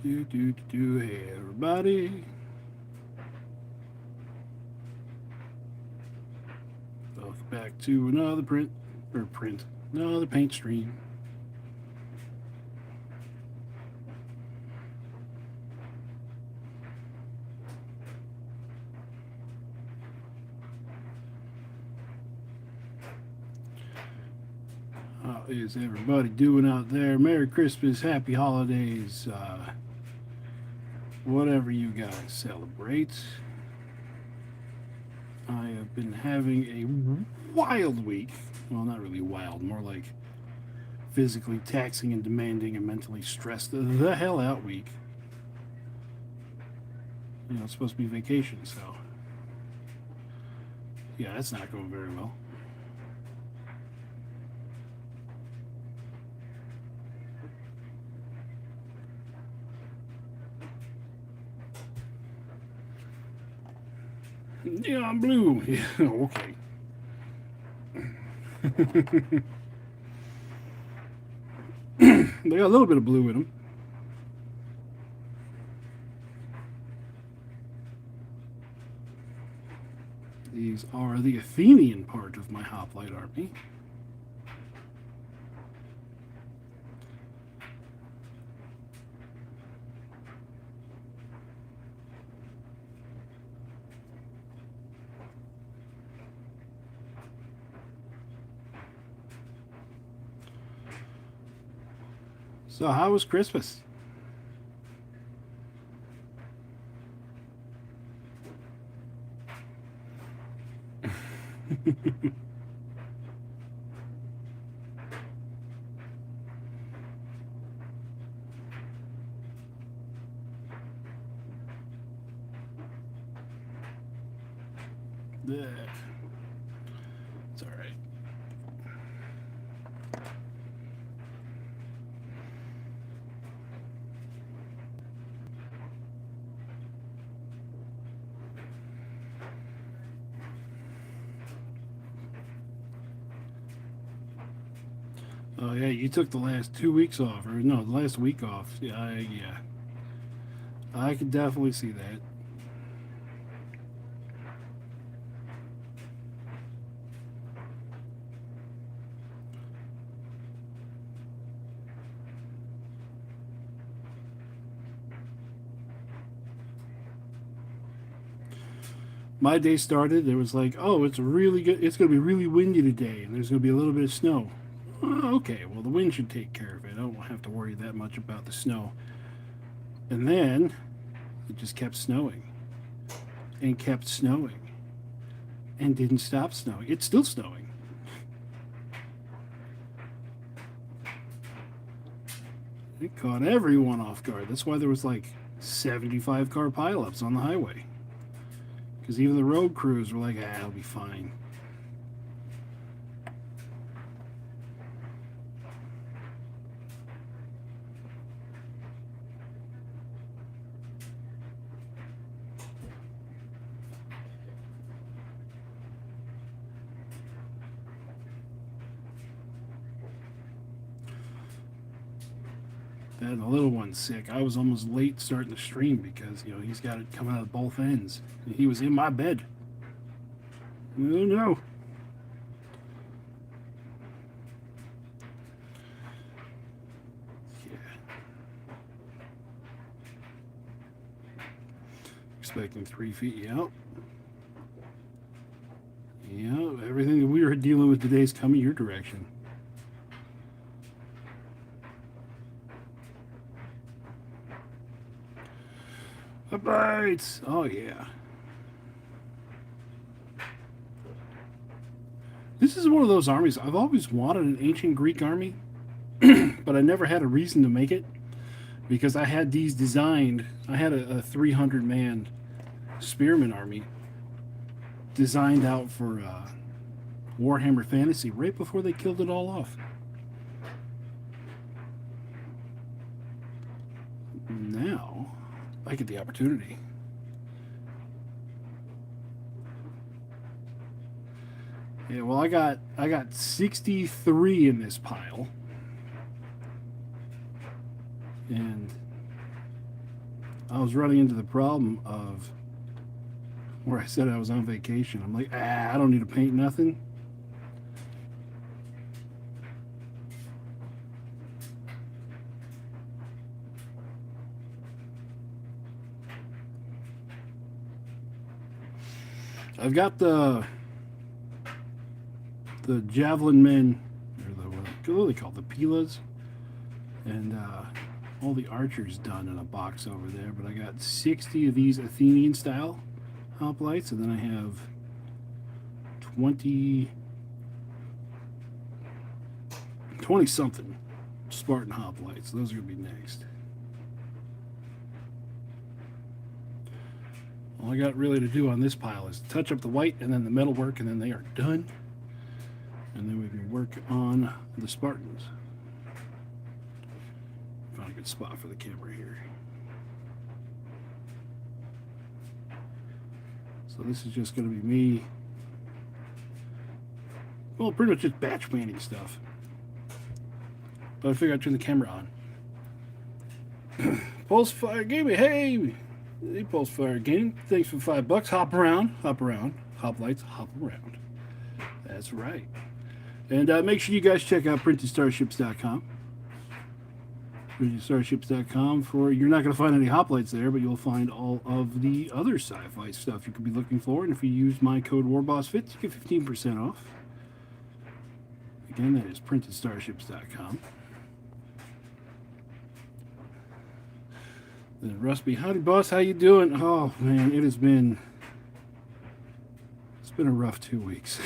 Hey, everybody. Off back to another another paint stream. How is everybody doing out there? Merry Christmas, Happy Holidays, whatever you guys celebrate. I have been having a wild week. Well, not really wild, more like physically taxing and demanding and mentally stressed the hell out week. It's supposed to be vacation, so yeah, that's not going very well. Yeah, I'm blue. Yeah, okay. They got a little bit of blue in them. These are the Athenian part of my hoplite army. So, how was Christmas? Yeah. It's all right. Oh yeah, you took the last 2 weeks off, or no, the last week off. Yeah, I could definitely see that. My day started. It was like, oh, it's really good. It's going to be really windy today, and there's going to be a little bit of snow. Okay, well the wind should take care of it. I don't have to worry that much about the snow. And then it just kept snowing, and kept snowing, and didn't stop snowing. It's still snowing. It caught everyone off guard. That's why there was like 75 car pileups on the highway. Because even the road crews were like, it'll be fine. And the little one's sick. I was almost late starting the stream because, he's got it coming out of both ends. And he was in my bed. Oh no. Yeah. Expecting 3 feet, yeah. Yeah, everything that we were dealing with today is coming your direction. Hoplites! Oh, yeah. This is one of those armies. I've always wanted an ancient Greek army, but I never had a reason to make it because I had these designed. I had a 300 man spearman army designed out for Warhammer Fantasy right before they killed it all off. Now, I get the opportunity. Yeah, well, I got 63 in this pile, and I was running into the problem of where I said I was on vacation. I'm like, I don't need to paint nothing. I've got the javelin men, or what are they called? The pilas, and all the archers done in a box over there. But I got 60 of these Athenian style hoplites, and then I have 20 something Spartan hoplites. Those are gonna be next. All I got really to do on this pile is touch up the white and then the metal work, and then they are done. And then we can work on the Spartans. Found a good spot for the camera here. So this is just going to be me. Well, pretty much just batch painting stuff. But I figured I'd turn the camera on. Pulse Fire Gaming, hey! Hey, Pulse Fire Gaming, thanks for $5. Hop around. Hoplites, hop around. That's right. And make sure you guys check out PrintedStarships.com. PrintedStarships.com for, you're not going to find any hoplites there, but you'll find all of the other sci-fi stuff you could be looking for. And if you use my code warbossfitz, you get 15% off. Again, that is PrintedStarships.com. Then Rusty, howdy boss, how you doing? Oh man, it's been a rough 2 weeks.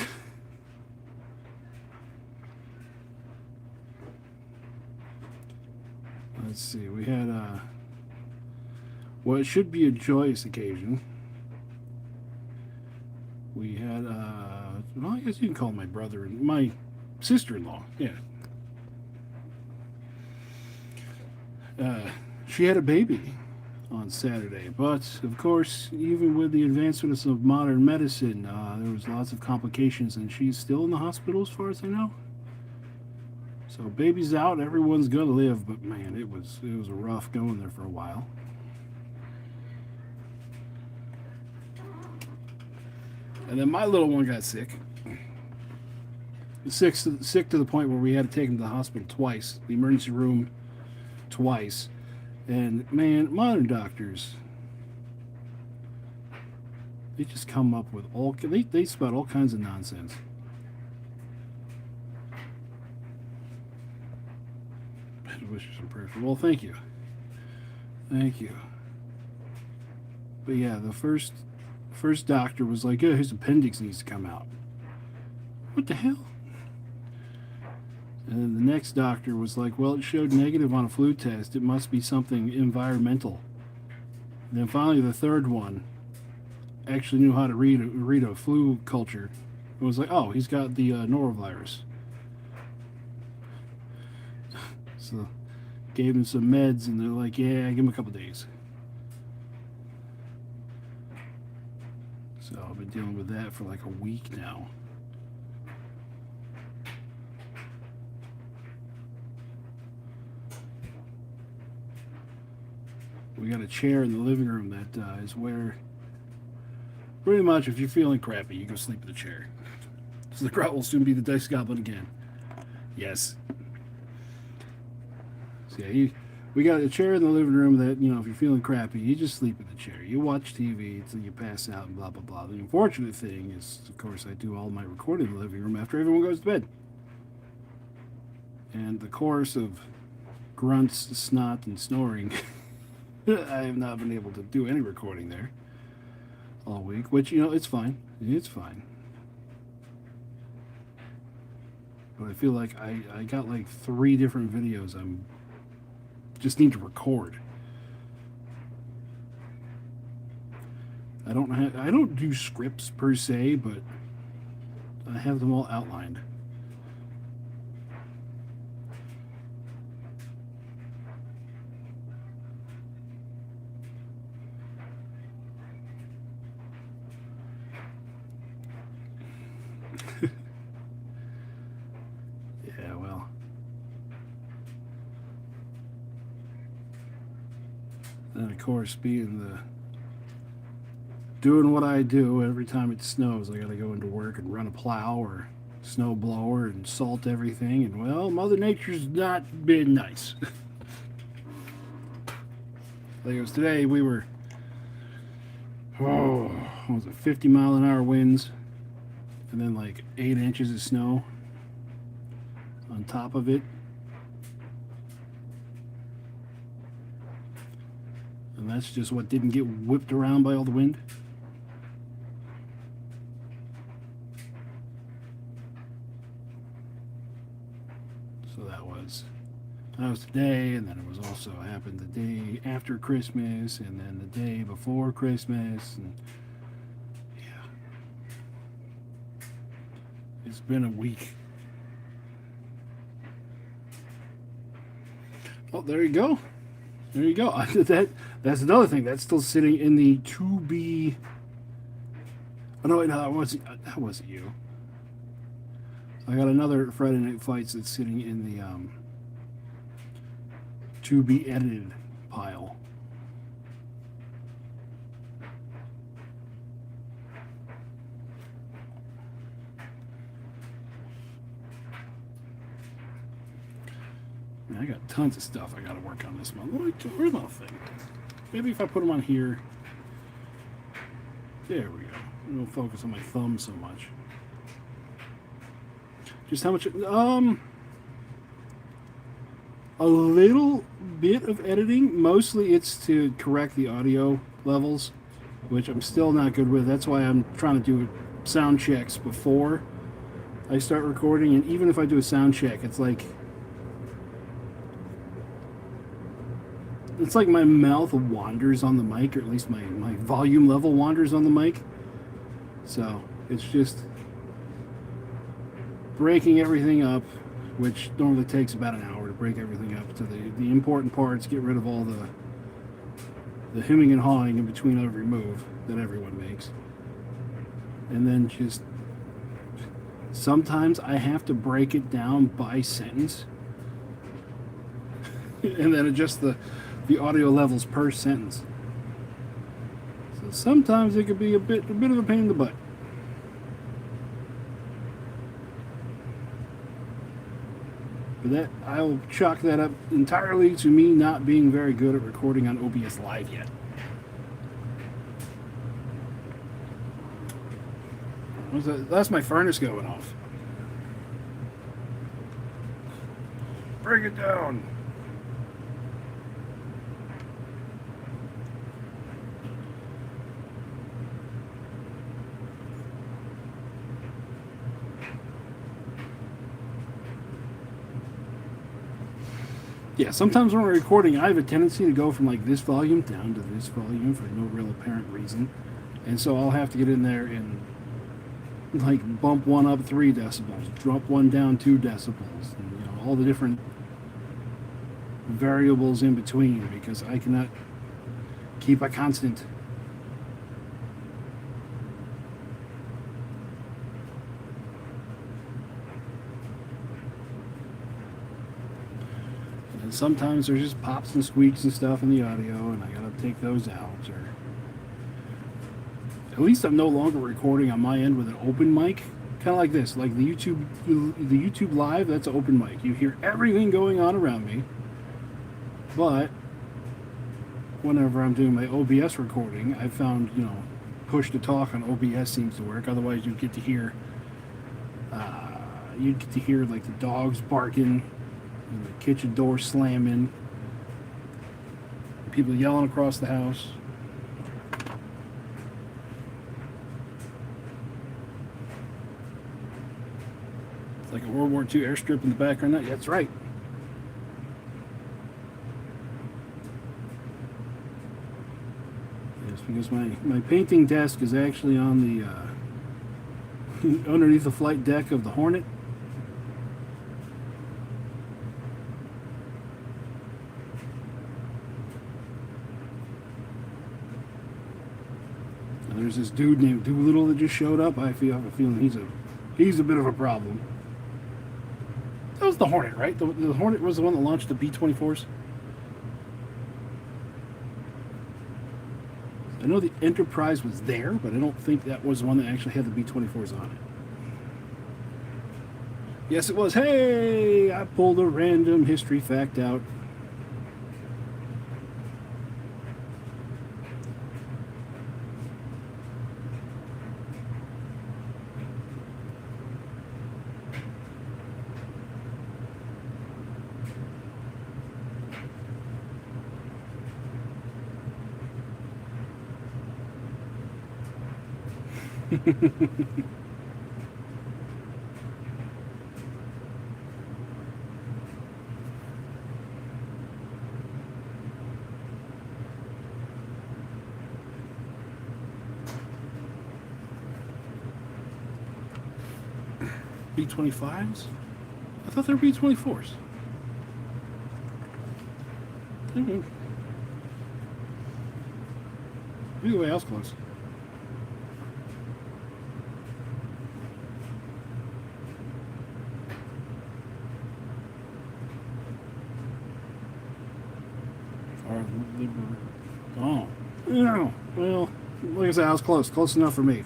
Let's see, we had well, it should be a joyous occasion. We had well, I guess you can call my brother and my sister-in-law, yeah. She had a baby on Saturday, but of course, even with the advancements of modern medicine, there was lots of complications, and she's still in the hospital as far as I know. So baby's out, everyone's gonna live, but man, it was a rough going there for a while. And then my little one got sick. Sick to the point where we had to take him to the hospital twice, the emergency room twice. And man, modern doctors, they just come up with they spout all kinds of nonsense. Best wishes and prayers. Well, thank you. But yeah, the first doctor was like, "Oh, his appendix needs to come out." What the hell? And then the next doctor was like, well, it showed negative on a flu test. It must be something environmental. And then finally the third one actually knew how to read a flu culture. It was like, oh, he's got the norovirus. So gave him some meds, and they're like, yeah, give him a couple days. So I've been dealing with that for like a week now. We got a chair in the living room that is where, pretty much, if you're feeling crappy, you go sleep in the chair. So the Grout will soon be the Dice Goblin again. Yes. So yeah, we got a chair in the living room that, you know, if you're feeling crappy, you just sleep in the chair. You watch TV until you pass out and blah, blah, blah. The unfortunate thing is, of course, I do all my recording in the living room after everyone goes to bed. And the chorus of grunts, snot, and snoring... I have not been able to do any recording there all week, which, you know, it's fine. It's fine. But I feel like I got like 3 different videos I'm just need to record. I don't do scripts per se, but I have them all outlined. Yeah, well. And of course, doing what I do every time it snows, I got to go into work and run a plow or snow blower and salt everything. And well, Mother Nature's not been nice. Like it was today, we were, what was it, 50-mile-an-hour winds, and then like 8 inches of snow on top of it. And that's just what didn't get whipped around by all the wind. So that was today, and then it was also happened the day after Christmas, and then the day before Christmas, and yeah, it's been a week. Oh, there you go. There you go. That's another thing. That's still sitting in the to be. Oh no, wait, no, that wasn't you. I got another Friday Night Fights that's sitting in the to be edited pile. I got tons of stuff I got to work on this month. Where's my thing? Maybe if I put them on here. There we go. I don't focus on my thumb so much. Just how much? A little bit of editing. Mostly it's to correct the audio levels, which I'm still not good with. That's why I'm trying to do sound checks before I start recording. And even if I do a sound check, it's like my mouth wanders on the mic, or at least my volume level wanders on the mic. So it's just breaking everything up, which normally takes about an hour to break everything up to the important parts, get rid of all the hemming and hawing in between every move that everyone makes. And then just sometimes I have to break it down by sentence and then adjust the audio levels per sentence. So sometimes it could be a bit of a pain in the butt. But that, I'll chalk that up entirely to me not being very good at recording on OBS Live yet. That's my furnace going off. Bring it down. Yeah, sometimes when we're recording, I have a tendency to go from like this volume down to this volume for no real apparent reason. And so I'll have to get in there and like bump one up 3 decibels, drop one down 2 decibels, and all the different variables in between, because I cannot keep a constant. And sometimes there's just pops and squeaks and stuff in the audio, and I gotta take those out. Or at least I'm no longer recording on my end with an open mic, kind of like this, like the YouTube Live. That's an open mic. You hear everything going on around me, but whenever I'm doing my OBS recording, I found push to talk on OBS seems to work. Otherwise, you get to hear like the dogs barking, and the kitchen door slamming, people yelling across the house. It's like a World War II airstrip in the background. That's right. Yes, because my painting desk is actually on the underneath the flight deck of the Hornet. There's this dude named Doolittle that just showed up. I have a feeling he's a bit of a problem. That was the Hornet, right? The Hornet was the one that launched the B-24s. I know the Enterprise was there, but I don't think that was the one that actually had the B-24s on it. Yes, it was. Hey, I pulled a random history fact out. B-25s? I thought they were B-24s. Either way, I was close. Oh. Yeah. Well, like I said, I was close. Close enough for me.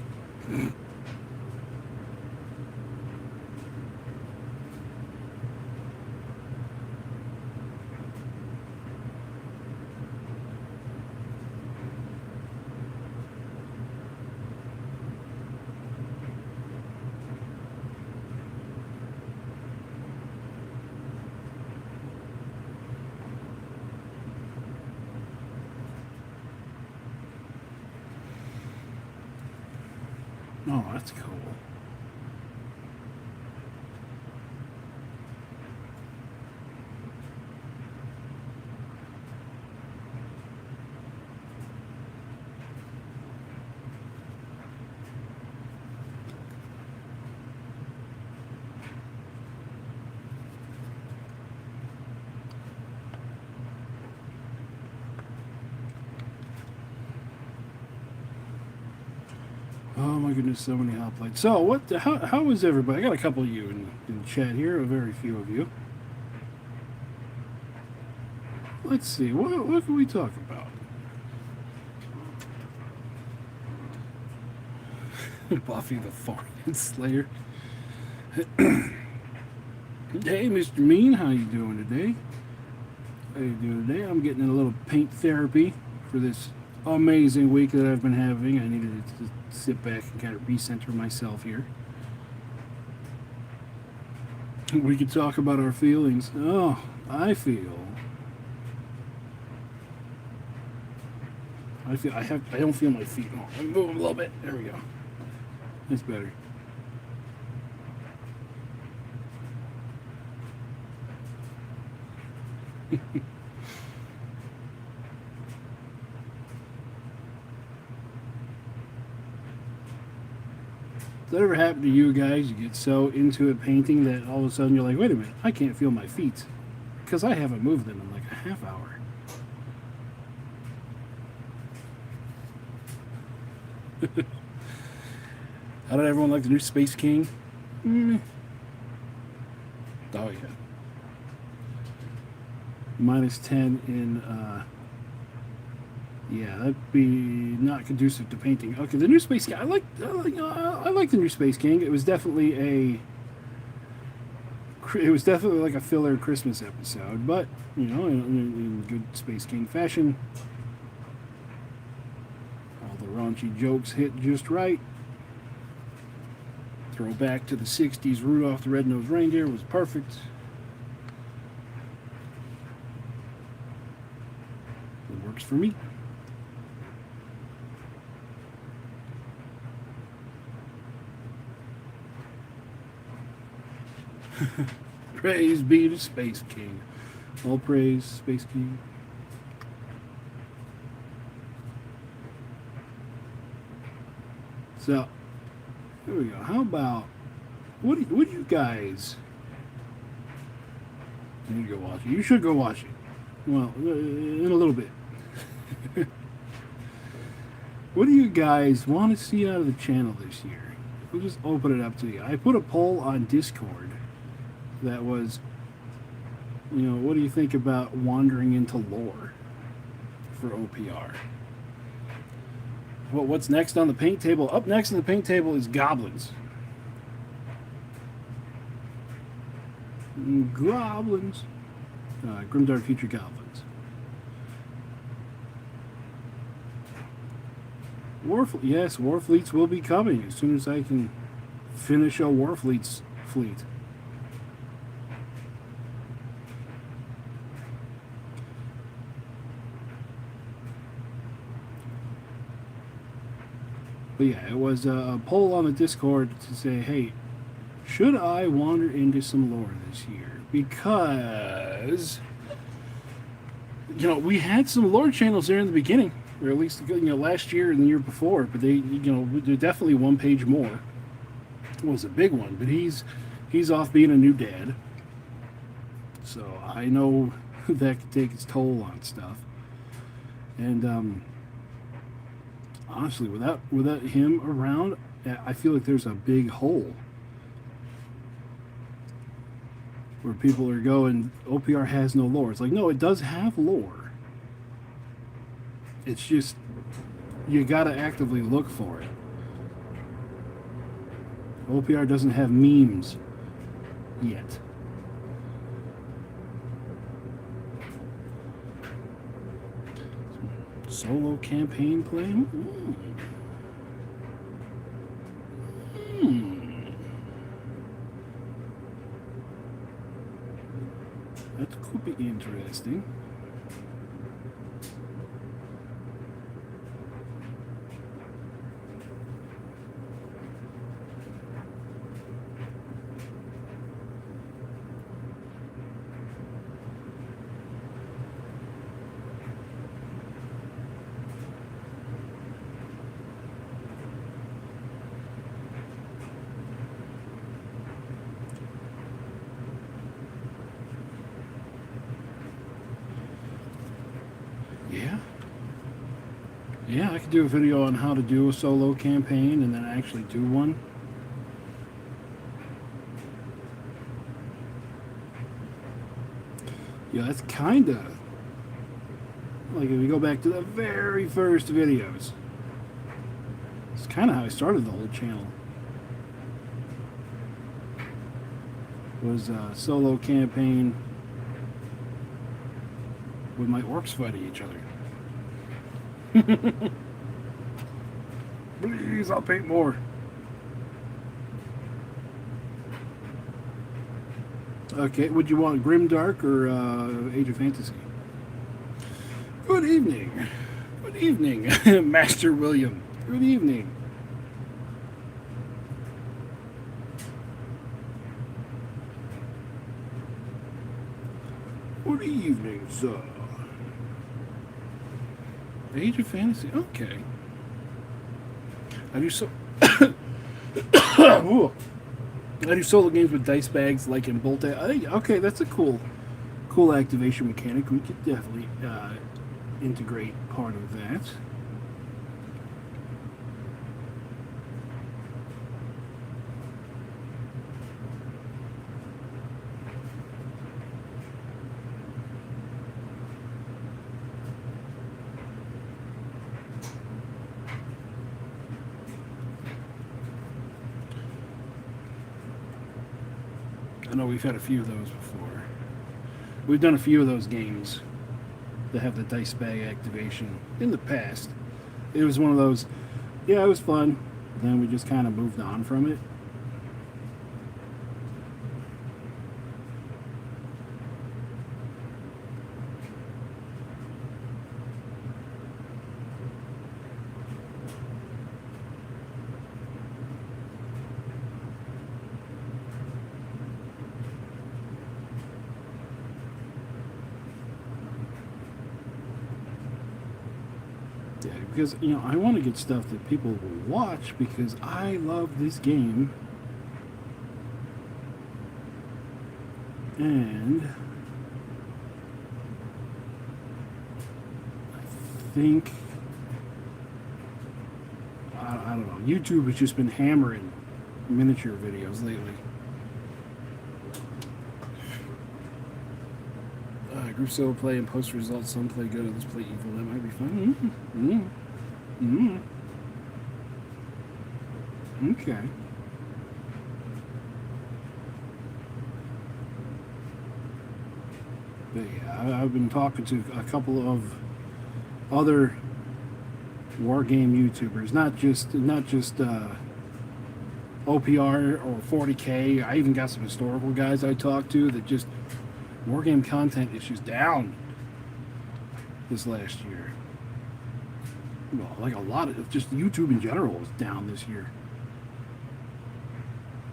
Oh, that's cool. Oh my goodness, so many hoplites. So, how is everybody? I got a couple of you in chat here, a very few of you. Let's see, what can we talk about? Buffy the Thorn Slayer. Hey, Mr. Mean, how you doing today? How you doing today? I'm getting a little paint therapy for this amazing week that I've been having. I needed to sit back and kind of recenter myself here. We could talk about our feelings. Oh, I don't feel my feet. Oh, let me move them a little bit. There we go. That's better. Does that ever happen to you guys? You get so into it painting that all of a sudden you're like, wait a minute, I can't feel my feet because I haven't moved them in like a half hour. How did everyone like the new Space King? Oh yeah. -10 in yeah, that'd be not conducive to painting. Okay, the new Space King. I like the new Space King. It was definitely like a filler Christmas episode, but you know, in good Space King fashion, all the raunchy jokes hit just right. Throw back to the '60s. Rudolph the Red-Nosed Reindeer was perfect. It works for me. Praise be to Space King. All praise, Space King. So, here we go. How about, what do you guys, you need to go watch it. You should go watch it. Well, in a little bit. What do you guys want to see out of the channel this year? We'll just open it up to you. I put a poll on Discord that was, you know, what do you think about wandering into lore for OPR? what's next on the paint table? Up next on the paint table is goblins. Goblins. Grimdark Future Goblins. Yes, Warfleets will be coming as soon as I can finish a Warfleets fleet. But yeah, it was a poll on the Discord to say, hey, should I wander into some lore this year? Because, you know, we had some lore channels there in the beginning, or at least, you know, last year and the year before, but they, you know, they're definitely one page more. It was a big one, but he's off being a new dad. So I know that can take its toll on stuff. And, honestly, without him around, I feel like there's a big hole where people are going, OPR has no lore. It's like, no, it does have lore. It's just, you gotta actively look for it. OPR doesn't have memes yet. Solo campaign playing? That could be interesting. Yeah, I could do a video on how to do a solo campaign and then actually do one. Yeah, that's kind of like if we go back to the very first videos. It's kind of how I started the whole channel. Was a solo campaign with my orcs fighting each other. Please, I'll paint more. Okay, would you want Grimdark or Age of Fantasy? Good evening. Good evening, Master William. Good evening. Good evening, sir. Age of Fantasy, okay. I do so. I do solo games with dice bags, like in Bolt. Okay, that's a cool activation mechanic. We could definitely integrate part of that. I know we've had a few of those before. We've done a few of those games that have the dice bag activation in the past. It was one of those, yeah, it was fun. Then we just kind of moved on from it. Because, you know, I want to get stuff that people will watch because I love this game. And I think, I don't know, YouTube has just been hammering miniature videos lately. Group solo play and post results. Some play good, others play evil. That might be fun. Okay. But yeah, I've been talking to a couple of other war game YouTubers, not just OPR or 40K. I even got some historical guys I talked to that just war game content is just down this last year. Well, like a lot of just YouTube in general is down this year.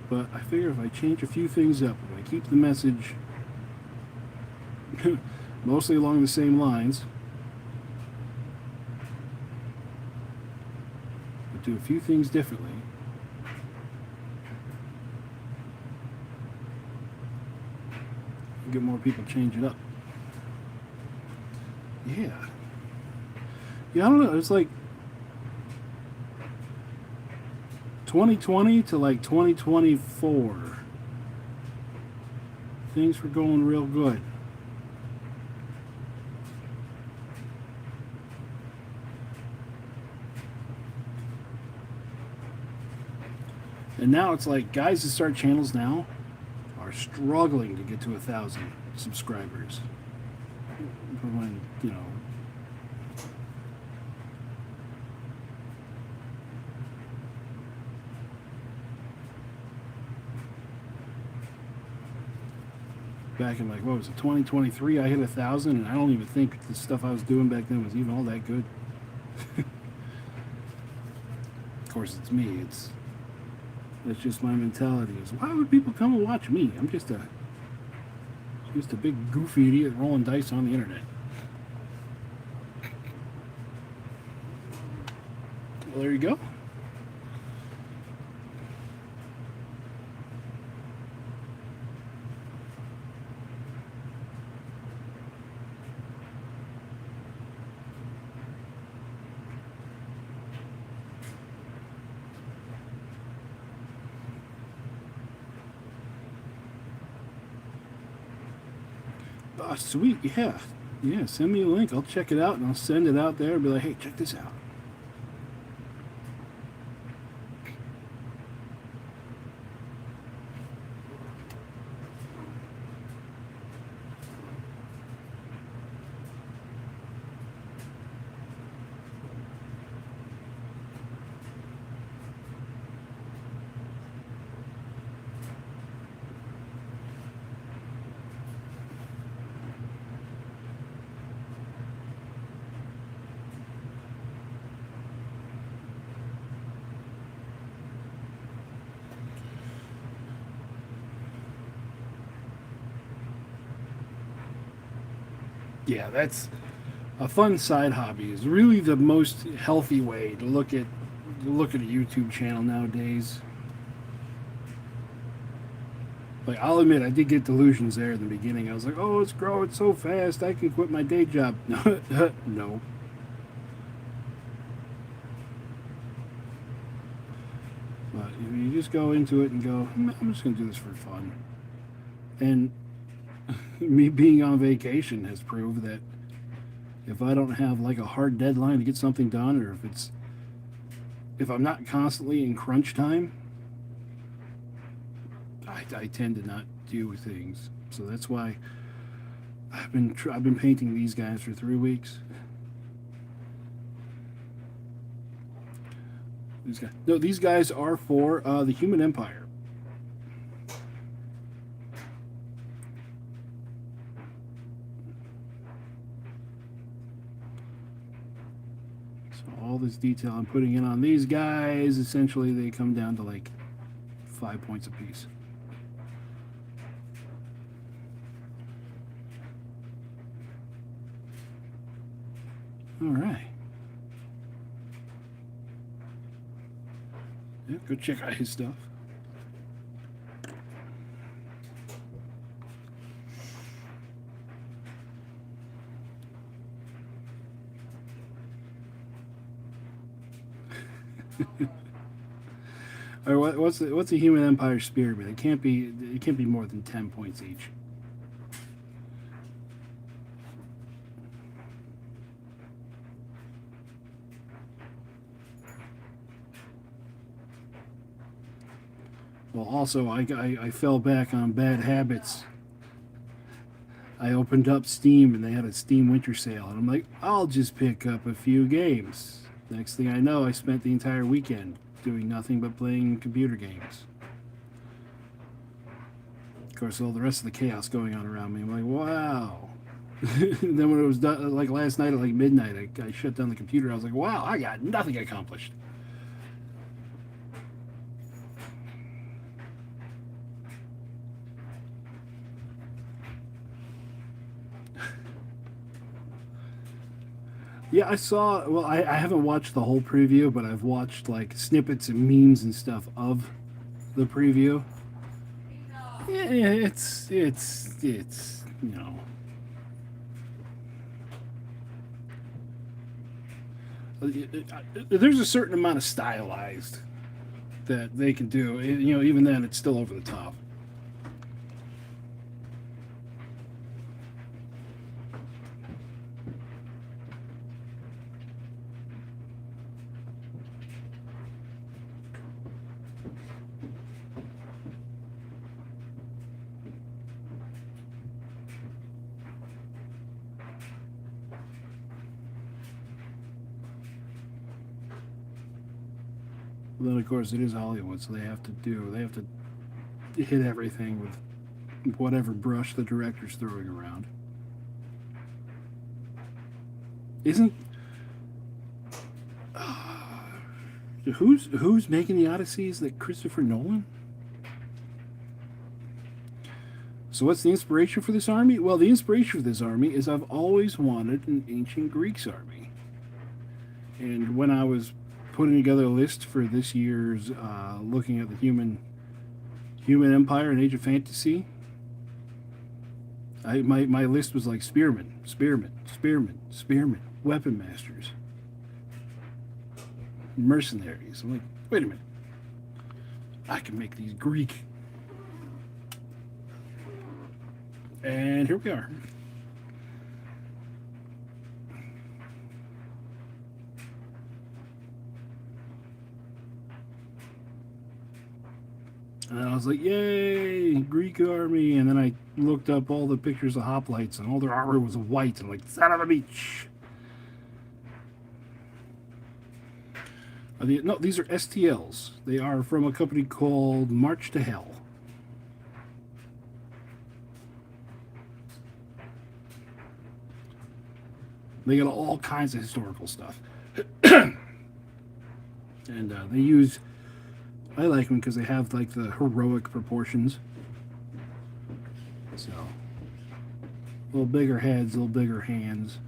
But I figure if I change a few things up, if I keep the message mostly along the same lines, but do a few things differently, get more people change it up. Yeah. Yeah, I don't know. It's like 2020 to like 2024. Things were going real good. And now it's like guys that start channels now are struggling to get to 1,000 subscribers. When, you know, back in like, what was it, 2023, I hit 1,000, and I don't even think the stuff I was doing back then was even all that good. Of course, it's me. That's just my mentality. Is why would people come and watch me? I'm just a big goofy idiot rolling dice on the internet. Well, there you go. Oh, sweet, yeah. Yeah, send me a link. I'll check it out, and I'll send it out there and be like, hey, check this out. Yeah, that's a fun side hobby. Is really the most healthy way to look at a YouTube channel nowadays. Like, I'll admit, I did get delusions there in the beginning. I was like, oh, it's growing so fast, I can quit my day job. No. But you just go into it and go, I'm just going to do this for fun. And me being on vacation has proved that if I don't have like a hard deadline to get something done, or if I'm not constantly in crunch time, I tend to not do things. So that's why I've been painting these guys for 3 weeks. These guys are for the Human Empire. So all this detail I'm putting in on these guys, essentially they come down to like 5 points apiece. All right. Yeah, go check out his stuff. All right, what's the Human Empire Spearman? It can't be more than 10 points each. Well, also, I fell back on bad habits. I opened up Steam and they had a Steam winter sale, and I'm like, I'll just pick up a few games. Next thing I know, I spent the entire weekend doing nothing but playing computer games. Of course, all the rest of the chaos going on around me, I'm like, wow. And then when it was done, like last night at like midnight, I shut down the computer. I was like, wow, I got nothing accomplished. Yeah, I saw. Well, I haven't watched the whole preview, but I've watched like snippets and memes and stuff of the preview. Yeah, it's you know. There's a certain amount of stylized that they can do. You know, even then, it's still over the top. But then, of course, it is Hollywood, so they have to hit everything with whatever brush the director's throwing around. Isn't who's making the Odyssey? Is that Christopher Nolan? So what's the inspiration for this army? Well, the inspiration for this army is I've always wanted an ancient Greeks army, and when I was putting together a list for this year's looking at the human empire and Age of Fantasy, my list was like spearmen, weapon masters, mercenaries. I'm like, wait a minute, I can make these Greek. And here we are. And I was like, yay, Greek army. And then I looked up all the pictures of hoplites, and all their armor was white. I'm like, son of a bitch. No, these are STLs. They are from a company called March to Hell. They got all kinds of historical stuff. And they use... I like them because they have like the heroic proportions. So, a little bigger heads, a little bigger hands.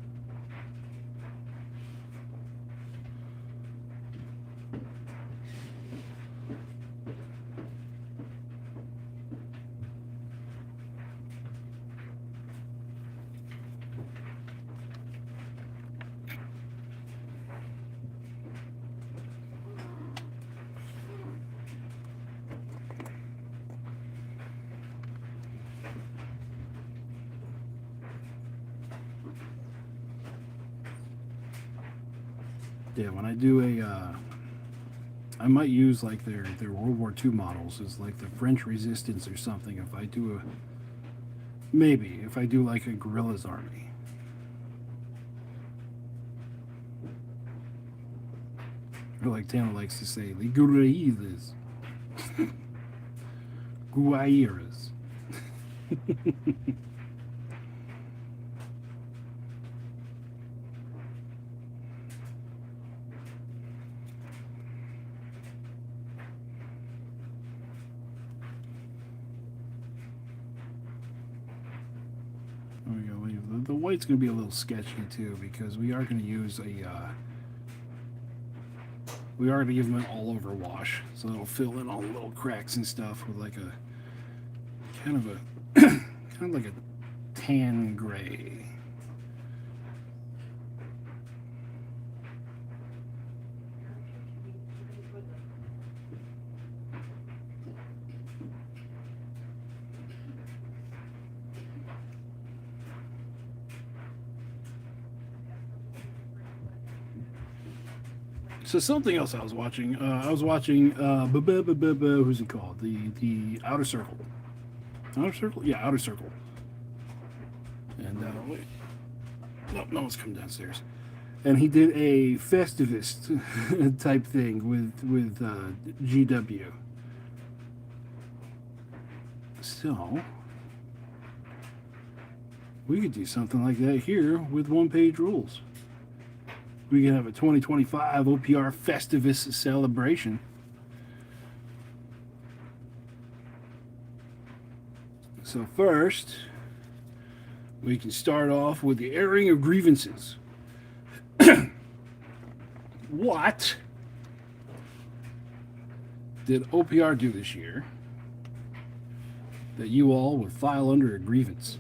Yeah, when I do I might use like their World War II models as like the French Resistance or something. If I do if I do like a guerrillas army. Or like Tanner likes to say, the guerrillas. Guairas. The white's going to be a little sketchy too, because we are going to use we are going to give them an all-over wash, so it'll fill in all the little cracks and stuff with like a kind of like a tan gray. So something else I was watching. Who's it called? The Outer Circle. Outer Circle? Yeah, Outer Circle. And wait, no one's come downstairs. And he did a Festivist type thing with GW. So we could do something like that here with one-page rules. We can have a 2025 OPR Festivus celebration. So first, we can start off with the airing of grievances. What did OPR do this year that you all would file under a grievance?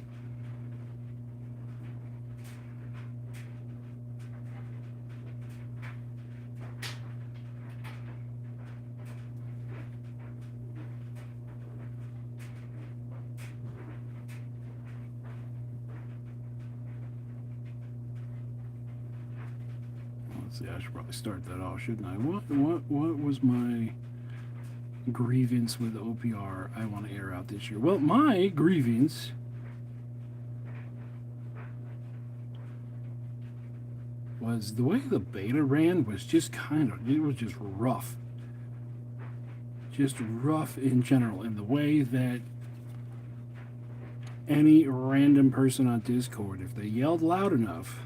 Let's see, I should probably start that off, shouldn't I? What was my grievance with OPR I want to air out this year? Well, my grievance was the way the beta ran was just it was just rough. Just rough in general, and the way that any random person on Discord, if they yelled loud enough,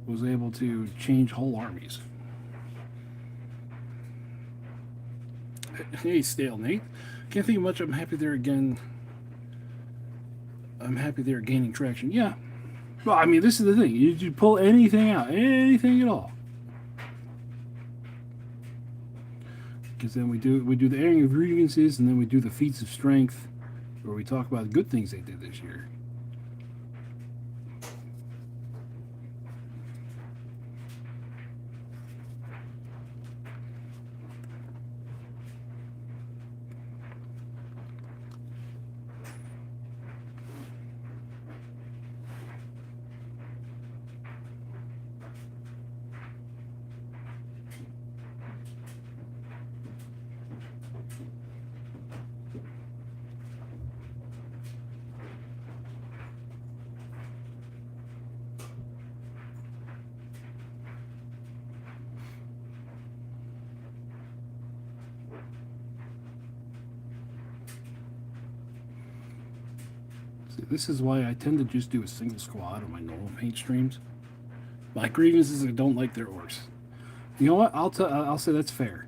was able to change whole armies. Hey, Stale Nate. Can't think of much. I'm happy they're again. I'm happy they're gaining traction. Yeah. Well, I mean, this is the thing. You pull anything out, anything at all. Because then we do the airing of grievances, and then we do the feats of strength, where we talk about the good things they did this year. This is why I tend to just do a single squad on my normal paint streams. My grievance is I don't like their orcs. You know what? I'll say that's fair.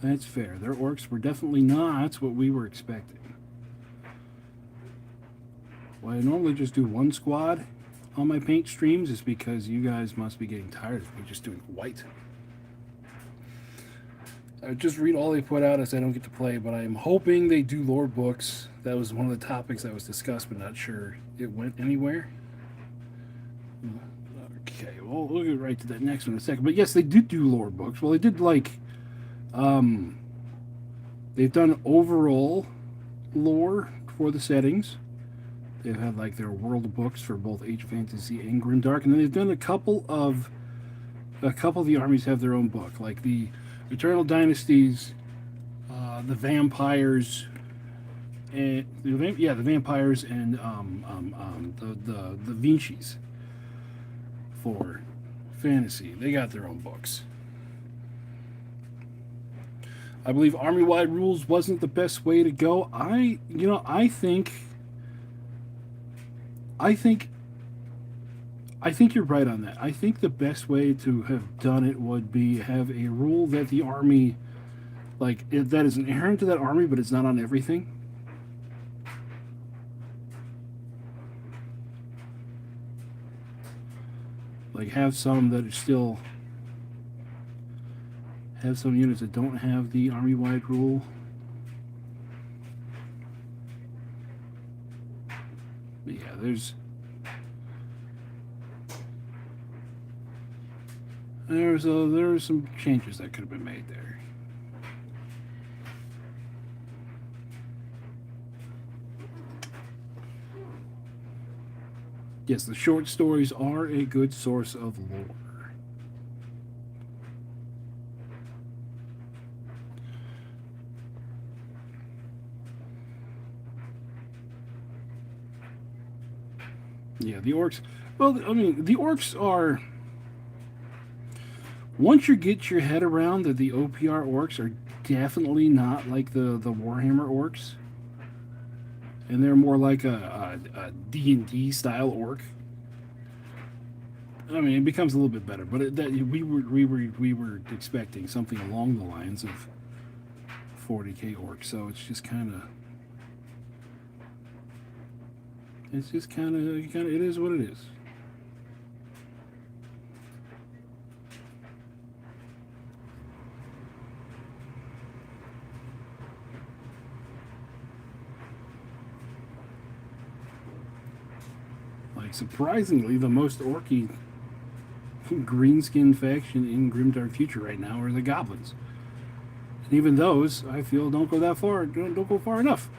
That's fair. Their orcs were definitely not what we were expecting. Why I normally just do one squad on my paint streams is because you guys must be getting tired of me just doing white. I just read all they put out as I don't get to play, but I'm hoping they do lore books. That was one of the topics that was discussed, but not sure it went anywhere. Okay, well, we'll get right to that next one in a second. But yes, they did do lore books. Well, they did like, they've done overall lore for the settings. They've had like their world books for both Age of Fantasy and Grimdark, and then they've done a couple of the armies have their own book, like the Eternal Dynasties, the Vampires, and the Vampires and the Vinci's for fantasy. They got their own books. I believe army-wide rules wasn't the best way to go. I think you're right on that. I think the best way to have done it would be have a rule that the army, that is inherent to that army, but it's not on everything. Like have some that are still, have some units that don't have the army-wide rule. But yeah, there's some changes that could have been made there. Yes, the short stories are a good source of lore. Yeah, the orcs. Well, I mean, the orcs are. Once you get your head around that the OPR orcs are definitely not like the Warhammer orcs, and they're more like a D&D style orc. I mean, it becomes a little bit better, but we were expecting something along the lines of 40k orcs, so it's just kind of it is what it is. Like surprisingly, the most orky greenskin faction in Grimdark Future right now are the goblins. And even those, I feel, don't go that far. Don't go far enough.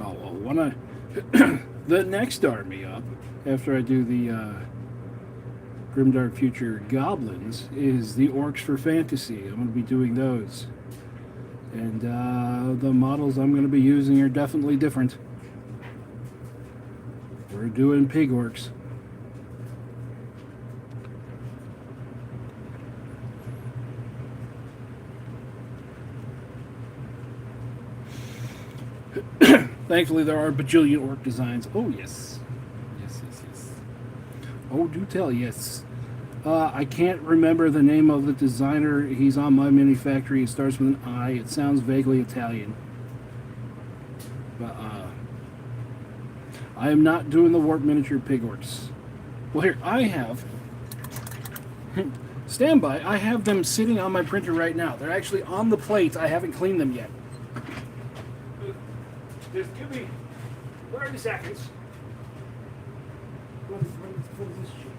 Oh well, when I the next army up after I do the Grimdark Future goblins is the orcs for fantasy. I'm going to be doing those. And the models I'm going to be using are definitely different. We're doing pig orcs. Thankfully, there are bajillion orc designs. Oh, yes. Yes, yes, yes. Oh, do tell, yes. I can't remember the name of the designer. He's on my mini factory. It starts with an I. It sounds vaguely Italian. But I am not doing the warp miniature pig orcs. Well, here, I have. Stand by. I have them sitting on my printer right now. They're actually on the plate. I haven't cleaned them yet. Just give me 30 seconds. What is this shit?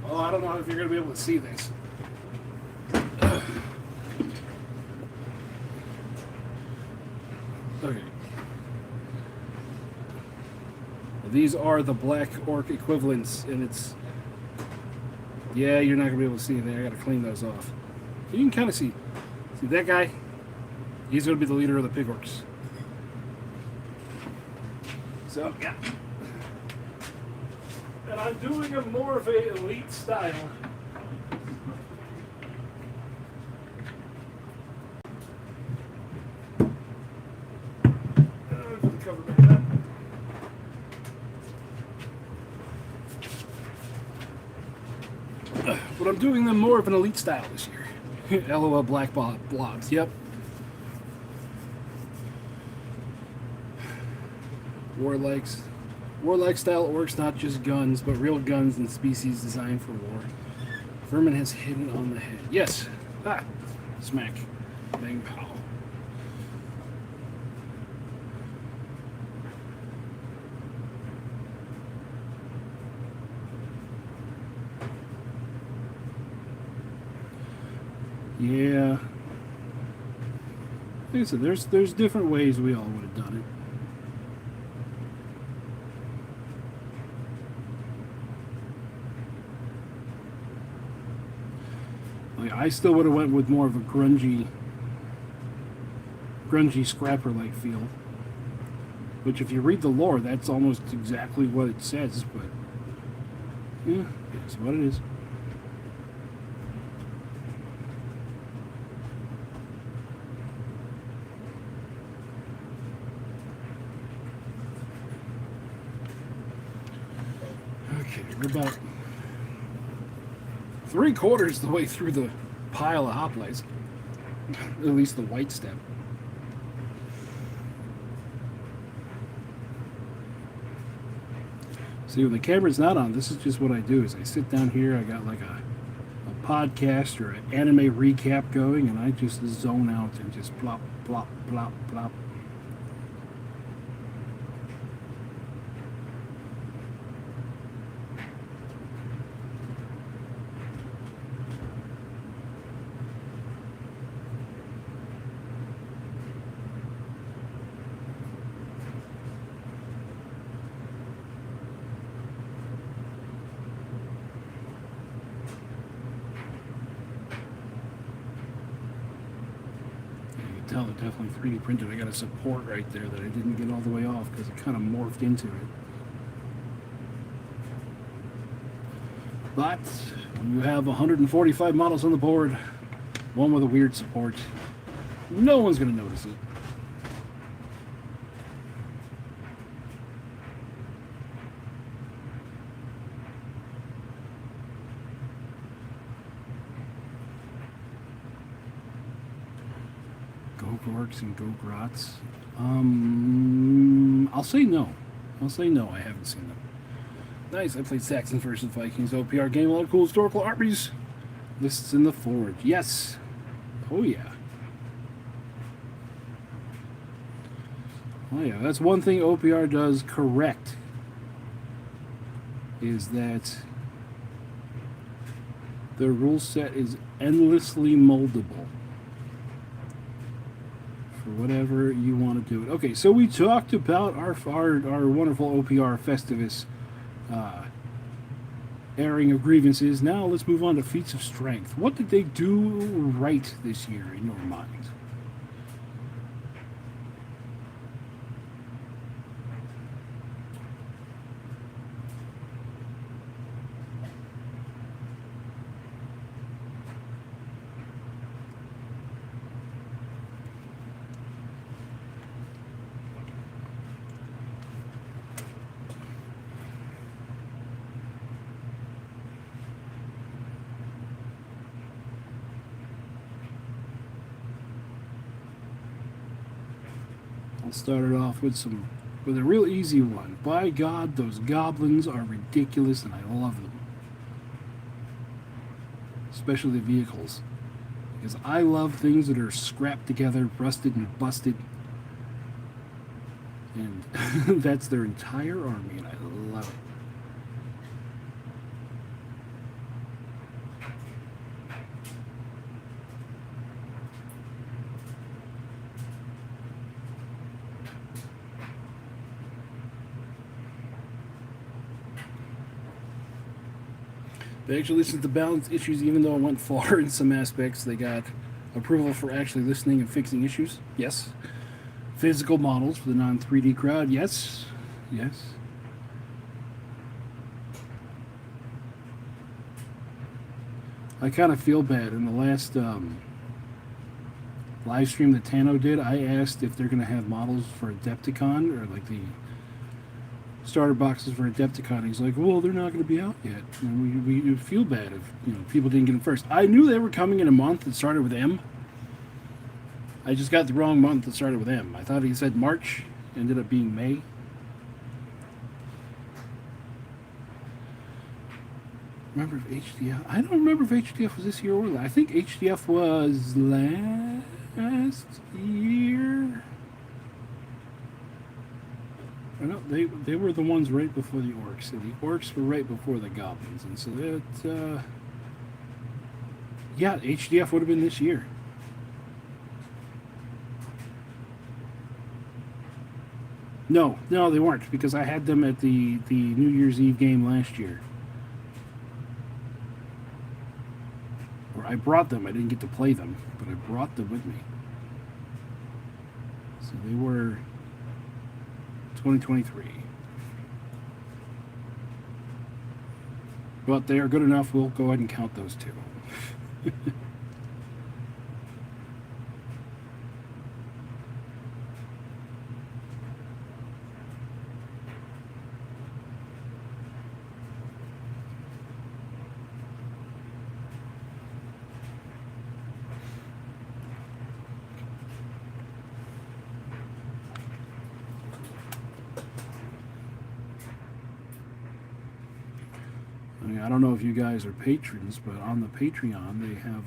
Oh, I don't know if you're going to be able to see this. Okay. These are the black orc equivalents, and it's... Yeah, you're not going to be able to see anything. I got to clean those off. You can kind of see. See that guy? He's going to be the leader of the pig orcs. So, yeah. And I'm doing a more of a elite style. But I'm doing them more of an elite style this year. LOL black blobs, yep. Warlike style orcs, not just guns, but real guns and species designed for war. Vermin has hidden on the head. Yes. Ah. Smack. Bang pow. Yeah. Like I said, there's different ways we all would have done it. Like I still would have went with more of a grungy scrapper-like feel. Which, if you read the lore, that's almost exactly what it says. But yeah, it's what it is. Okay, we're about 3/4 the way through the pile of hoplites. At least the white step. See, when the camera's not on, this is just what I do. Is I sit down here, I got like a podcast or an anime recap going, and I just zone out and just plop, plop, plop, plop. tell it definitely 3D printed. I got a support right there that I didn't get all the way off because it kind of morphed into it. But you have 145 models on the board, one with a weird support. No one's going to notice it. Go-Gorks and Go-Grots. I'll say no. I haven't seen them. Nice, I played Saxons versus Vikings OPR game. A lot of cool historical armies. Lists in the Forge. Yes. Oh, yeah. Oh, yeah. That's one thing OPR does correct. Is that the rule set is endlessly moldable. For whatever you want to do it. Okay, so we talked about our wonderful OPR Festivus airing of grievances. Now let's move on to feats of strength. What did they do right this year in your mind? Started off with a real easy one. By God, those goblins are ridiculous, and I love them. Especially the vehicles, because I love things that are scrapped together, rusted and busted, and that's their entire army, and I love it. They actually listened to balance issues, even though it went far in some aspects. They got approval for actually listening and fixing issues. Yes. Physical models for the non-3D crowd. Yes. Yes. I kind of feel bad. In the last live stream that Tano did, I asked if they're going to have models for Adepticon, or like the starter boxes for Adepticon. He's like, well, they're not going to be out yet. And we feel bad if people didn't get them first. I knew they were coming in a month that started with M. I just got the wrong month that started with M. I thought he said March, ended up being May. Remember if HDF? I don't remember if HDF was this year or last. I think HDF was last year. No, they were the ones right before the orcs. And the orcs were right before the goblins, and so that yeah, HDF would have been this year. No, they weren't, because I had them at the New Year's Eve game last year. Or I brought them. I didn't get to play them, but I brought them with me. So they were 2023. But they are good enough. We'll go ahead and count those two. I don't know if you guys are patrons, but on the Patreon they have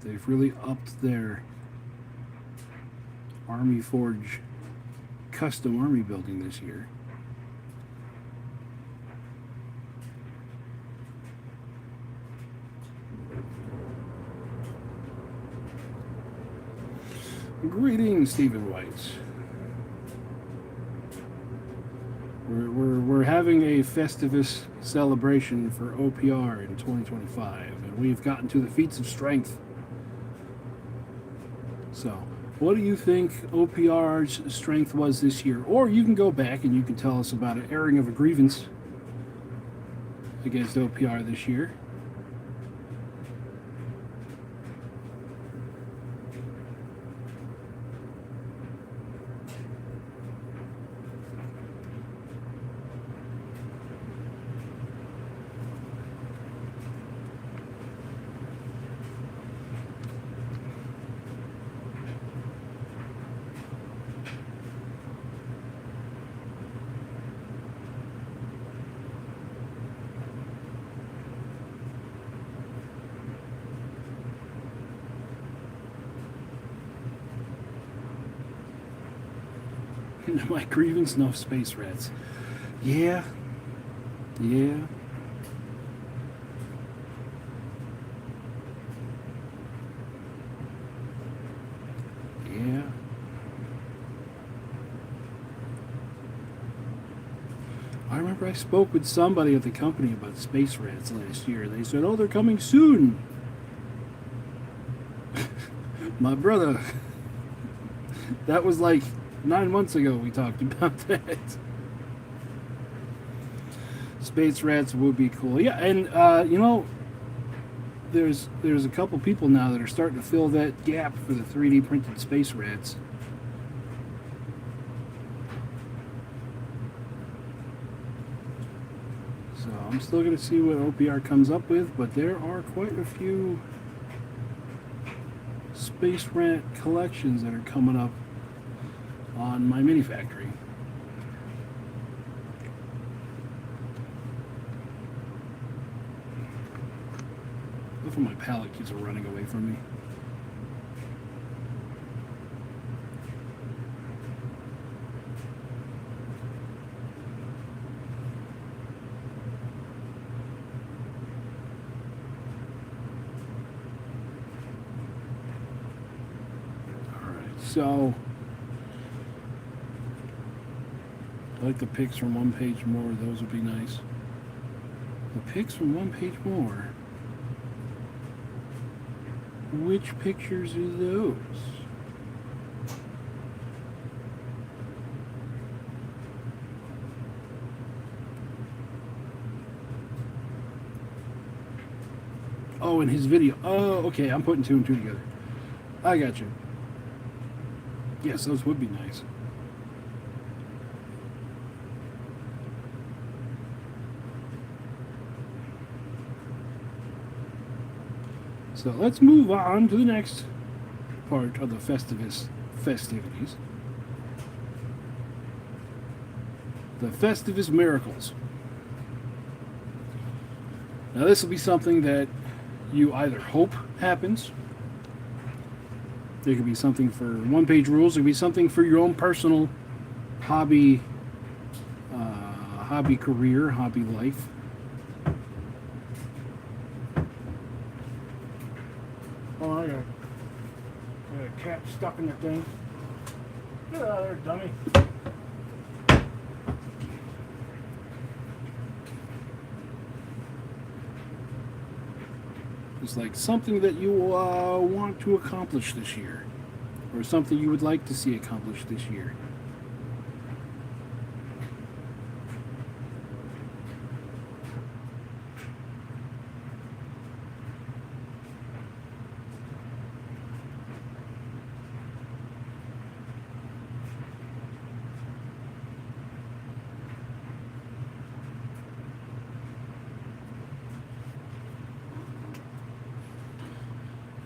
they've really upped their Army Forge custom army building this year. Greetings, Stephen White. We're having a Festivus celebration for OPR in 2025, and we've gotten to the feats of strength. So, what do you think OPR's strength was this year? Or you can go back and you can tell us about an airing of a grievance against OPR this year. My grievance, no space rats. Yeah. Yeah. Yeah. I remember I spoke with somebody at the company about space rats last year. They said, oh, they're coming soon. My brother. That was like 9 months ago we talked about that. Space rats would be cool. Yeah, and you know, there's a couple people now that are starting to fill that gap for the 3D printed space rats. So I'm still going to see what OPR comes up with, but there are quite a few space rat collections that are coming up on my mini factory. Look at my pallet keeps running away from me. Alright, so I like the pics from One Page More. Those would be nice. The pics from One Page More. Which pictures are those? Oh, in his video. Oh, okay. I'm putting 2 and 2 together. I got you. Yes, those would be nice. So let's move on to the next part of the festivities. The Festivus Miracles. Now this will be something that you either hope happens. There could be something for One Page Rules. There could be something for your own personal hobby, hobby career, hobby life. Oh, I got a cat stuck in the thing. Get out of there, dummy. It's like something that you want to accomplish this year, or something you would like to see accomplished this year.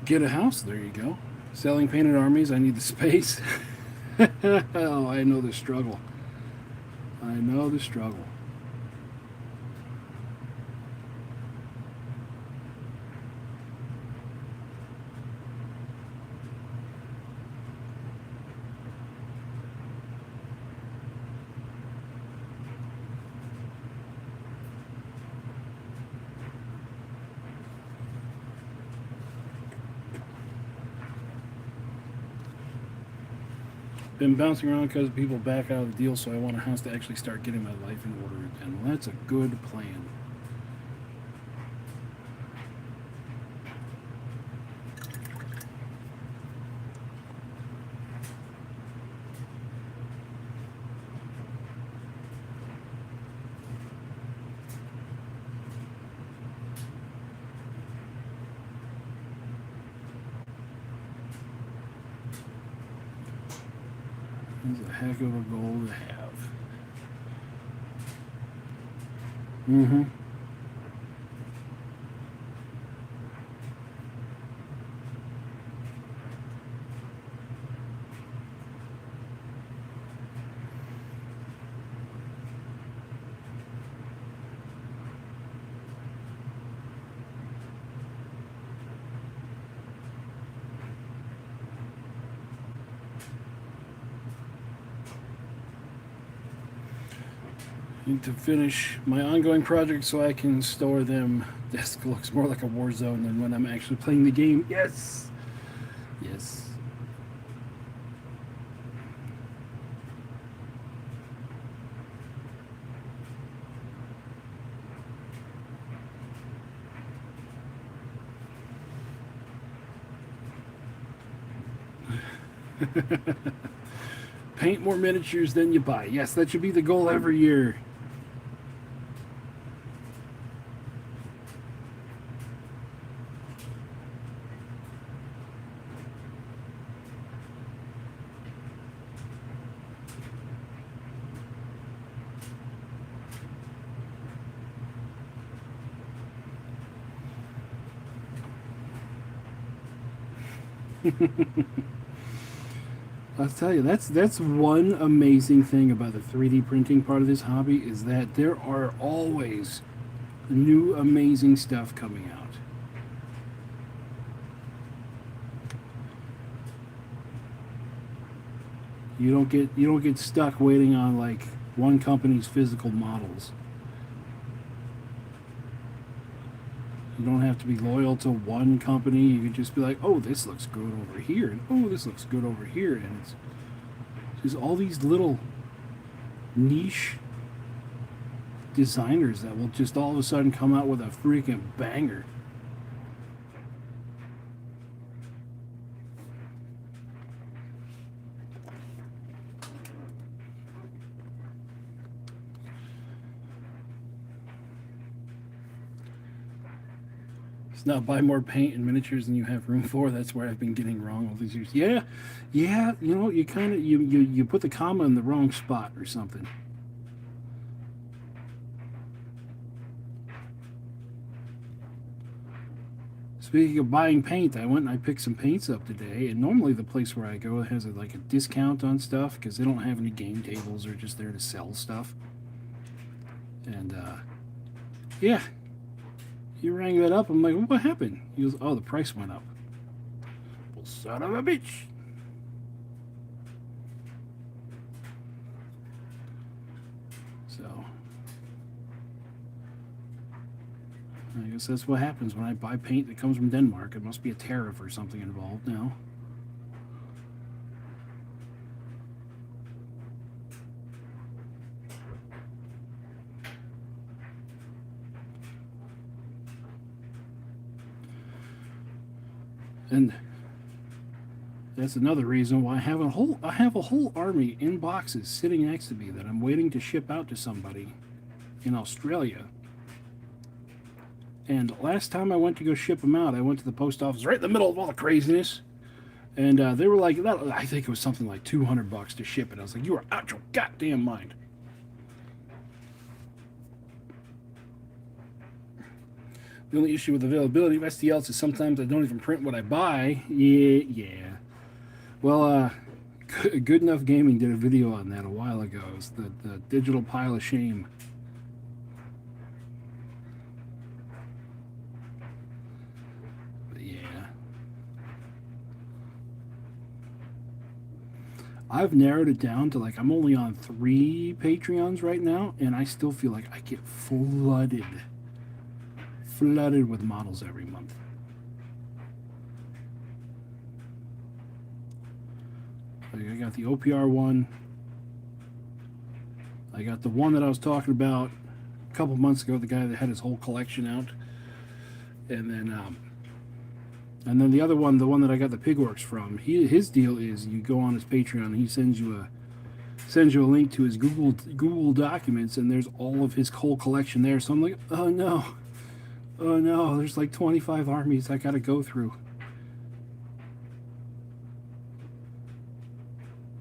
Get a house, there you go. Selling painted armies, I need the space. Oh, I know the struggle. I know the struggle. Been bouncing around because people back out of the deal, so I want a house to actually start getting my life in order again. Well, that's a good plan. That's a heck of a goal to have. Mm-hmm. Need to finish my ongoing projects so I can store them. This looks more like a war zone than when I'm actually playing the game. Yes! Yes. Paint more miniatures than you buy. Yes, that should be the goal every year. I'll tell you, that's one amazing thing about the 3D printing part of this hobby is that there are always new amazing stuff coming out. You don't get stuck waiting on like one company's physical models. You don't have to be loyal to one company. You can just be like, oh, this looks good over here, and oh, this looks good over here, and it's just all these little niche designers that will just all of a sudden come out with a freaking banger. It's not buy more paint and miniatures than you have room for. That's where I've been getting wrong all these years. Yeah, yeah. You know, you kind of you put the comma in the wrong spot or something. Speaking of buying paint, I went and I picked some paints up today. And normally the place where I go has like a discount on stuff because they don't have any game tables. They're just there to sell stuff. And yeah, he rang that up. I'm like, what happened? He goes, oh, the price went up. Well, son of a bitch. So, I guess that's what happens when I buy paint that comes from Denmark. It must be a tariff or something involved now. And that's another reason why I have a whole army in boxes sitting next to me that I'm waiting to ship out to somebody in Australia. And last time I went to go ship them out, I went to the post office right in the middle of all the craziness, and they were like, I think it was something like $200 to ship it. I was like, you are out your goddamn mind. The only issue with availability of STLs is sometimes I don't even print what I buy. Yeah. Well, Good Enough Gaming did a video on that a while ago. It's the digital pile of shame. But yeah. I've narrowed it down to like I'm only on 3 Patreons right now, and I still feel like I get flooded with models every month. Like I got the OPR one. I got the one that I was talking about a couple months ago, the guy that had his whole collection out. And then the other one, the one that I got the Pigworks from, his deal is you go on his Patreon and he sends you a link to his Google documents, and there's all of his whole collection there. So I'm like, oh no, there's like 25 armies I gotta go through.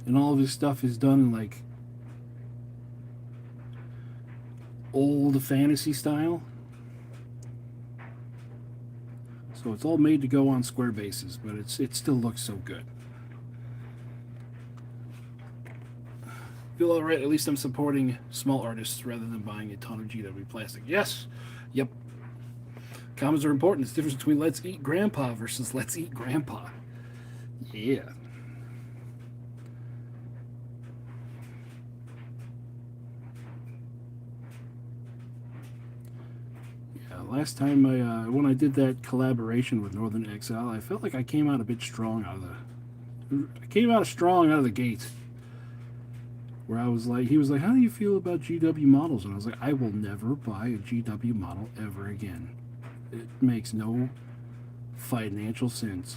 And all of his stuff is done in like old fantasy style. So it's all made to go on square bases, but it still looks so good. Feel alright, at least I'm supporting small artists rather than buying a ton of GW plastic. Yes! Yep. Comments are important. It's the difference between Let's Eat Grandpa versus Let's Eat Grandpa. Yeah. Last time when I did that collaboration with Northern Exile, I felt like I came out a bit strong out of the gate. Where I was like, he was like, "How do you feel about GW models?" And I was like, "I will never buy a GW model ever again. It makes no financial sense."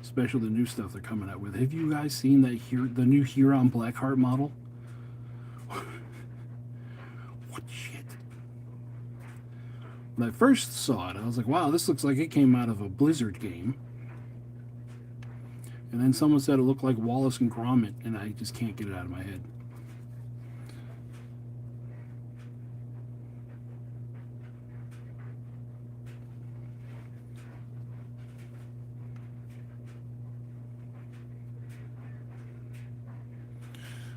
Especially the new stuff they're coming out with. Have you guys seen that the new Huron Blackheart model? What shit? When I first saw it, I was like, wow, this looks like it came out of a Blizzard game. And then someone said it looked like Wallace and Gromit, and I just can't get it out of my head.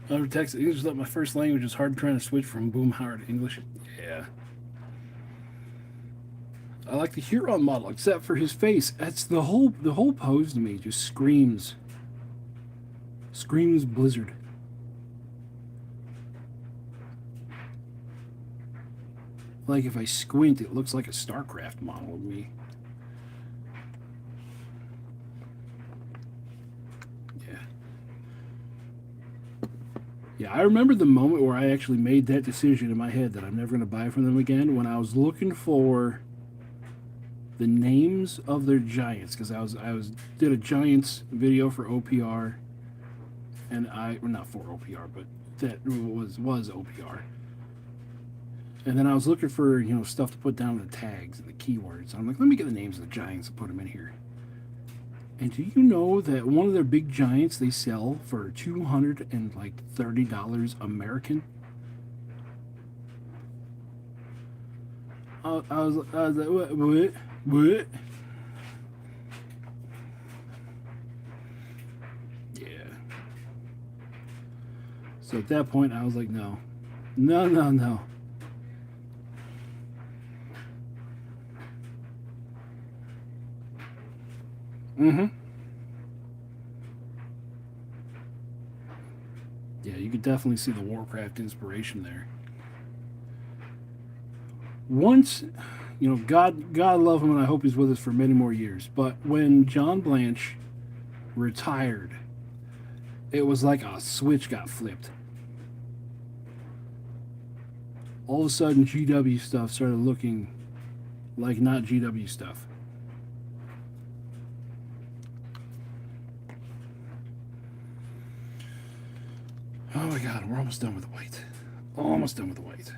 Another text, English is not my first language. It's hard trying to switch from Boomhauer to English. Yeah. I like the Huron model, except for his face. That's the whole pose to me just screams Blizzard. Like if I squint, it looks like a StarCraft model of me. Yeah, I remember the moment where I actually made that decision in my head that I'm never going to buy from them again, when I was looking for the names of their giants, because I did a giants video for OPR, and well, not for OPR, but that was OPR. And then I was looking for stuff to put down in the tags and the keywords. I'm like, let me get the names of the giants and put them in here. And do you know that one of their big giants they sell for $230 American? I was like, what? Yeah. So at that point, I was like, no. Mm-hmm. Yeah, you could definitely see the Warcraft inspiration there. Once, God love him, and I hope he's with us for many more years. But when John Blanche retired, it was like a switch got flipped. All of a sudden, GW stuff started looking like not GW stuff. Oh my God, we're almost done with the white. Almost done with the white.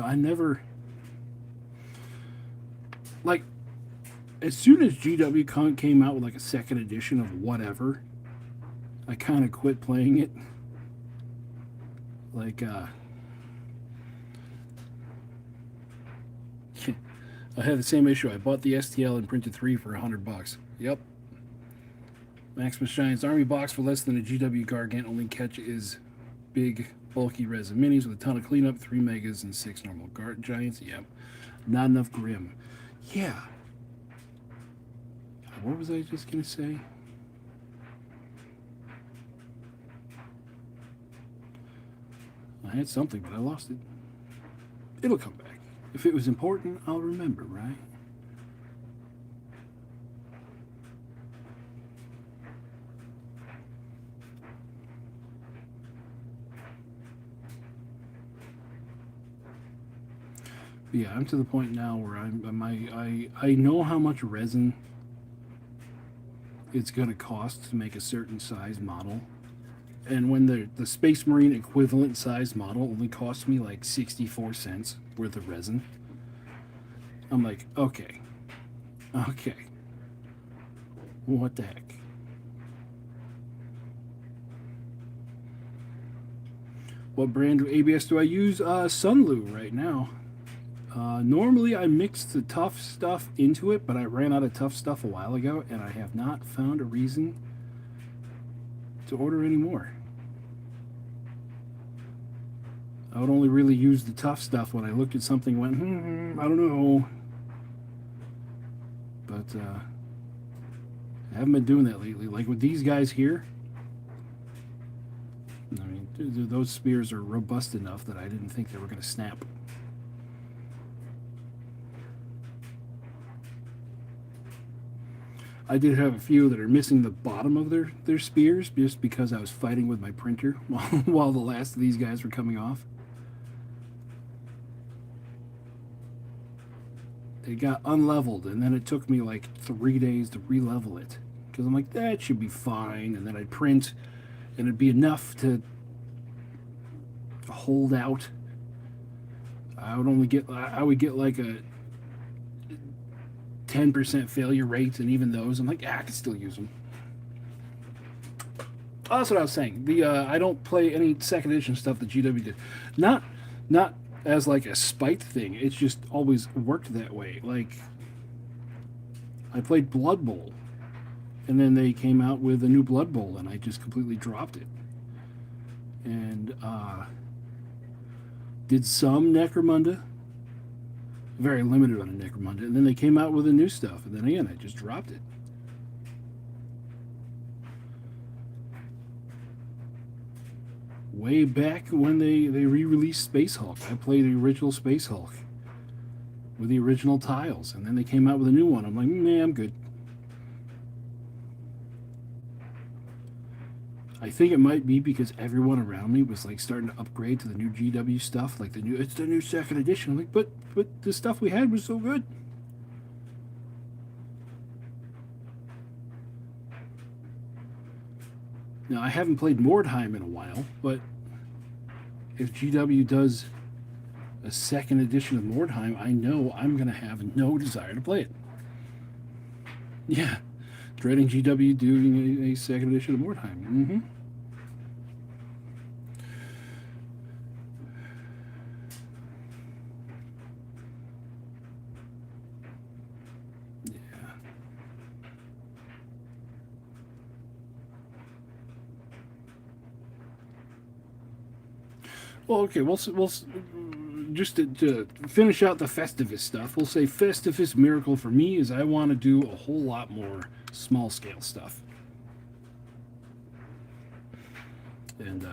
I never, like, as soon as GW came out with like a second edition of whatever, I kind of quit playing it. Like, I had the same issue. I bought the STL and printed 3 for $100. Yep. Maximus Giants Army box for less than a GW Gargant. Only catch is big, bulky resin minis with a ton of cleanup, 3 megas and 6 normal giants. Yep. Not enough Grim. Yeah. What was I just going to say? I had something, but I lost it. It'll come back. If it was important, I'll remember, right? Yeah, I'm to the point now where I know how much resin it's going to cost to make a certain size model. And when the Space Marine equivalent size model only cost me like 64 cents worth of resin, I'm like, okay, okay, what the heck? What brand of ABS do I use? Sunlu right now. Normally I mix the tough stuff into it, but I ran out of tough stuff a while ago, and I have not found a reason to order any more. I would only really use the tough stuff when I looked at something and went, I don't know. But I haven't been doing that lately. Like with these guys here, I mean, those spears are robust enough that I didn't think they were going to snap. I did have a few that are missing the bottom of their spears just because I was fighting with my printer while the last of these guys were coming off. It got unleveled, and then it took me like 3 days to re-level it. Because I'm like, that should be fine. And then I'd print, and it'd be enough to hold out. I would get like a 10% failure rate, and even those, I'm like, I can still use them. Oh, that's what I was saying. I don't play any second edition stuff that GW did. Not as like a spite thing. It's just always worked that way. Like, I played Blood Bowl, and then they came out with a new Blood Bowl, and I just completely dropped it. And did some Necromunda, very limited on a Necromunda, and then they came out with the new stuff, and then again I just dropped it. Way back when they re-released Space Hulk, I played the original Space Hulk with the original tiles, and then they came out with a new one. I'm like, nah, I'm good. I think it might be because everyone around me was like starting to upgrade to the new GW stuff, like it's the new second edition. I'm like, but the stuff we had was so good. Now, I haven't played Mordheim in a while, but if GW does a second edition of Mordheim, I know I'm going to have no desire to play it. Yeah, dreading GW doing a second edition of Mordheim. Mm-hmm. Well, okay, we'll just to finish out the Festivus stuff, we'll say Festivus Miracle for me is I want to do a whole lot more small-scale stuff. And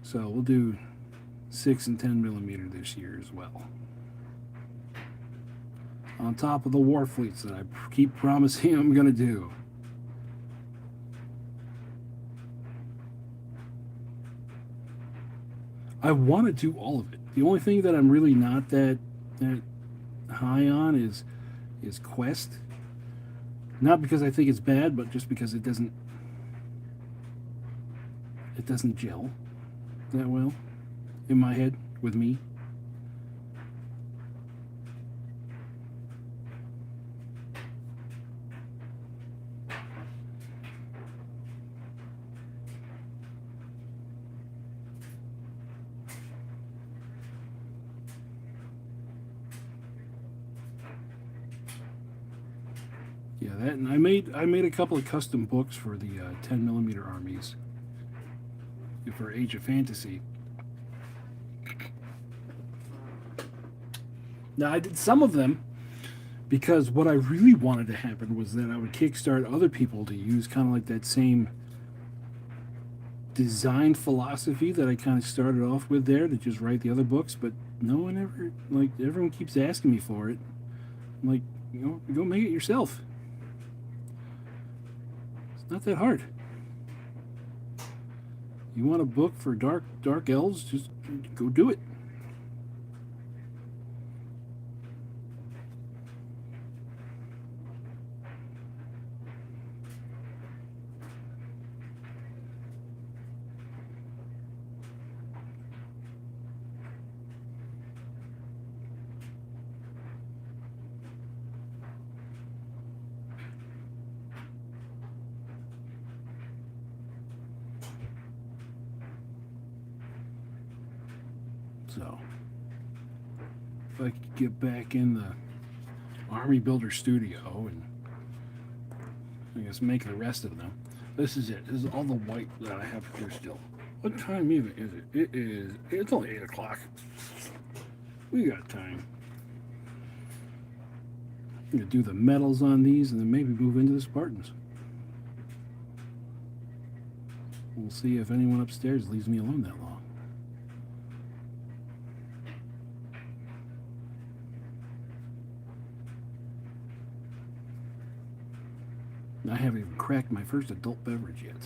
so we'll do 6 and 10 millimeter this year as well. On top of the Warfleets that I keep promising I'm going to do. I want to do all of it. The only thing that I'm really not that high on is Quest. Not because I think it's bad, but just because it doesn't gel that well in my head with me. Yeah, that, and I made a couple of custom books for the 10 millimeter armies for Age of Fantasy. Now I did some of them because what I really wanted to happen was that I would kickstart other people to use kind of like that same design philosophy that I kind of started off with there, to just write the other books, but no one ever, like, everyone keeps asking me for it. I'm like, go make it yourself. It's not that hard. You want a book for dark elves, just go do it. So if I could get back in the Army Builder Studio and I guess make the rest of them. This is it. This is all the white that I have here still. What time even is it? It's only 8 o'clock. We got time. I'm going to do the metals on these and then maybe move into the Spartans. We'll see if anyone upstairs leaves me alone that long. I haven't even cracked my first adult beverage yet.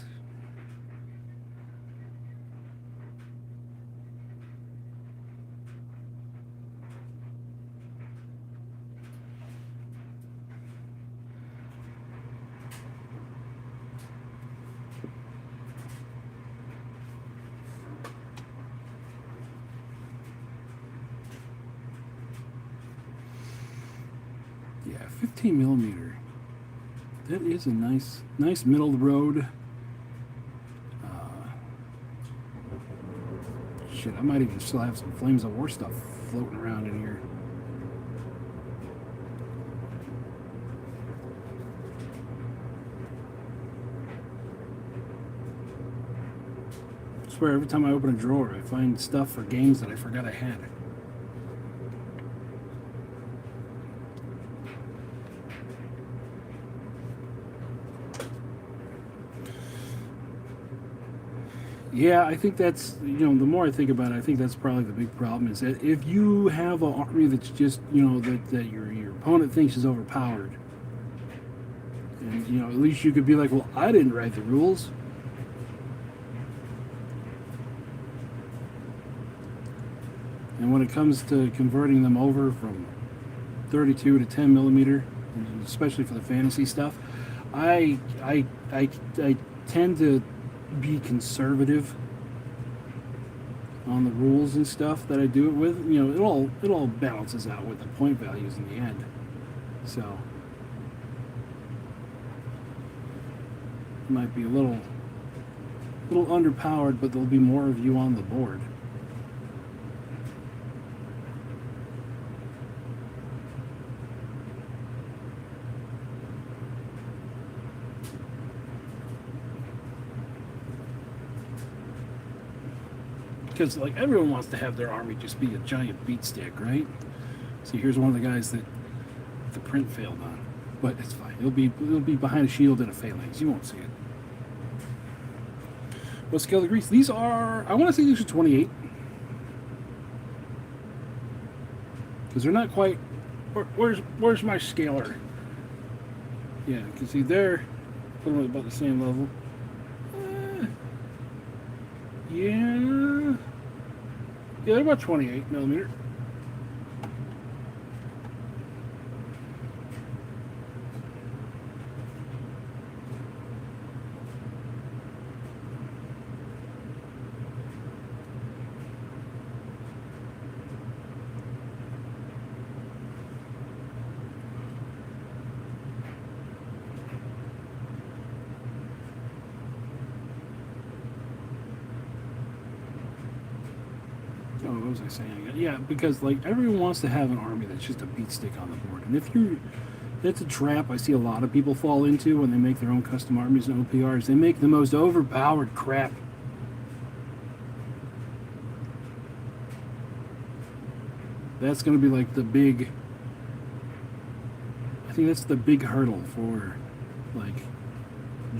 Yeah, 15 millimeter. That is a nice middle of the road. Shit, I might even still have some Flames of War stuff floating around in here. I swear, every time I open a drawer, I find stuff for games that I forgot I had. Yeah, I think that's, the more I think about it, I think that's probably the big problem is that if you have an army that's just, that your opponent thinks is overpowered, and, at least you could be like, well, I didn't write the rules. And when it comes to converting them over from 32 to 10 millimeter, especially for the fantasy stuff, I tend to be conservative on the rules and stuff that I do it with. It all balances out with the point values in the end. So it might be a little underpowered, but there'll be more of you on the board. Because, everyone wants to have their army just be a giant beat stick, right? See, here's one of the guys that the print failed on. But it's fine. It'll be behind a shield and a phalanx. You won't see it. What scale degrees? These are, I want to say these are 28. Because they're not quite, where's my scaler? Yeah, you can see they're about the same level. Yeah, they're about 28 millimeter. Oh, what was I saying? Yeah, because everyone wants to have an army that's just a beat stick on the board, and that's a trap I see a lot of people fall into when they make their own custom armies and OPRs. They make the most overpowered crap. That's going to be the big. I think that's the big hurdle for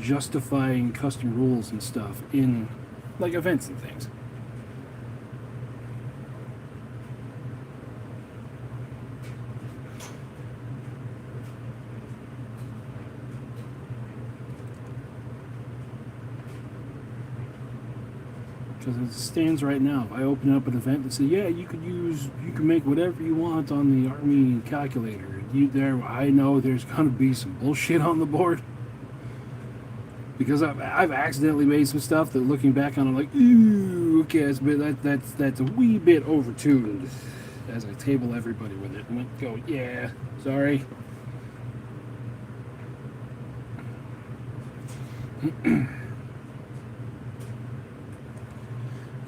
justifying custom rules and stuff in events and things. Because as it stands right now, if I open up an event and say, yeah, you can make whatever you want on the army calculator, I know there's going to be some bullshit on the board. Because I've accidentally made some stuff that, looking back on, I'm like, ooh, okay, that's a wee bit overtuned. As I table everybody with it and go, yeah, sorry.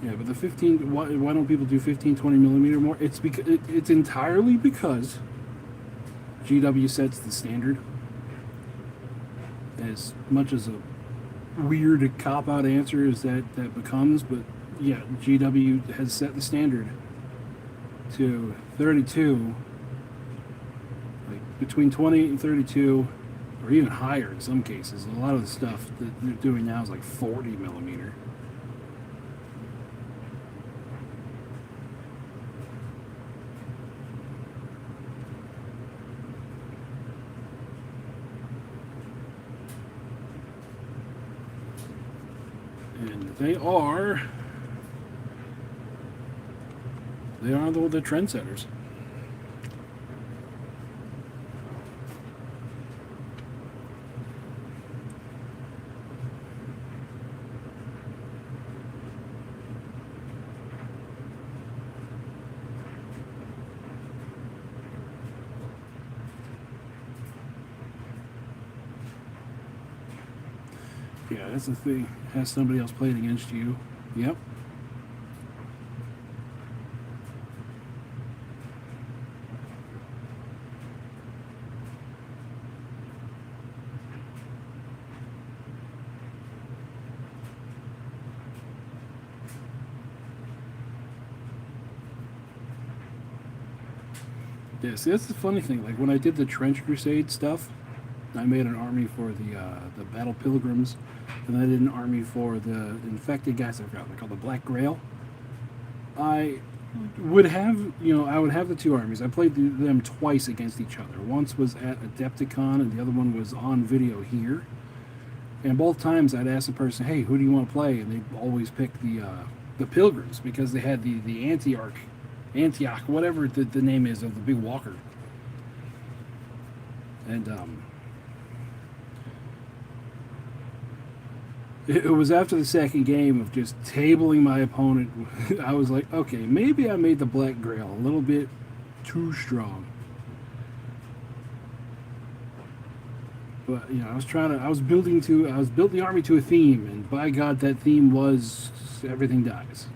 Yeah, but the 15. Why don't people do 15, 20 millimeter more? It's because it's entirely because GW sets the standard. As much as a weird cop out answer as that becomes, but yeah, GW has set the standard to 32, like between 28 and 32, or even higher in some cases. A lot of the stuff that they're doing now is like 40 millimeter. And they are the trendsetters. Yeah, that's the thing. Has somebody else playing against you? Yep. Yeah, see, that's the funny thing. Like when I did the Trench Crusade stuff, I made an army for the Battle Pilgrims, and I did an army for the infected guys. I forgot they're called the Black Grail. I would have, I would have the two armies. I played them twice against each other. Once was at Adepticon, and the other one was on video here. And both times I'd ask the person, "Hey, who do you want to play?" And they'd always pick the Pilgrims because they had the Antioch, whatever the name is of the big walker. And it was after the second game of just tabling my opponent. I was like, okay, maybe I made the Black Grail a little bit too strong. But I was building the army to a theme, and by God, that theme was everything dies.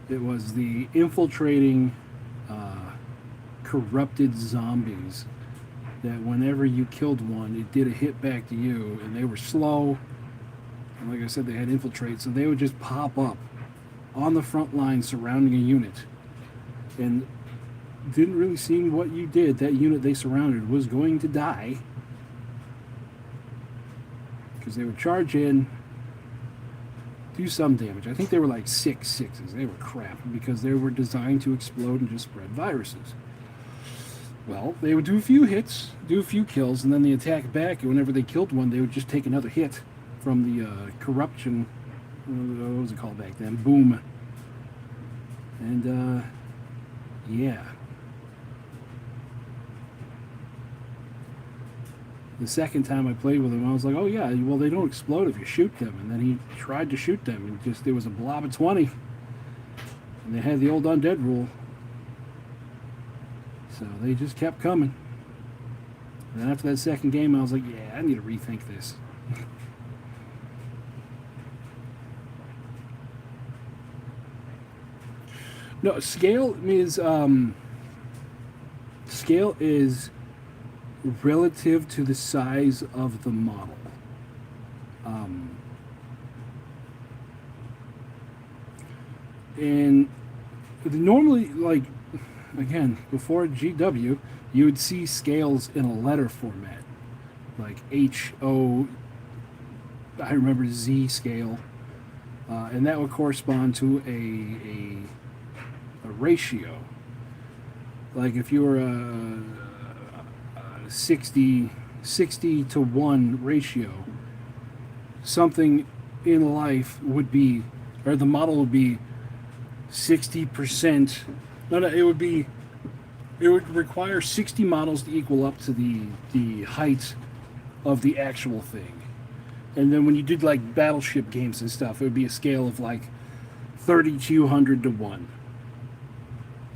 It was the infiltrating, corrupted zombies that whenever you killed one, it did a hit back to you, and they were slow. And like I said, they had infiltrate, so they would just pop up on the front line surrounding a unit. And didn't really see what you did. That unit they surrounded was going to die. Because they would charge in, do some damage. I think they were like 6/6s. They were crap because they were designed to explode and just spread viruses. Well, they would do a few hits, do a few kills, and then they attack back. And whenever they killed one, they would just take another hit from the corruption. What was it called back then? Boom. And yeah. The second time I played with him, I was like, oh yeah, well they don't explode if you shoot them. And then he tried to shoot them, and just there was a blob of 20. And they had the old undead rule. So they just kept coming. And then after that second game, I was like, yeah, I need to rethink this. No, scale is relative to the size of the model. And normally, like, again, before GW, you would see scales in a letter format, like HO, I remember Z scale, and that would correspond to a ratio. Like if you were a 60 to 1 ratio, something in life would be, or the model would be 60%. No, it would require 60 models to equal up to the height of the actual thing. And then when you did like battleship games and stuff, it would be a scale of like 3,200 to 1.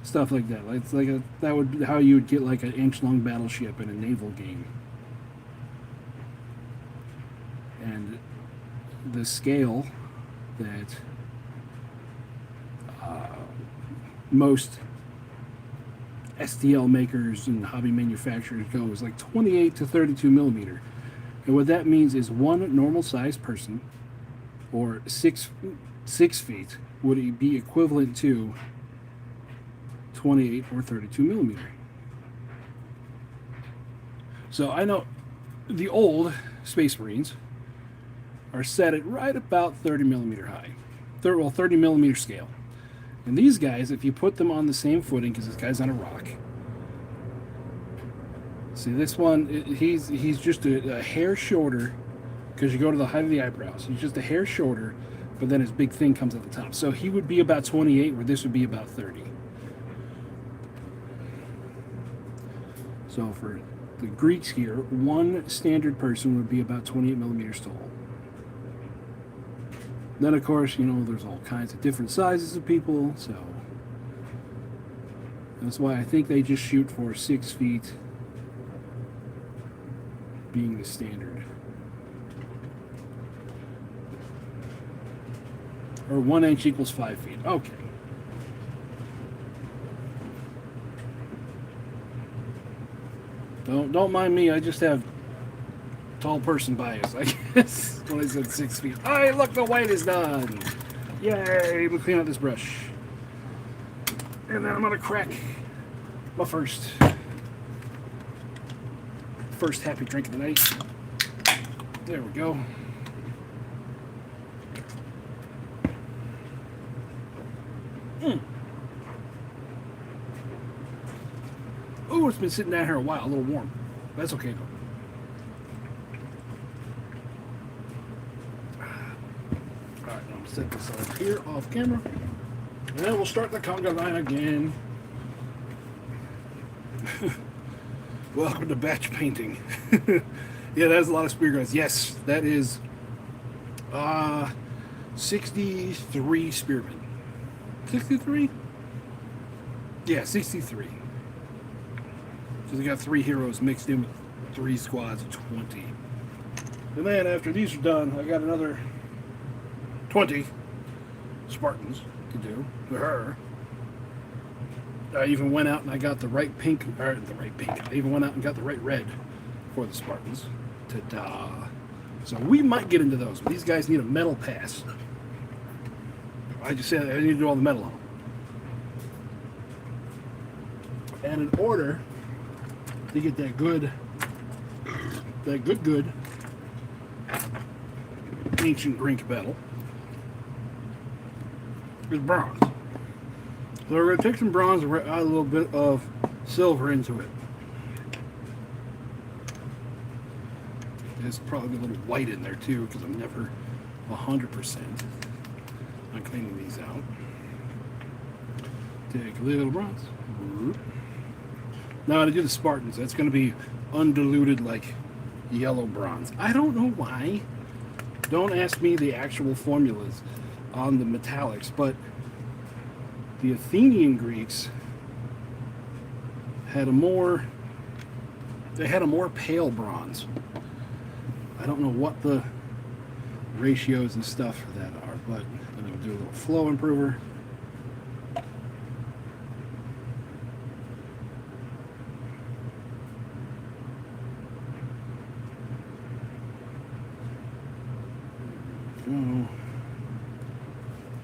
Stuff like that. It's like that would how you would get like an inch-long battleship in a naval game. And the scale that most STL makers and hobby manufacturers go is like 28 to 32 millimeter. And what that means is one normal sized person, or 6 feet, would be equivalent to 28 or 32 millimeter. So I know the old Space Marines are set at right about 30 millimeter high, 30 millimeter scale. And these guys, if you put them on the same footing, because this guy's on a rock. See, this one, he's just a hair shorter, because you go to the height of the eyebrows. He's just a hair shorter, but then his big thing comes at the top. So he would be about 28, where this would be about 30. So for the Greeks here, one standard person would be about 28 millimeters tall. Then, of course, you know, there's all kinds of different sizes of people, so that's why I think they just shoot for 6 feet being the standard. Or 1 inch equals 5 feet. Okay. Don't mind me, I just have tall person bias, I guess, when I said 6 feet. Hey, look, the white is done! Yay! Let me clean out this brush. And then I'm gonna crack my first happy drink of the night. There we go. Oh, it's been sitting down here a while, a little warm. That's okay though. Alright, now I'm gonna set this over here off camera. And then we'll start the conga line again. Welcome to batch painting. Yeah, that's a lot of spear guns. Yes, that is 63 spearmen. 63? Yeah, 63. So they got 3 heroes mixed in with 3 squads of 20. And then after these are done, I got another 20 Spartans to do for her. I even went out and I got the right pink, or the right pink. I even went out and got the right red for the Spartans. Ta-da! So we might get into those, but these guys need a metal pass. I just said I need to do all the metal on them. And in order to get that good ancient Greek metal is bronze. So we're going to take some bronze and add a little bit of silver into it. There's probably a little white in there too, because I'm never 100% on cleaning these out. Take a little bronze. Now to do the Spartans, that's going to be undiluted like yellow bronze. I don't know why. Don't ask me the actual formulas on the metallics, but the Athenian Greeks had a more pale bronze. I don't know what the ratios and stuff for that are, but I'm going to do a little flow improver.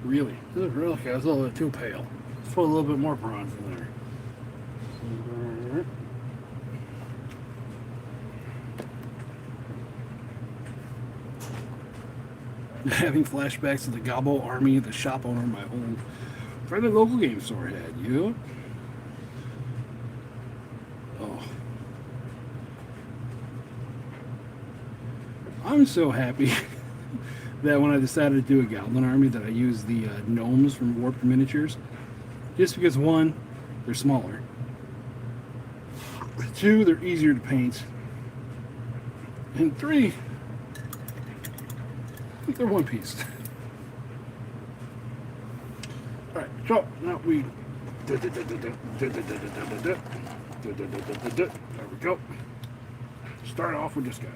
Really? This is really, okay, it's a little bit too pale. Let's put a little bit more bronze in there. Having flashbacks to the Gobbo army, the shop owner my old friendly local game store had. You? Oh. I'm so happy that when I decided to do a Goblin army that I used the gnomes from Warped Miniatures. Just because, 1, they're smaller. 2, they're easier to paint. And 3, I think they're one piece. Alright, so now we... There we go. Start off with this guy.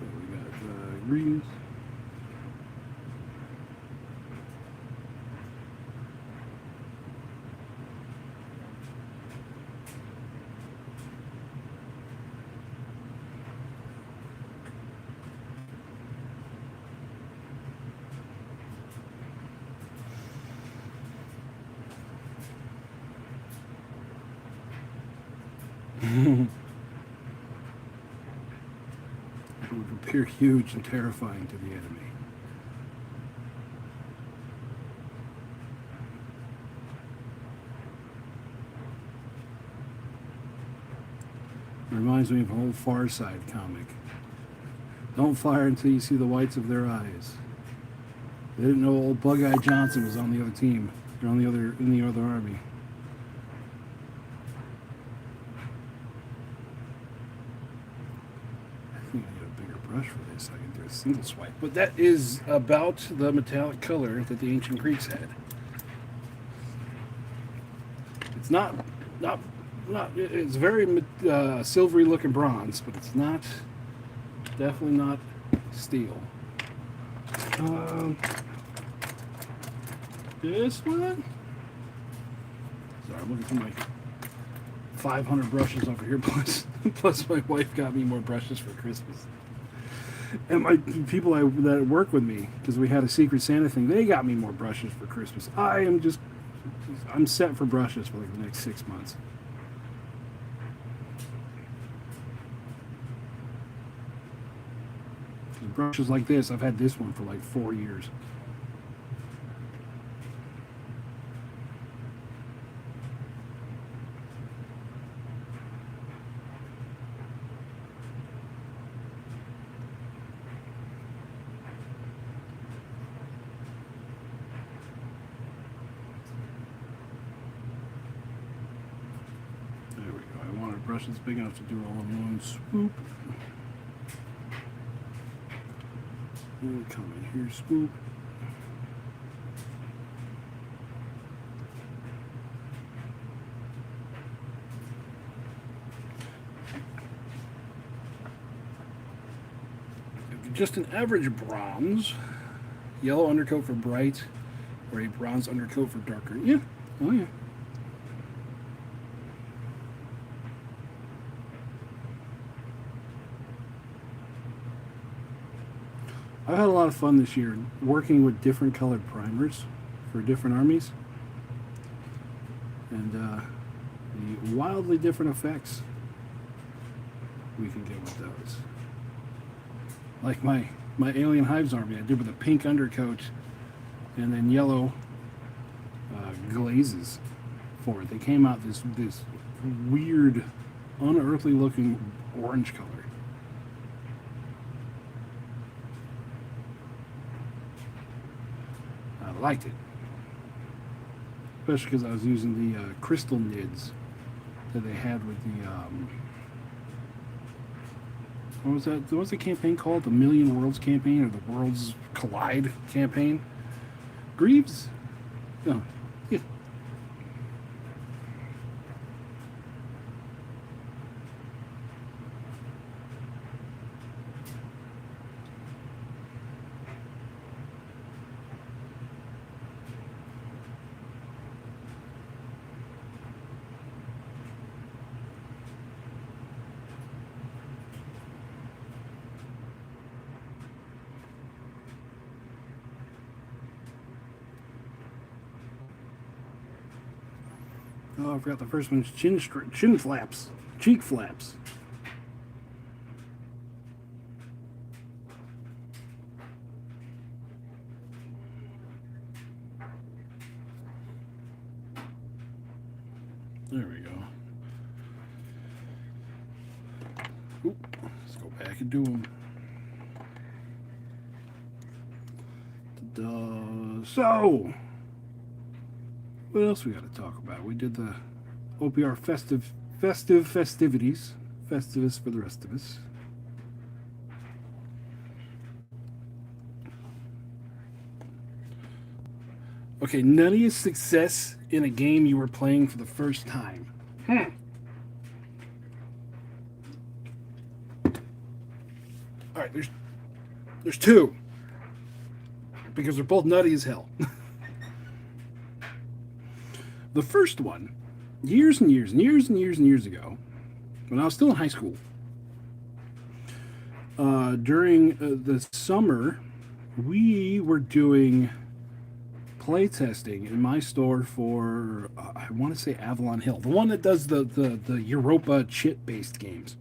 So we got greens. It would appear huge and terrifying to the enemy. It reminds me of an old Far Side comic. Don't fire until you see the whites of their eyes. They didn't know old Bug-Eye Johnson was on the other team, or in the other army. I think I need a bigger brush for this. I can do a single swipe, but that is about the metallic color that the ancient Greeks had. It's not. It's very silvery looking bronze, but it's not. Definitely not steel. This one? Sorry, I'm looking for my 500 brushes over here. Plus, my wife got me more brushes for Christmas. And my people that work with me, because we had a Secret Santa thing, they got me more brushes for Christmas. I'm set for brushes for like the next 6 months. Brushes like this, I've had this one for like 4 years. There we go. I wanted a brush that's big enough to do all in one swoop. Come in here, swoop. Just an average bronze, yellow undercoat for bright, or a bronze undercoat for darker. Yeah, oh yeah. I've had a lot of fun this year working with different colored primers for different armies, and the wildly different effects we can get with those. Like my Alien Hives army, I did with a pink undercoat and then yellow glazes for it. They came out this weird, unearthly looking orange color. I liked it, especially because I was using the crystal nids that they had with the what was that? What's the campaign called? The Million Worlds campaign, or the Worlds Collide campaign? Greaves? No. Yeah. Oh, I forgot the first one's chin flaps, cheek flaps. There we go. Oop, let's go back and do them. So, what else we got to talk about? We did the OPR festivities. Festivus for the rest of us. Okay, none of your success in a game you were playing for the first time. All right, there's two because they're both nutty as hell. The first one, years and years and years and years and years ago, when I was still in high school, during the summer, we were doing playtesting in my store for I want to say Avalon Hill, the one that does the Europa chit based games,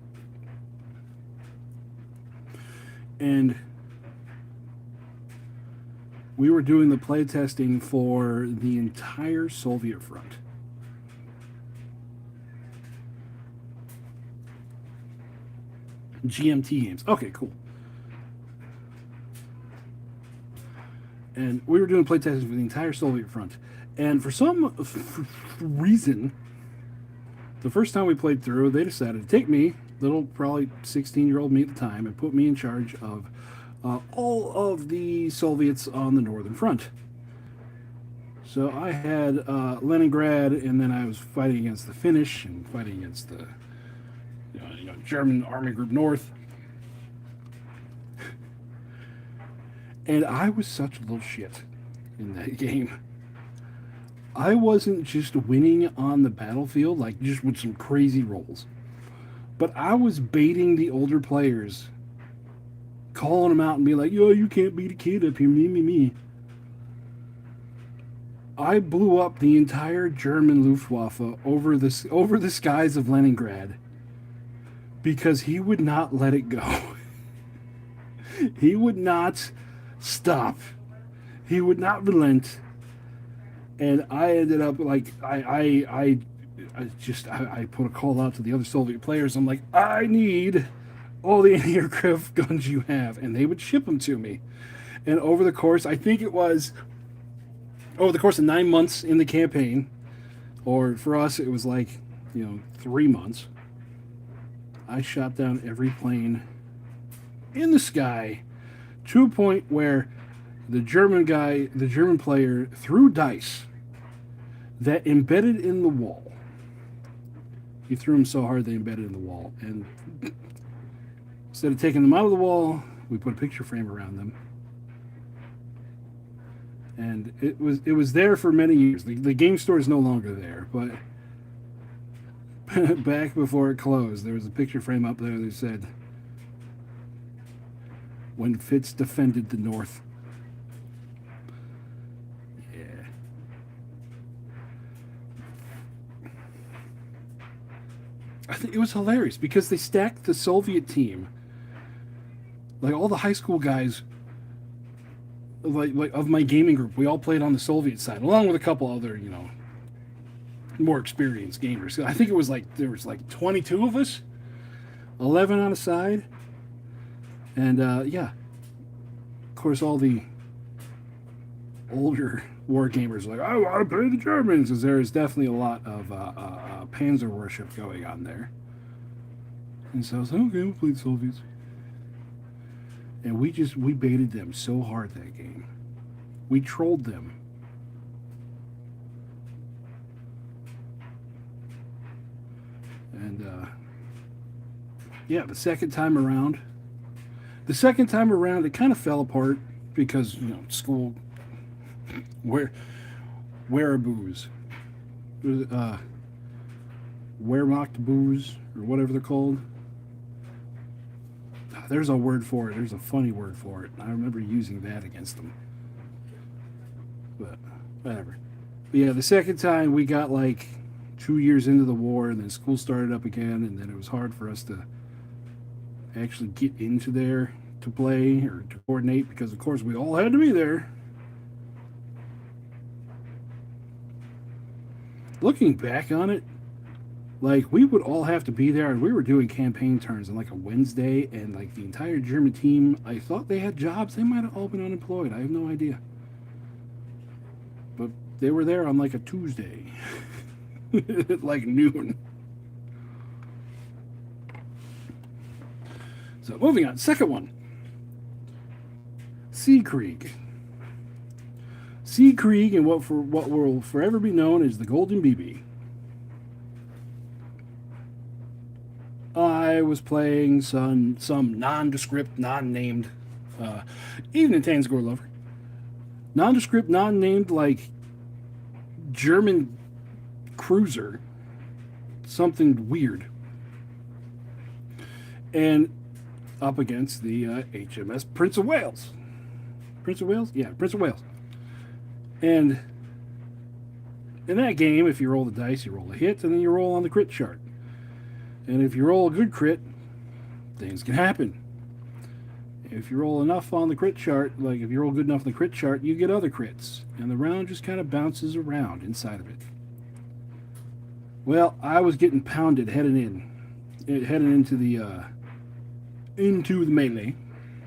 and we were doing the playtesting for the entire Soviet front. GMT games. Okay, cool. And we were doing playtesting for the entire Soviet front. And for some reason, the first time we played through, they decided to take me, little probably 16-year-old me at the time, and put me in charge of all of the Soviets on the Northern Front. So I had Leningrad, and then I was fighting against the Finnish and fighting against the German Army Group North. And I was such a little shit in that game. I wasn't just winning on the battlefield, like just with some crazy rolls. But I was baiting the older players, calling them out and being like, yo, you can't beat a kid up here, me. I blew up the entire German Luftwaffe over the skies of Leningrad because he would not let it go. He would not stop. He would not relent. And I ended up like I put a call out to the other Soviet players. I'm like, I need all the anti-aircraft guns you have, and they would ship them to me. And over the course, I think it was over the course of 9 months in the campaign, or for us it was like 3 months. I shot down every plane in the sky to a point where the German player threw dice that embedded in the wall. He threw them so hard they embedded in the wall. And instead of taking them out of the wall, we put a picture frame around them. And it was there for many years. The game store is no longer there, but back before it closed, there was a picture frame up there that said, "When Fitz defended the North." Yeah. I think it was hilarious because they stacked the Soviet team. Like all the high school guys, like of my gaming group, we all played on the Soviet side, along with a couple other, more experienced gamers. I think it was there was 22 of us, 11 on a side, and yeah, of course all the older war gamers were like, I want to play the Germans, because there is definitely a lot of Panzer worship going on there. And so I was like, okay, we'll play the Soviets. And we baited them so hard that game. We trolled them. And yeah, the second time around, it kind of fell apart because school. Where are booze? Wehrmacht booze or whatever they're called. There's a word for it. There's a funny word for it. I remember using that against them. But whatever. But yeah, the second time we got 2 years into the war, and then school started up again, and then it was hard for us to actually get into there to play or to coordinate because, of course, we all had to be there. Looking back on it, we would all have to be there, and we were doing campaign turns on a Wednesday, and the entire German team, I thought they had jobs. They might have all been unemployed. I have no idea. But they were there on a Tuesday, at noon. So moving on, second one. Sea Krieg. Sea Krieg, and what will forever be known as the Golden BB. I was playing some nondescript, non-named, uh, even in Tanscore Lover, nondescript, non-named like German cruiser, something weird, and up against the HMS Prince of Wales. Prince of Wales, yeah, Prince of Wales, and in that game, if you roll the dice, you roll a hit, and then you roll on the crit chart. And if you roll a good crit, things can happen. If you roll enough on the crit chart, like if you roll good enough on the crit chart, you get other crits. And the round just kind of bounces around inside of it. Well, I was getting pounded heading into the melee.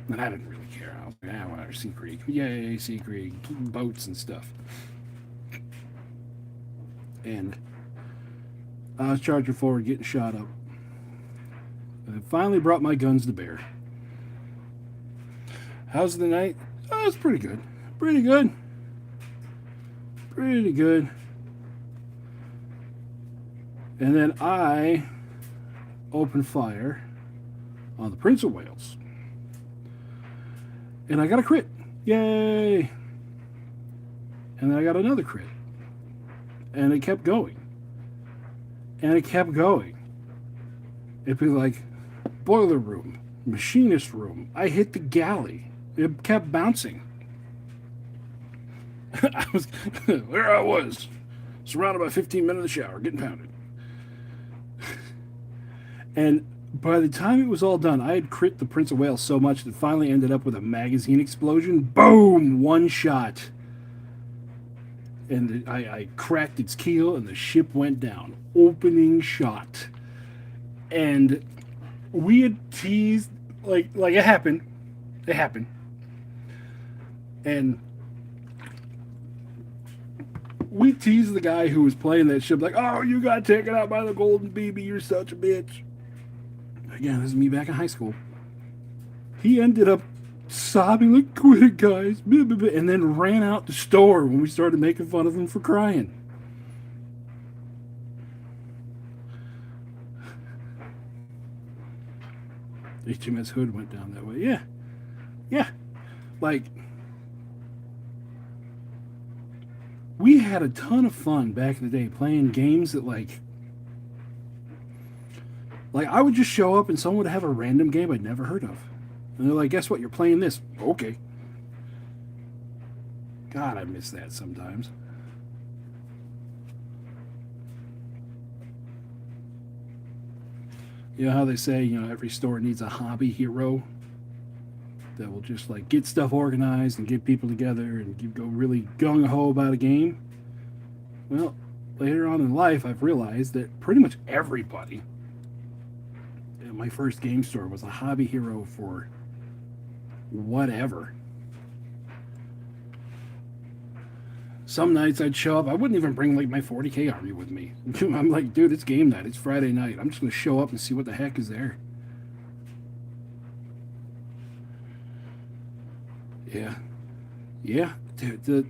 And I didn't really care. I was like, whatever, Sea Creek. Yay, Sea Creek. Boats and stuff. And I was charging forward, getting shot up. And I finally brought my guns to bear. How's the night? Oh, it's pretty good. Pretty good. Pretty good. And then I opened fire on the Prince of Wales. And I got a crit. Yay! And then I got another crit. And it kept going. And it kept going. It'd be like, boiler room, machinist room. I hit the galley. It kept bouncing. I was there. I was surrounded by 15 men in the shower, getting pounded. And by the time it was all done, I had crit the Prince of Wales so much that it finally ended up with a magazine explosion. Boom! One shot. And I cracked its keel, and the ship went down. Opening shot. And we had teased, like it happened. It happened. And we teased the guy who was playing that ship, like, oh, you got taken out by the Golden BB, you're such a bitch. Again, this is me back in high school. He ended up sobbing, like, quit it, guys, and then ran out the store when we started making fun of him for crying. HMS Hood went down that way. Yeah. Yeah. Like, we had a ton of fun back in the day playing games that, like I would just show up and someone would have a random game I'd never heard of. And they're like, guess what? You're playing this. Okay. God, I miss that sometimes. You know how they say, every store needs a hobby hero that will just like get stuff organized and get people together and go really gung-ho about a game? Well, later on in life, I've realized that pretty much everybody at my first game store was a hobby hero for whatever. Some nights I'd show up, I wouldn't even bring like my 40k army with me. I'm like, dude, it's game night. It's Friday night. I'm just going to show up and see what the heck is there. Yeah. Yeah. Dude, it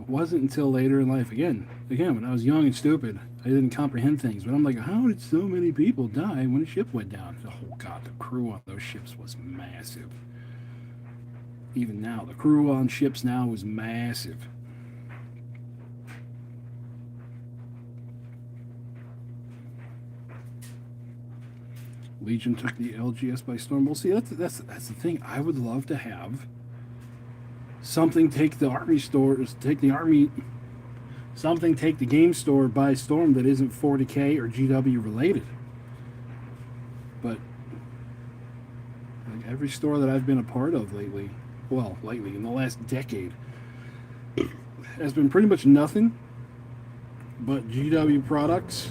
wasn't until later in life, again, when I was young and stupid, I didn't comprehend things. But I'm like, how did so many people die when a ship went down? Oh, God, the crew on those ships was massive. Even now, the crew on ships now is massive. Legion took the LGS by storm. Well, see, that's the thing. I would love to have something take the army stores, take the game store by storm that isn't 40k or GW related. But like every store that I've been a part of lately in the last decade, has been pretty much nothing but GW products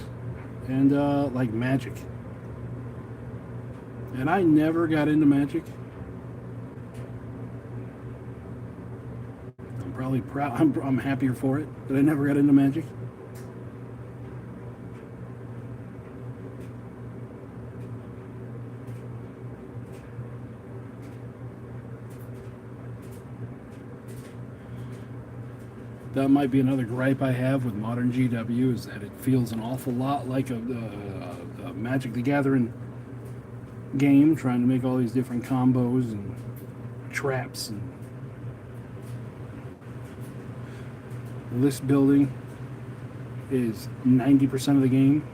and like Magic. And I never got into Magic. I'm probably proud. I'm happier for it that I never got into Magic. That might be another gripe I have with modern GW, is that it feels an awful lot like a Magic the Gathering game, trying to make all these different combos and traps and list building is 90% of the game.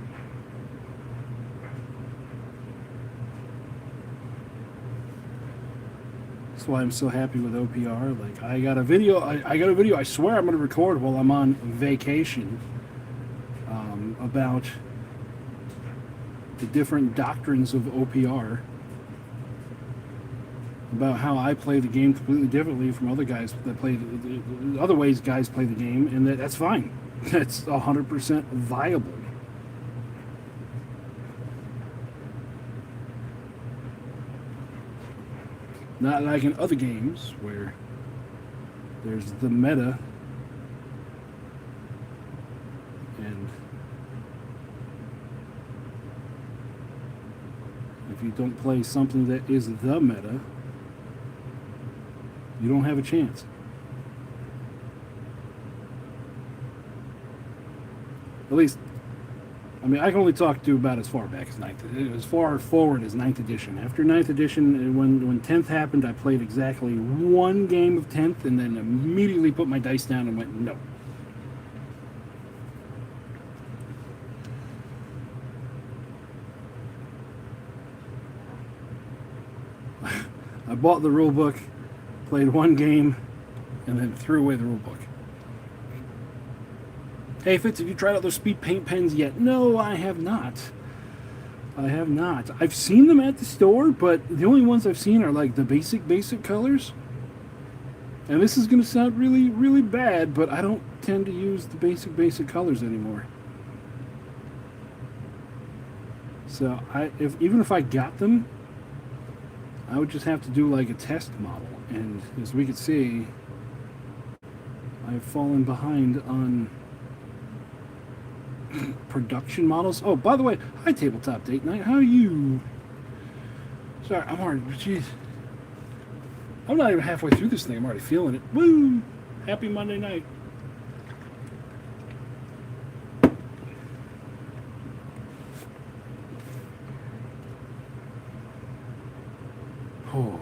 That's why I'm so happy with OPR. Like, I got a video I swear I'm going to record while I'm on vacation, about the different doctrines of OPR, about how I play the game completely differently from other guys that play the other ways guys play the game, and that's fine. That's 100% viable. Not like in other games where there's the meta, and if you don't play something that is the meta, you don't have a chance. At least, I mean, I can only talk to about as far back as far forward as 9th edition. After 9th edition, when 10th happened, I played exactly one game of 10th and then immediately put my dice down and went, no. I bought the rule book, played one game, and then threw away the rule book. Hey Fitz, have you tried out those speed paint pens yet? No, I have not. I have not. I've seen them at the store, but the only ones I've seen are like the basic colors. And this is going to sound really, really bad, but I don't tend to use the basic colors anymore. So even if I got them, I would just have to do like a test model. And as we can see, I've fallen behind on production models. Oh, by the way, hi Tabletop Date Night. How are you? Sorry, I'm already. Jeez, I'm not even halfway through this thing. I'm already feeling it. Woo! Happy Monday night. Oh.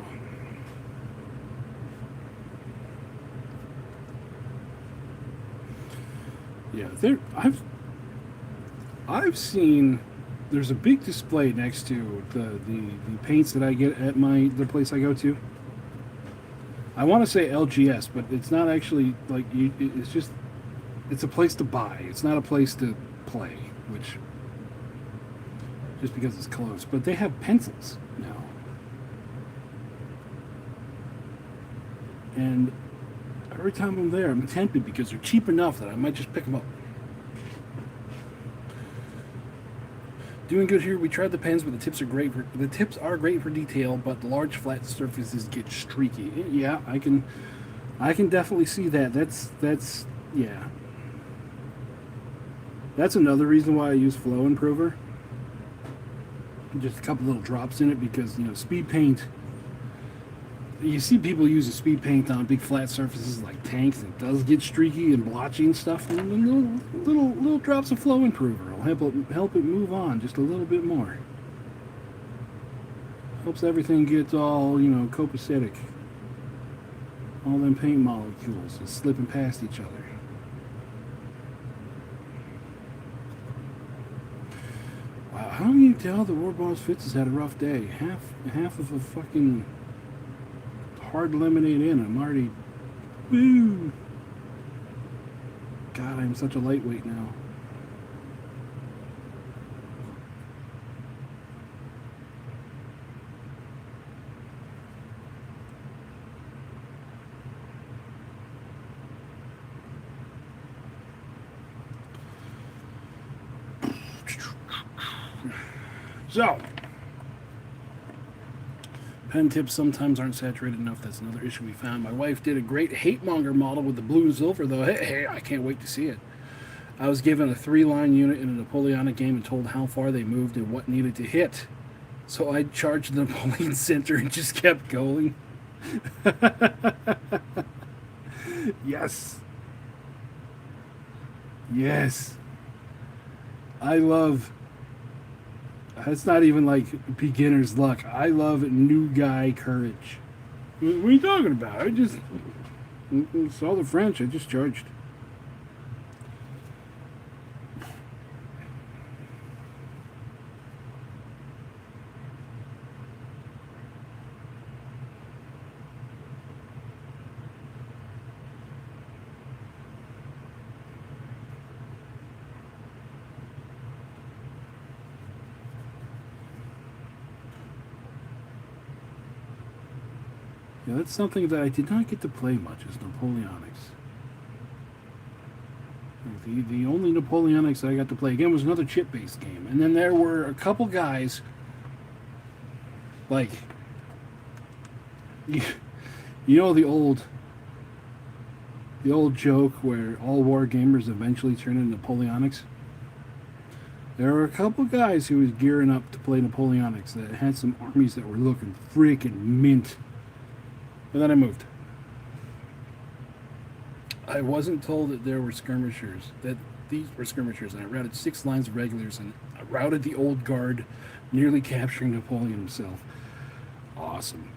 Yeah, I've seen there's a big display next to the paints that I get at the place I go to. I want to say LGS, but it's not actually like it's a place to buy. It's not a place to play, which just because it's close. But they have pencils now, and every time I'm there, I'm tempted because they're cheap enough that I might just pick them up. Doing good here. We tried the pens, but the tips are great for detail, but the large flat surfaces get streaky. Yeah, I can definitely see that. That's yeah. That's another reason why I use Flow Improver. Just a couple little drops in it because, speed paint. You see people use a speed paint on big flat surfaces like tanks, and it does get streaky and blotchy and stuff. And little drops of Flow Improver will help it move on just a little bit more. Helps everything get all copacetic. All them paint molecules is slipping past each other. Wow, how can you tell the warbossfitz has had a rough day? Half of a fucking hard lemonade in. I'm already, woo. God, I'm such a lightweight now. So, pen tips sometimes aren't saturated enough. That's another issue we found. My wife did a great hate-monger model with the blue and silver, though. Hey, I can't wait to see it. I was given a 3-line unit in a Napoleonic game and told how far they moved and what needed to hit. So I charged the Napoleon center and just kept going. Yes. Yes. I love. That's not even like beginner's luck. I love new guy courage. What are you talking about? I just saw the French. I just charged. Yeah, that's something that I did not get to play much is Napoleonics. The only Napoleonics I got to play again was another chip-based game, and then there were a couple guys like you, you know the old joke where all war gamers eventually turn into Napoleonics. There were a couple guys who was gearing up to play Napoleonics that had some armies that were looking freaking mint. And then I moved. I wasn't told that there were skirmishers, that these were skirmishers, and I routed 6 lines of regulars, and I routed the old guard, nearly capturing Napoleon himself. Awesome.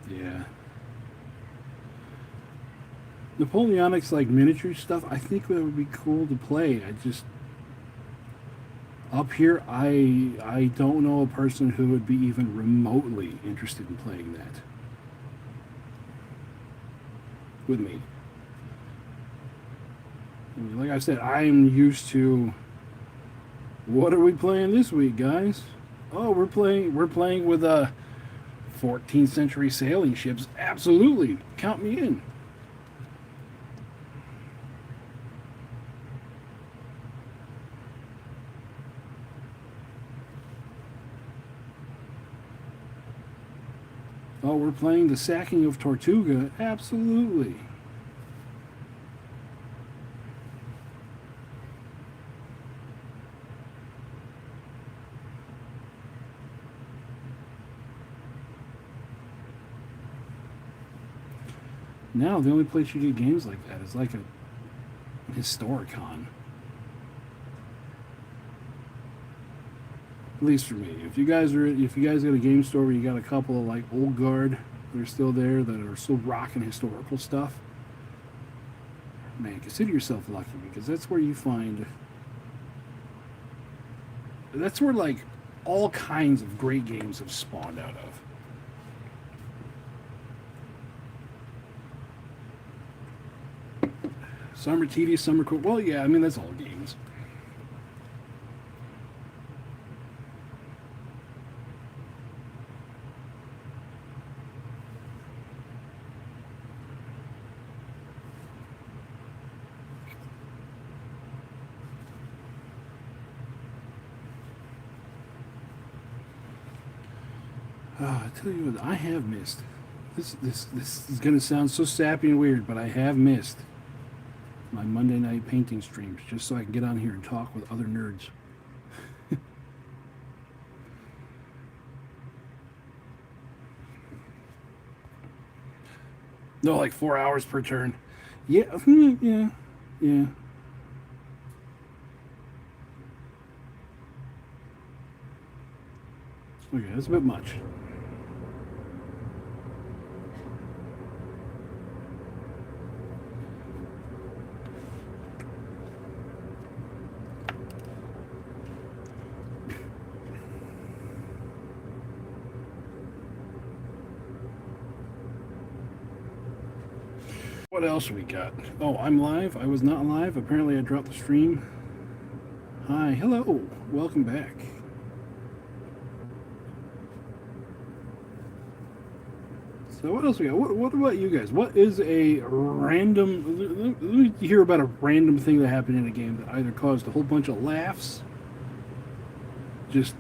Yeah. Napoleonics, like miniature stuff, I think that would be cool to play. I just up here, I don't know a person who would be even remotely interested in playing that with me. I mean, like I said, I'm used to. What are we playing this week, guys? Oh, we're playing with 14th century sailing ships. Absolutely, count me in. Oh, we're playing the sacking of Tortuga. Absolutely. Now, the only place you get games like that is like a Historicon. At least for me. If you guys got a game store where you got a couple of like old guard that are still there that are still rocking historical stuff, man, consider yourself lucky because that's where you find. That's where like all kinds of great games have spawned out of. Some are tedious, some are cool. Well, yeah, I mean that's all games. I tell you what, I have missed. This is gonna sound so sappy and weird, but I have missed my Monday night painting streams just so I can get on here and talk with other nerds. No, like 4 hours per turn. Yeah, yeah. Okay, that's a bit much. What else we got? Oh, I'm live. I was not live. Apparently, I dropped the stream. Hi, hello, welcome back. So what else we got? What about you guys? What is a random? Let me hear about a random thing that happened in a game that either caused a whole bunch of laughs, just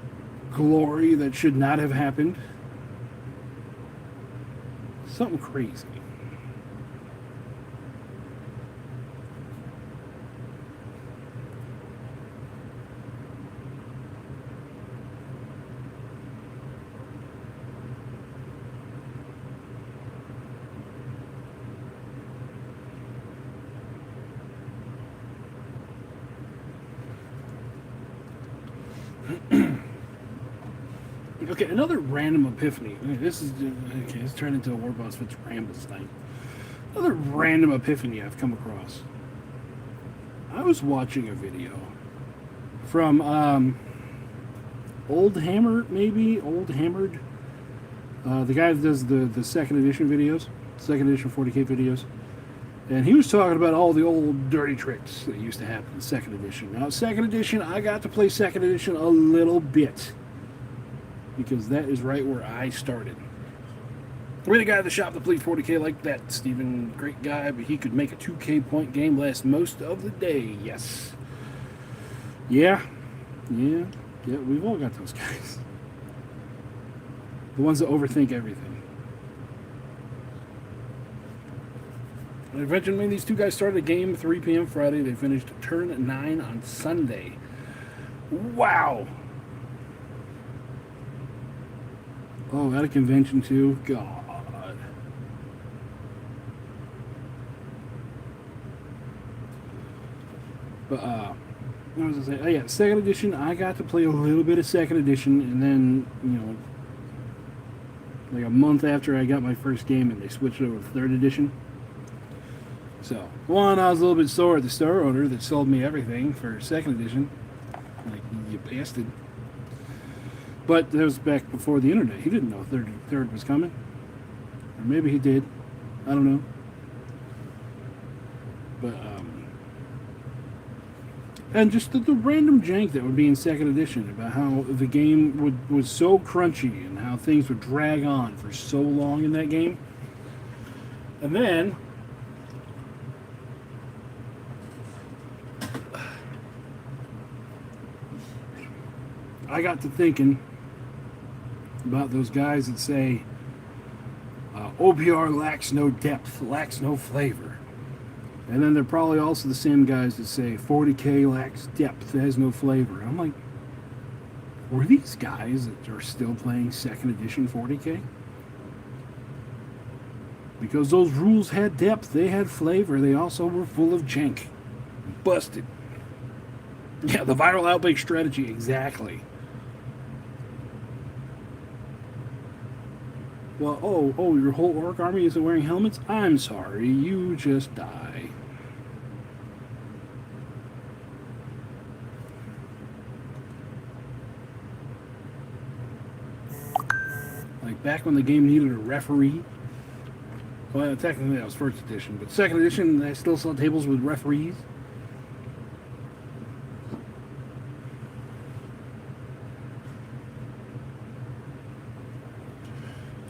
glory that should not have happened, something crazy. Okay, another random epiphany. This is okay. It's turned into a warbossfitz rambles thing. Another random epiphany I've come across. I was watching a video from Old Hammer, maybe Old Hammered, the guy that does the second edition videos, second edition 40K videos, and he was talking about all the old dirty tricks that used to happen in second edition. Now, second edition, I got to play second edition a little bit because that is right where I started. We're the guy at the shop that played 40K like that. Steven, great guy, but he could make a 2K point game last most of the day. Yes. Yeah, we've all got those guys. The ones that overthink everything. Eventually, these two guys started a game 3 p.m. Friday. They finished turn 9 on Sunday. Wow. Oh, at a convention too? God. But, what was I saying? Oh, yeah, second edition, I got to play a little bit of second edition, and then, like a month after I got my first game, and they switched over to third edition. So, one, I was a little bit sore at the store owner that sold me everything for second edition. Like, you bastard. But that was back before the internet. He didn't know third was coming. Or maybe he did. I don't know. But, and just the random jank that would be in second edition about how the game was so crunchy and how things would drag on for so long in that game. And then I got to thinking about those guys that say OPR lacks no depth, lacks no flavor. And then they're probably also the same guys that say 40K lacks depth, has no flavor. And I'm like, were these guys that are still playing second edition 40K? Because those rules had depth, they had flavor, they also were full of jank. Busted. Yeah, the viral outbreak strategy, exactly. Well, oh, your whole orc army isn't wearing helmets? I'm sorry, you just die. Like back when the game needed a referee. Well, technically that was first edition, but second edition, they still saw tables with referees.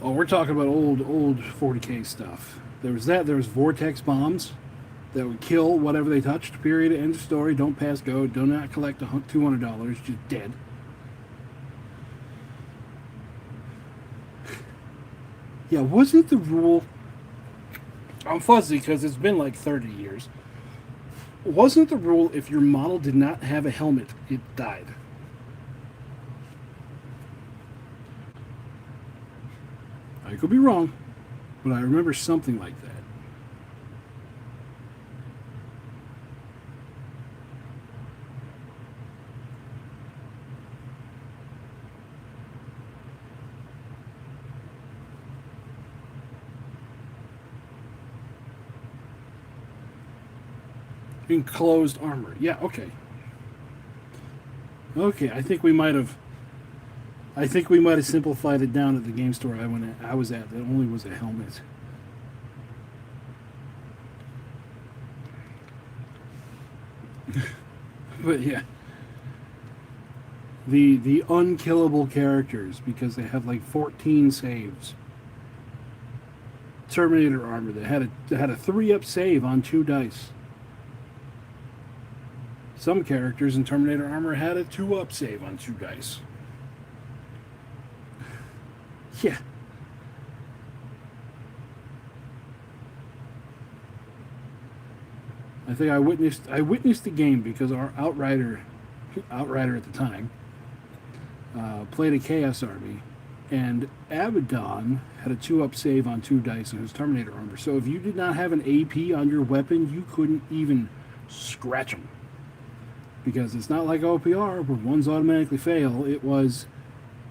Oh, we're talking about old 40K stuff. There was that. There was vortex bombs that would kill whatever they touched. Period. End of story. Don't pass go. Do not collect $200. Just dead. Yeah, wasn't the rule... I'm fuzzy because it's been like 30 years. Wasn't the rule if your model did not have a helmet, it died? I could be wrong, but I remember something like that. Enclosed armor. Yeah, okay. Okay, I think we might have simplified it down at the game store I was at. That only was a helmet. But yeah. The unkillable characters because they have like 14 saves. Terminator armor that had a 3-up save on 2 dice. Some characters in Terminator armor had a 2-up save on 2 dice. Yeah. I think I witnessed the game because our outrider at the time played a Chaos Army, and Abaddon had a 2-up save on 2 dice in his Terminator armor. So if you did not have an AP on your weapon, you couldn't even scratch him. because it's not like OPR where ones automatically fail. It was,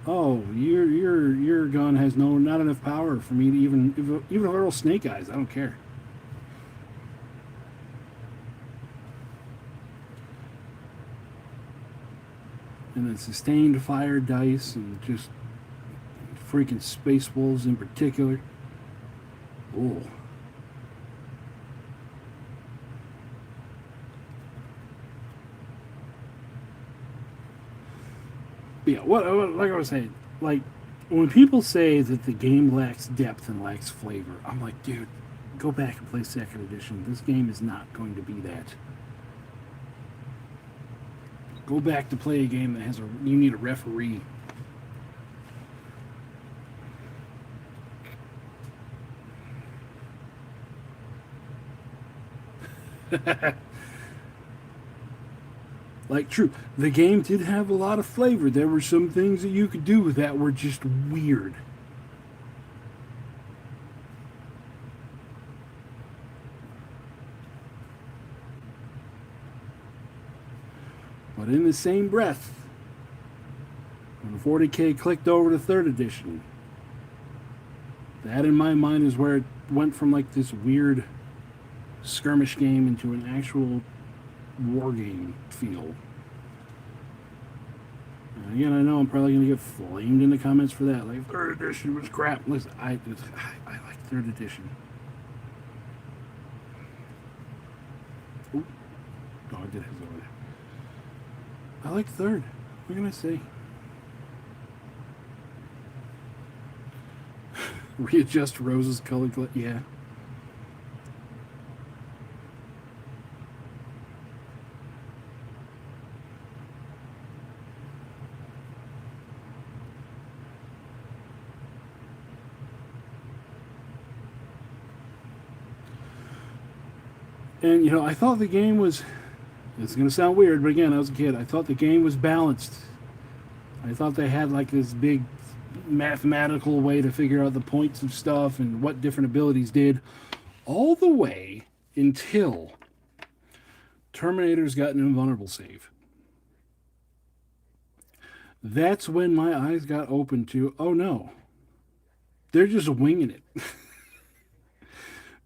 oh, your gun has not enough power for me to even if I roll snake eyes, I don't care. And then sustained fire dice and just freaking space wolves in particular. Oh. But yeah, like I was saying, like when people say that the game lacks depth and lacks flavor, I'm like, dude, go back and play second edition. This game is not going to be that. Go back to play a game that has you need a referee. Like, true, the game did have a lot of flavor. There were some things that you could do that were just weird. But in the same breath, when 40K clicked over to third edition, that in my mind is where it went from like this weird skirmish game into an actual war game feel. And again, I know I'm probably going to get flamed in the comments for that. Like, third edition was crap. Listen, I like third edition. Ooh. Oh, I did his over there. I like third. What can I say? Readjust Rose's color. Yeah. And, I thought the game was. It's going to sound weird, but again, I was a kid. I thought the game was balanced. I thought they had like this big mathematical way to figure out the points of stuff and what different abilities did, all the way until Terminator's got an invulnerable save. That's when my eyes got open to, oh no, they're just winging it.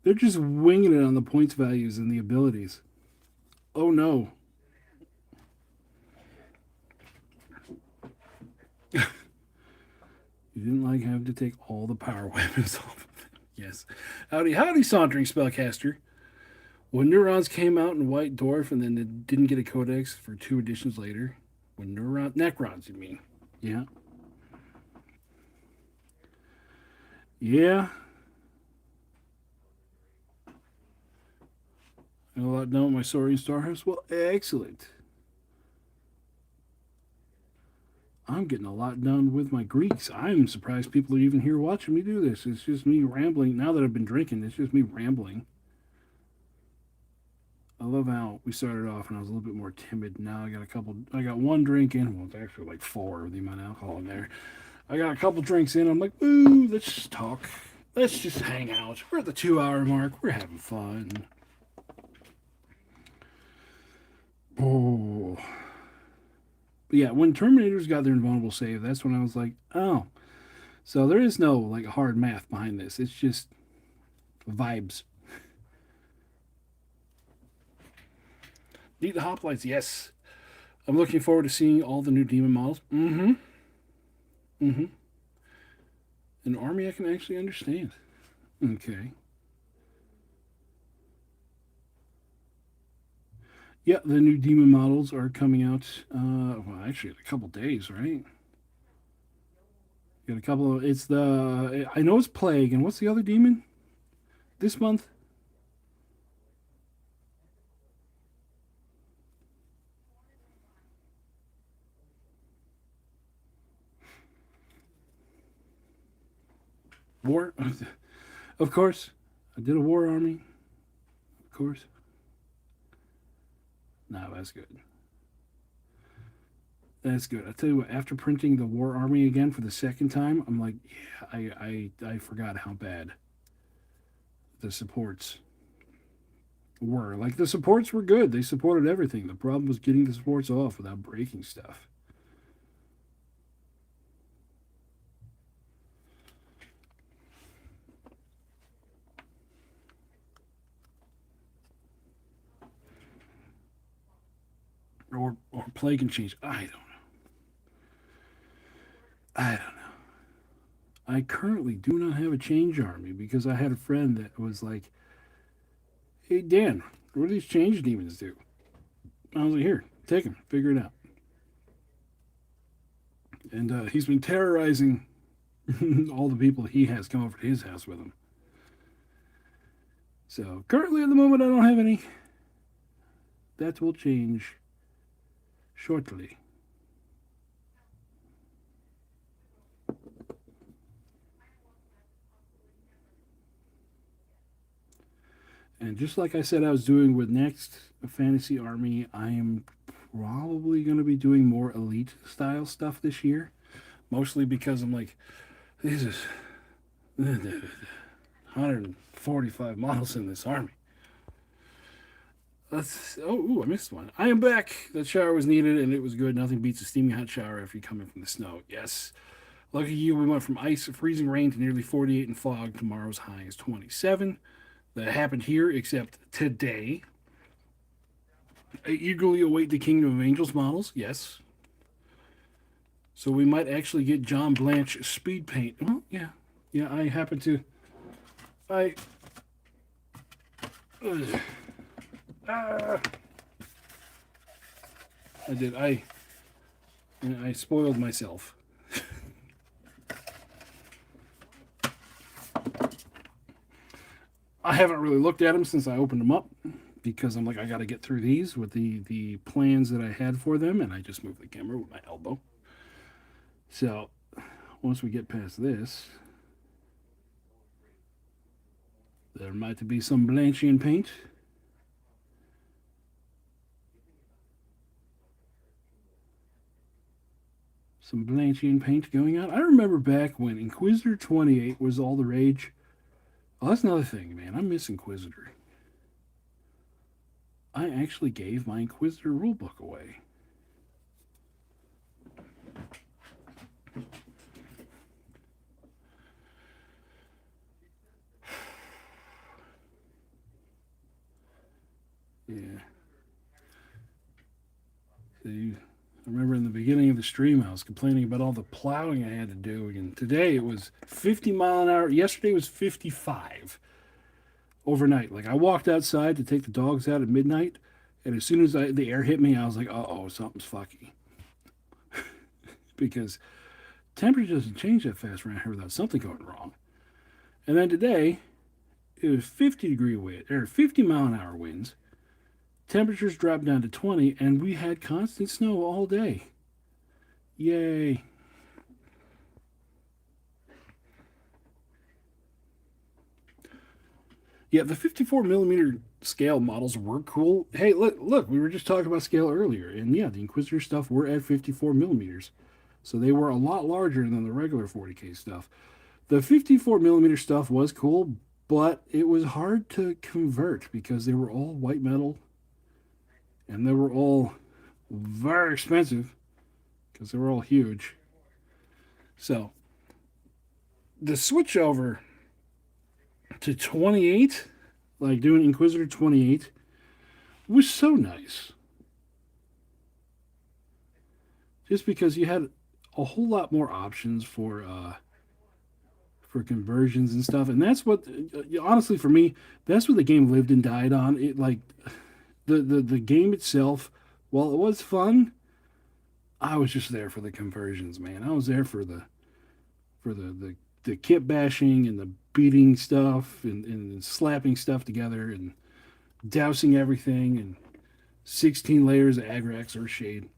They're just winging it on the points values and the abilities. Oh no. You didn't like having to take all the power weapons off of it. Yes. Howdy, sauntering spellcaster. When Neurons came out in White Dwarf and then it didn't get a codex for 2 editions later. Necrons, you mean? Yeah. Yeah. A lot done with my Saurian Starhouse. Well, excellent. I'm getting a lot done with my Greeks. I'm surprised people are even here watching me do this. It's just me rambling. Now that I've been drinking, it's just me rambling. I love how we started off and I was a little bit more timid. Now I got one drink in. Well, it's actually like 4 of the amount of alcohol in there. I got a couple drinks in. I'm like, ooh, let's just talk. Let's just hang out. We're at the 2-hour mark. We're having fun. Oh. But yeah, when Terminators got their invulnerable save, that's when I was like, oh. So there is no like hard math behind this. It's just vibes. Need the Hoplites, yes. I'm looking forward to seeing all the new demon models. Mm-hmm. Mm-hmm. An army I can actually understand. Okay. Yeah, the new demon models are coming out. Well, actually, in a couple days, right? Got a couple of. It's the. I know it's plague, and what's the other demon? This month. War. Of course, I did a war army. Of course. No, that's good. That's good. I tell you what. After printing the war army again for the second time, I'm like, yeah, I forgot how bad the supports. were. Like the supports were good. They supported everything. The problem was getting the supports off without breaking stuff. Or play can change. I don't know. I don't know. I currently do not have a change army because I had a friend that was like, "Hey Dan, what do these change demons do?" I was like, "Here, take them, figure it out." And he's been terrorizing all the people he has come over to his house with him. So currently, at the moment, I don't have any. That will change shortly. And just like I said, I was doing with next fantasy army, I am probably going to be doing more elite style stuff this year. Mostly because I'm like, this is 145 models in this army. I missed one. I am back. That shower was needed and it was good. Nothing beats a steaming hot shower after you come in from the snow. Yes. Lucky you, we went from ice, freezing rain to nearly 48 in fog. Tomorrow's high is 27. That happened here, except today. I eagerly await the Kingdom of Angels models. Yes. So we might actually get John Blanche speed paint. Well, yeah. Yeah, I happen to. I. Uh, I did. I spoiled myself. I haven't really looked at them since I opened them up because I'm like, I got to get through these with the plans that I had for them, and I just moved the camera with my elbow. So once we get past this, there might be some Blanchian paint. Some Blanchian paint going on. I remember back when Inquisitor 28 was all the rage. Oh, that's another thing, man. I miss Inquisitor. I actually gave my Inquisitor rulebook away. Yeah. See, I remember in the beginning of the stream, I was complaining about all the plowing I had to do, and today it was 50 mile an hour. Yesterday was 55 overnight. Like I walked outside to take the dogs out at midnight, and as soon as the air hit me, I was like, "Uh oh, something's fucky," because temperature doesn't change that fast around here without something going wrong. And then today, it was 50-degree wind or 50-mile-an-hour winds. Temperatures dropped down to 20, and we had constant snow all day. Yay. Yeah, the 54 millimeter scale models were cool. Hey, look, we were just talking about scale earlier, and yeah, the Inquisitor stuff were at 54 millimeters. So they were a lot larger than the regular 40K stuff. The 54 millimeter stuff was cool, but it was hard to convert because they were all white metal and they were all very expensive because they were all huge. So the switch over to 28, like doing Inquisitor 28, was so nice. Just because you had a whole lot more options for conversions and stuff, and that's what honestly for me, that's what the game lived and died on. It like the game itself, while it was fun, I was just there for the conversions, man. I was there for the kit bashing and the beating stuff and slapping stuff together and dousing everything and 16 layers of Agrax or shade.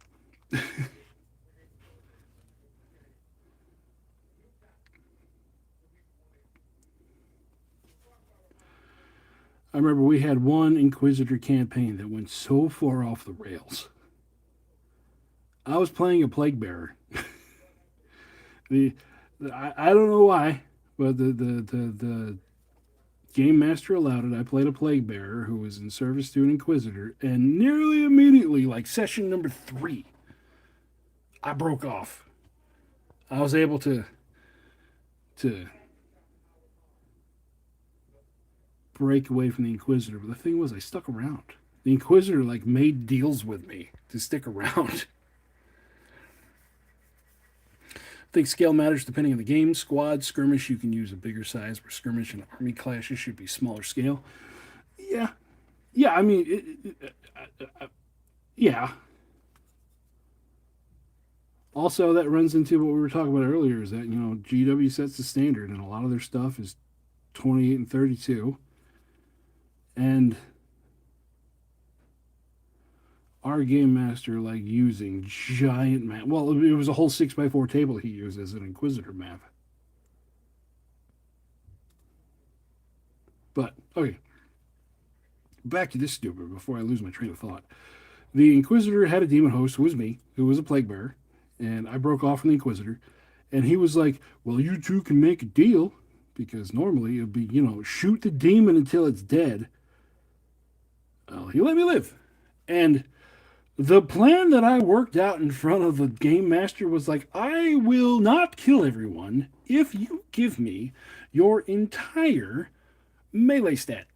I remember we had one Inquisitor campaign that went so far off the rails. I was playing a plague bearer. the I don't know why, but the Game Master allowed it. I played a Plague Bearer who was in service to an Inquisitor, and nearly immediately, like session number 3, I broke off. I was able to break away from the Inquisitor, but the thing was, I stuck around. The Inquisitor like made deals with me to stick around. I think scale matters depending on the game. Squad, skirmish, you can use a bigger size, where skirmish and army clashes should be smaller scale. Yeah, yeah. I mean, yeah. Also, that runs into what we were talking about earlier: is that GW sets the standard, and a lot of their stuff is 28 and 32, and our game master like using giant map. Well, it was a whole 6x4 table he used as an Inquisitor map. But okay, back to this stupid before I lose my train of thought. The Inquisitor had a demon host who was me, who was a Plague Bearer, and I broke off from the Inquisitor, and he was like, "Well, you two can make a deal." Because normally it'd be, shoot the demon until it's dead. Well, he let me live. And the plan that I worked out in front of the game master was like, I will not kill everyone if you give me your entire melee stat.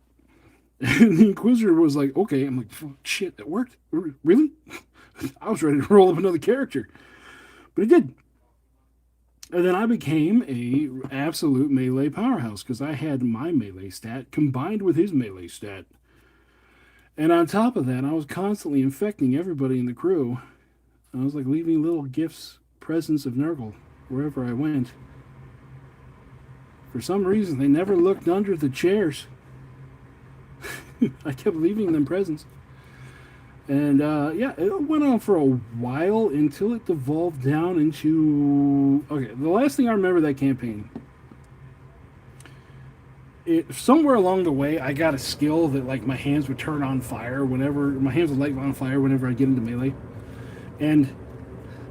And the Inquisitor was like, okay. I'm like, shit, that worked? Really? I was ready to roll up another character. But it did. And then I became a absolute melee powerhouse because I had my melee stat combined with his melee stat. And on top of that, I was constantly infecting everybody in the crew. I was like leaving little gifts, presents of Nurgle wherever I went. For some reason, they never looked under the chairs. I kept leaving them presents. And yeah, it went on for a while until it devolved down into... Okay, the last thing I remember that campaign, somewhere along the way, I got a skill that like my hands would turn on fire whenever... My hands would light on fire whenever I get into melee. And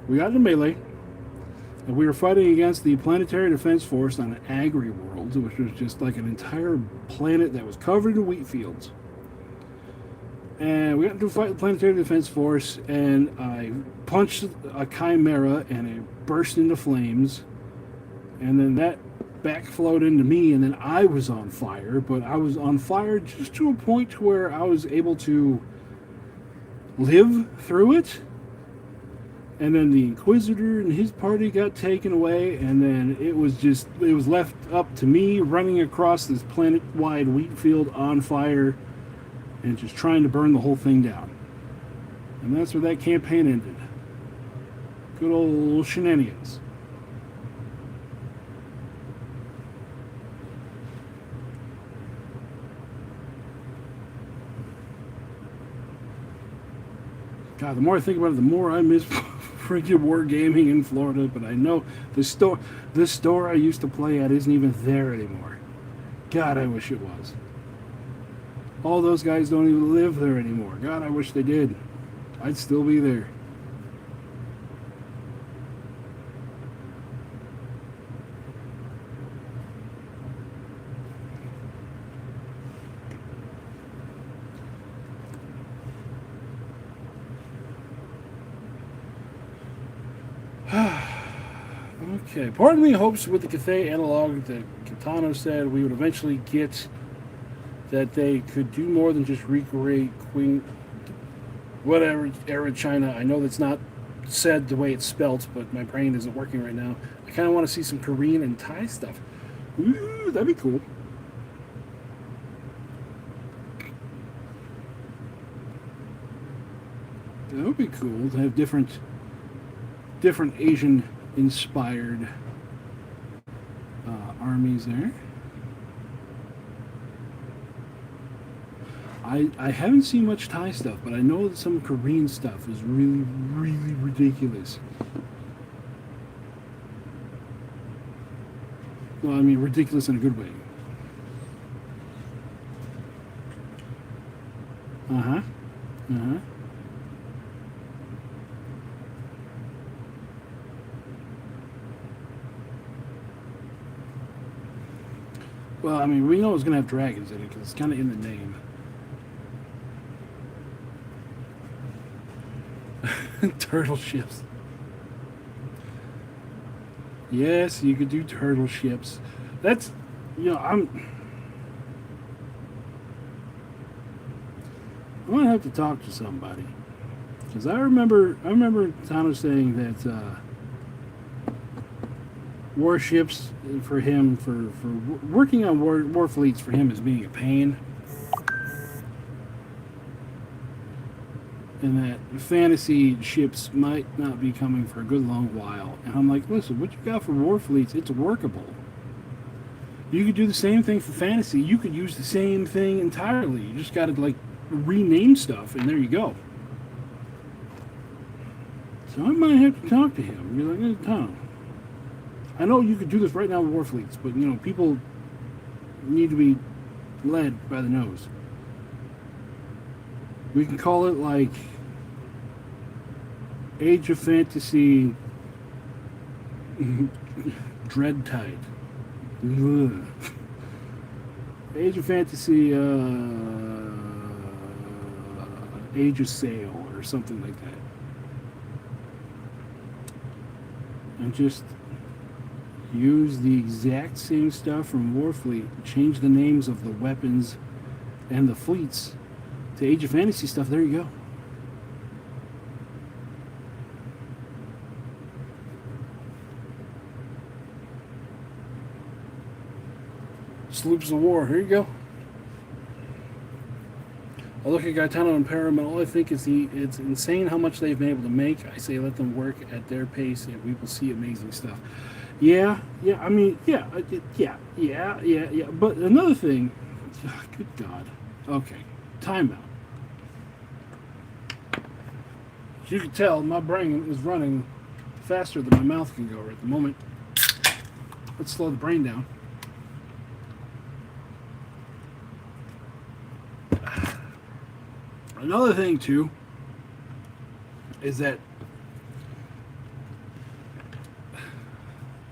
we got into melee, and we were fighting against the Planetary Defense Force on an agri world, which was just like an entire planet that was covered in wheat fields. And we got into a fight with the Planetary Defense Force, and I punched a chimera, and it burst into flames. And then that backflowed into me, and then I was on fire. But I was on fire just to a point where I was able to live through it. And then the Inquisitor and his party got taken away, and then it was left up to me running across this planet-wide wheat field on fire, and just trying to burn the whole thing down. And that's where that campaign ended. Good old shenanigans. God, the more I think about it, the more I miss freaking wargaming in Florida. But I know the store I used to play at isn't even there anymore. God, I wish it was. All those guys don't even live there anymore. God, I wish they did. I'd still be there. Okay, part of me hopes with the Cathay analog that Kitano said we would eventually get that they could do more than just recreate Queen, whatever, era China. I know that's not said the way it's spelt, but my brain isn't working right now. I kind of want to see some Korean and Thai stuff. Ooh, that'd be cool. That would be cool to have different Asian-inspired armies there. I haven't seen much Thai stuff, but I know that some Korean stuff is really, really ridiculous. Well, I mean, ridiculous in a good way. Uh-huh. Uh-huh. Well, I mean, we know it's going to have dragons in it because it's kind of in the name. Turtle ships. Yes, you could do turtle ships. That's, I'm gonna have to talk to somebody because I remember Tano saying that warships for him for working on war fleets for him is being a pain, and that fantasy ships might not be coming for a good long while. And I'm like, listen, what you got for war fleets? It's workable. You could do the same thing for fantasy. You could use the same thing entirely. You just got to like rename stuff, and there you go. So I might have to talk to him and be like, hey, Tom, I know you could do this right now with war fleets, but people need to be led by the nose. We can call it like Age of Fantasy Dread Tide. Age of Fantasy Age of Sail or something like that. And just use the exact same stuff from Warfleet, change the names of the weapons and the fleets to Age of Fantasy stuff. There you go. Sloops of War. Here you go. I look at Gaetano and Paramount. All I think is it's insane how much they've been able to make. I say let them work at their pace, and we will see amazing stuff. Yeah. I mean, yeah. But another thing, good God. Okay, timeout. As you can tell, my brain is running faster than my mouth can go right at the moment. Let's slow the brain down. Another thing too is that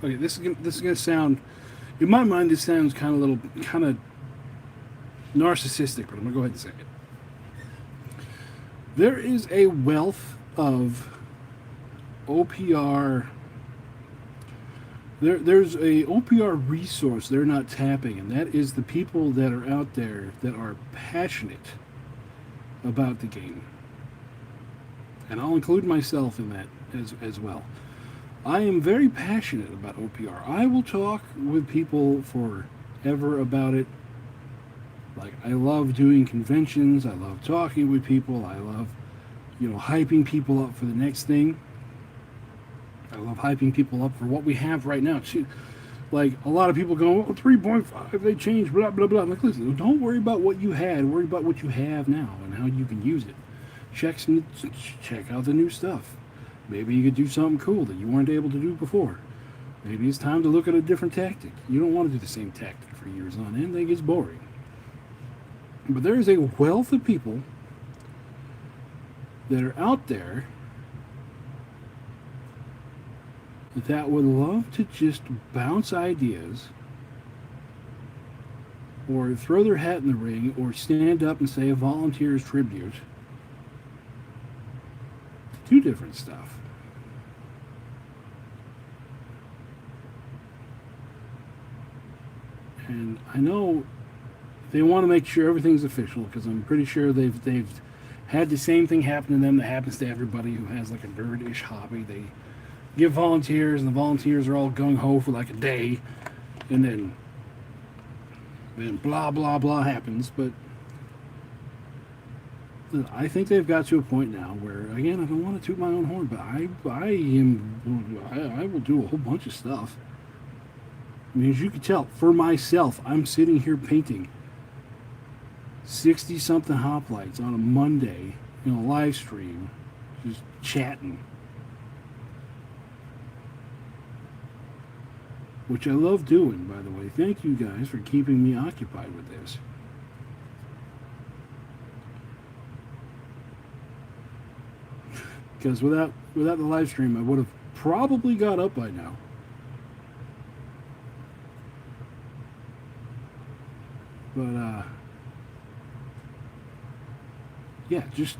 this is gonna sound, in my mind this sounds kind of narcissistic, but I'm gonna go ahead and say it. There is a wealth of OPR. There's a OPR resource they're not tapping, and that is the people that are out there that are passionate about the game. And I'll include myself in that as well. I am very passionate about OPR. I will talk with people forever about it. Like, I love doing conventions. I love talking with people. I love, hyping people up for the next thing. I love hyping people up for what we have right now. Like, a lot of people go, 3.5, they changed, blah, blah, blah. I'm like, listen, don't worry about what you had. Worry about what you have now and how you can use it. Check out the new stuff. Maybe you could do something cool that you weren't able to do before. Maybe it's time to look at a different tactic. You don't want to do the same tactic for years on end. That gets boring. But there is a wealth of people that are out there that would love to just bounce ideas or throw their hat in the ring or stand up and say a volunteer's tribute to do different stuff. And I know they want to make sure everything's official because I'm pretty sure they've had the same thing happen to them that happens to everybody who has like a nerd-ish hobby. They give volunteers, and the volunteers are all gung-ho for like a day, and then blah, blah, blah happens. But I think they've got to a point now where, again, I don't want to toot my own horn, but I will do a whole bunch of stuff. I mean, as you can tell, for myself, I'm sitting here painting 60-something hoplites on a Monday in a live stream, just chatting. Which I love doing, by the way. Thank you guys for keeping me occupied with this. Because without the live stream, I would have probably got up by now. But yeah, just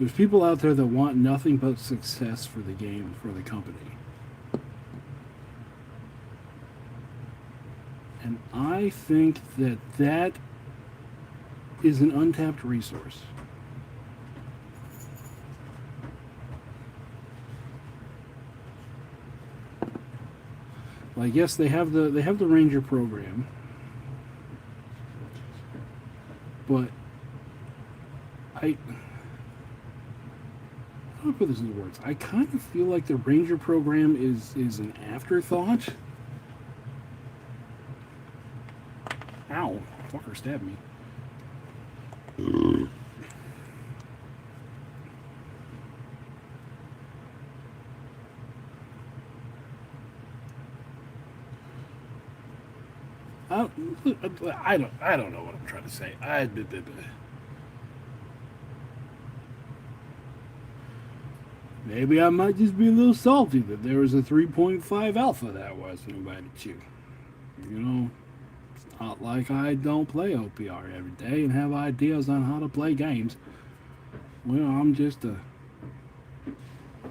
there's people out there that want nothing but success for the game, for the company. And I think that that is an untapped resource. Like, yes, they have the Ranger program, but I don't put this into words. I kind of feel like the Ranger program is an afterthought. Ow! Fucker stabbed me. I don't know what I'm trying to say. Maybe I might just be a little salty that there was a 3.5 alpha that wasn't invited to. You know, it's not like I don't play OPR every day and have ideas on how to play games. Well, I'm just a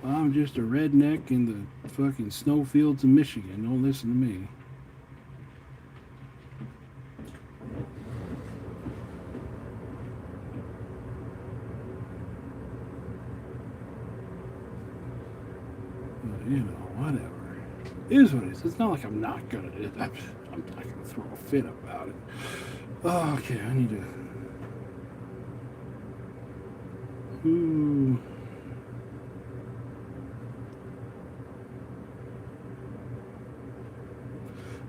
redneck in the fucking snowfields of Michigan. Don't listen to me. You know, whatever. It is what it is. It's not like I'm not good at it. I'm not going to throw a fit about it. Oh, okay, I need to... Ooh.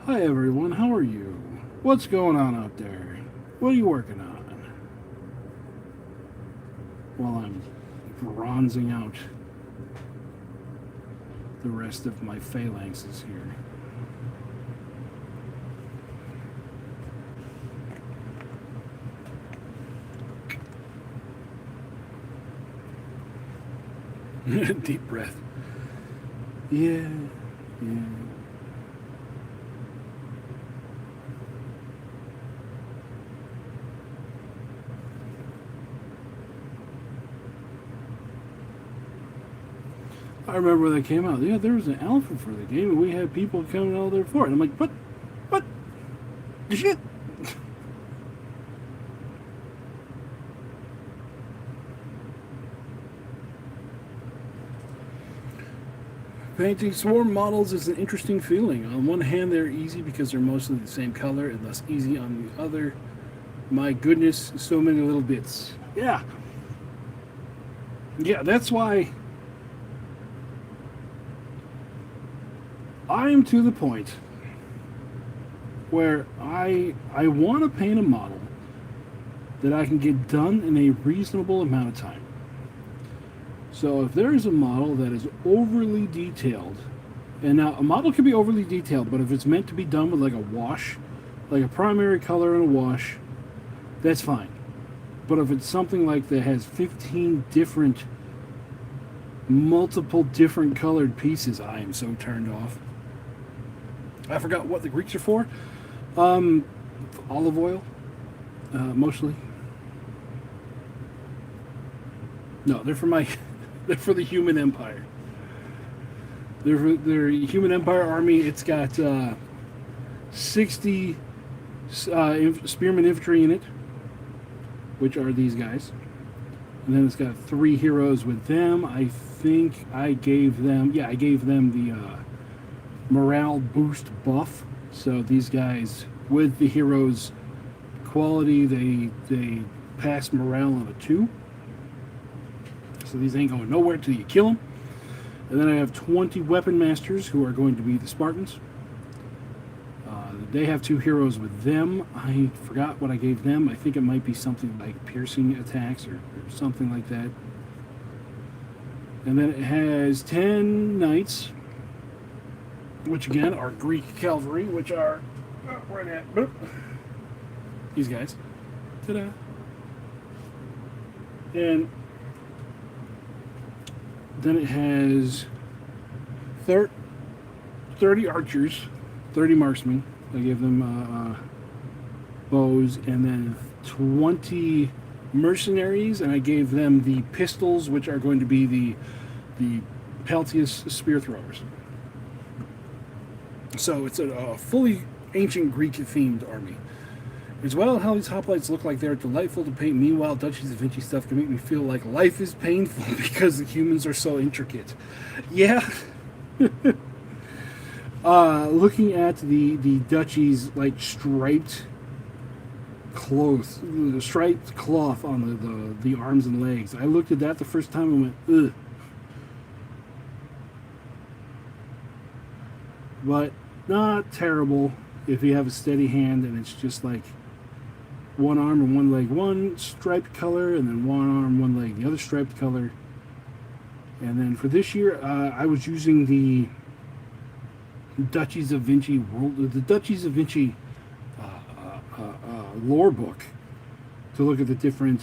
Hi, everyone. How are you? What's going on out there? What are you working on? While I'm bronzing out the rest of my phalanxes here. Deep breath. Yeah. I remember when they came out. Yeah, there was an alpha for the game, and we had people coming out there for it. And I'm like, what? Shit. Painting swarm models is an interesting feeling. On one hand, they're easy because they're mostly the same color, and thus easy on the other. My goodness, so many little bits. Yeah, that's why I'm to the point where I want to paint a model that I can get done in a reasonable amount of time. So if there is a model that is overly detailed, and now a model can be overly detailed, but if it's meant to be done with like a wash, like a primary color and a wash, that's fine. But if it's something like that has 15 different, multiple different colored pieces, I am so turned off. I forgot what the Greeks are for. Olive oil, mostly. No, they're for the Human Empire. They're Human Empire army. It's got 60 spearmen infantry in it, which are these guys. And then it's got 3 heroes with them. I think I gave them the morale boost buff. So these guys, with the heroes quality, they pass morale on a 2. So these ain't going nowhere till you kill them. And then I have 20 weapon masters who are going to be the Spartans. They have 2 heroes with them. I forgot what I gave them. I think it might be something like piercing attacks or something like that. And then it has 10 knights, which again are Greek cavalry, which are right at these guys. Ta-da! And then it has 30 archers, 30 marksmen, I gave them bows, and then 20 mercenaries, and I gave them the pistols, which are going to be the Peltius spear throwers. So it's a fully ancient Greek themed army. As well, how these hoplites look like they're delightful to paint. Meanwhile, Duchy's Da Vinci stuff can make me feel like life is painful because the humans are so intricate. Yeah. Looking at the Duchy's like striped cloth, the striped cloth on the arms and legs. I looked at that the first time and went, ugh. But not terrible if you have a steady hand and it's just like one arm and one leg, one striped color, and then one arm, one leg, the other striped color. And then for this year, I was using the Duchy's Da Vinci the Duchy's Da Vinci lore book to look at the different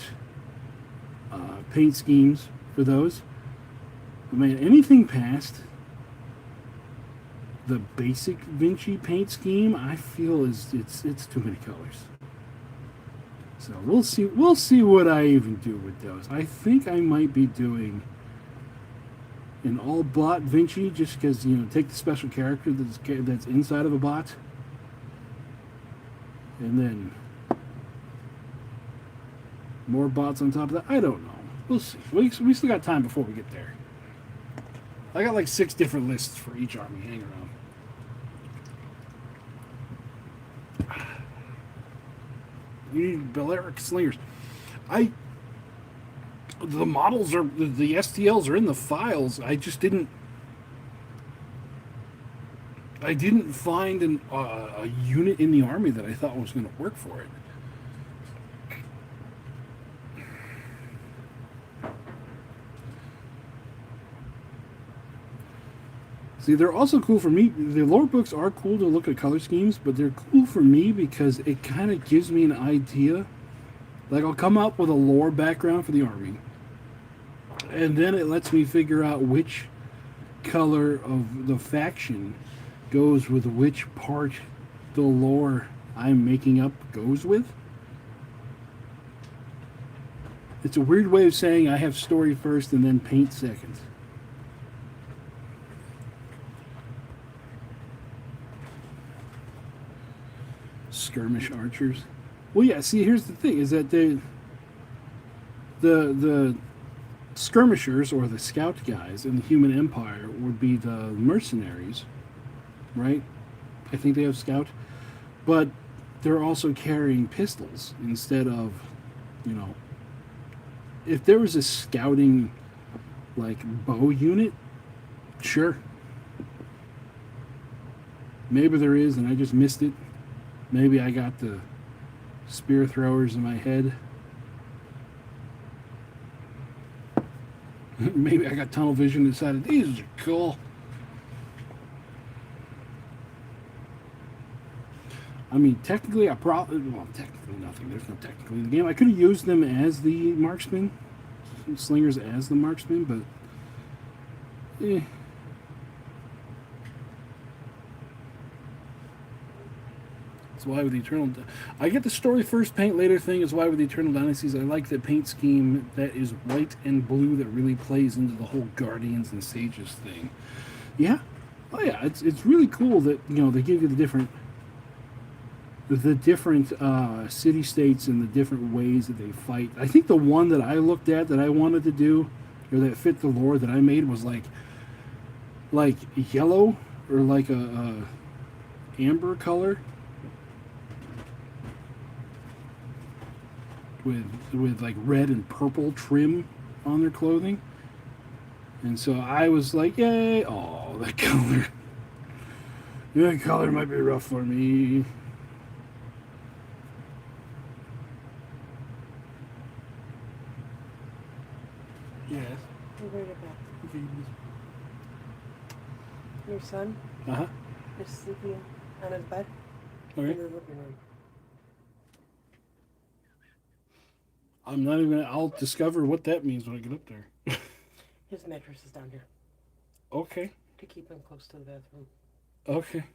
paint schemes for those. But man, anything past the basic Vinci paint scheme, I feel it's too many colors. So we'll see what I even do with those. I think I might be doing an all bot Vinci, just because, you know, take the special character that's inside of a bot, and then more bots on top of that. I don't know. We'll see. We still got time before we get there. I got like 6 different lists for each army hanging around. You need Balearic slingers. The models are, the STLs are in the files. I just didn't find a unit in the army that I thought was going to work for it. See, they're also cool for me. The lore books are cool to look at color schemes, but they're cool for me because it kind of gives me an idea. Like, I'll come up with a lore background for the army, and then it lets me figure out which color of the faction goes with which part the lore I'm making up goes with. It's a weird way of saying I have story first and then paint second. Skirmish archers. Well, yeah. See, here's the thing: is that the skirmishers, or the scout guys in the human empire, would be the mercenaries, right? I think they have scout, but they're also carrying pistols instead of, you know, if there was a scouting like bow unit, sure. Maybe there is, and I just missed it. Maybe I got the spear throwers in my head. Maybe I got tunnel vision and decided these are cool. I mean, technically, technically nothing. There's no technically in the game. I could have used them as the marksman, slingers as the marksman, but That's why with the Eternal, I get the story first, paint later thing. Is why with the Eternal Dynasties, I like the paint scheme that is white and blue that really plays into the whole Guardians and Sages thing. Yeah, oh yeah, it's really cool that, you know, they give you the different city states and the different ways that they fight. I think the one that I looked at that I wanted to do, or that fit the lore that I made, was like yellow, or like a amber color with like red and purple trim on their clothing. And so I was like, yay, oh, that color. That color might be rough for me. Yes. I'll bring it back. Okay. Your son Uh-huh. is sleeping on his bed Okay. in the living room. I'm not even I'll discover what that means when I get up there. His mattress is down here Okay. to keep him close to the bathroom. Okay.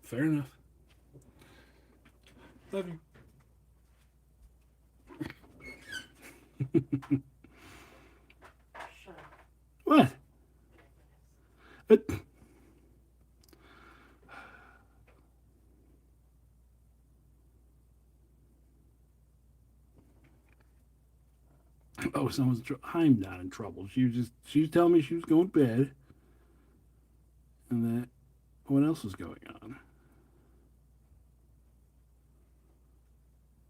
Fair enough. Love you. Shut up. What? But oh, someone's. I'm not in trouble. She was telling me she was going to bed, and that what else was going on?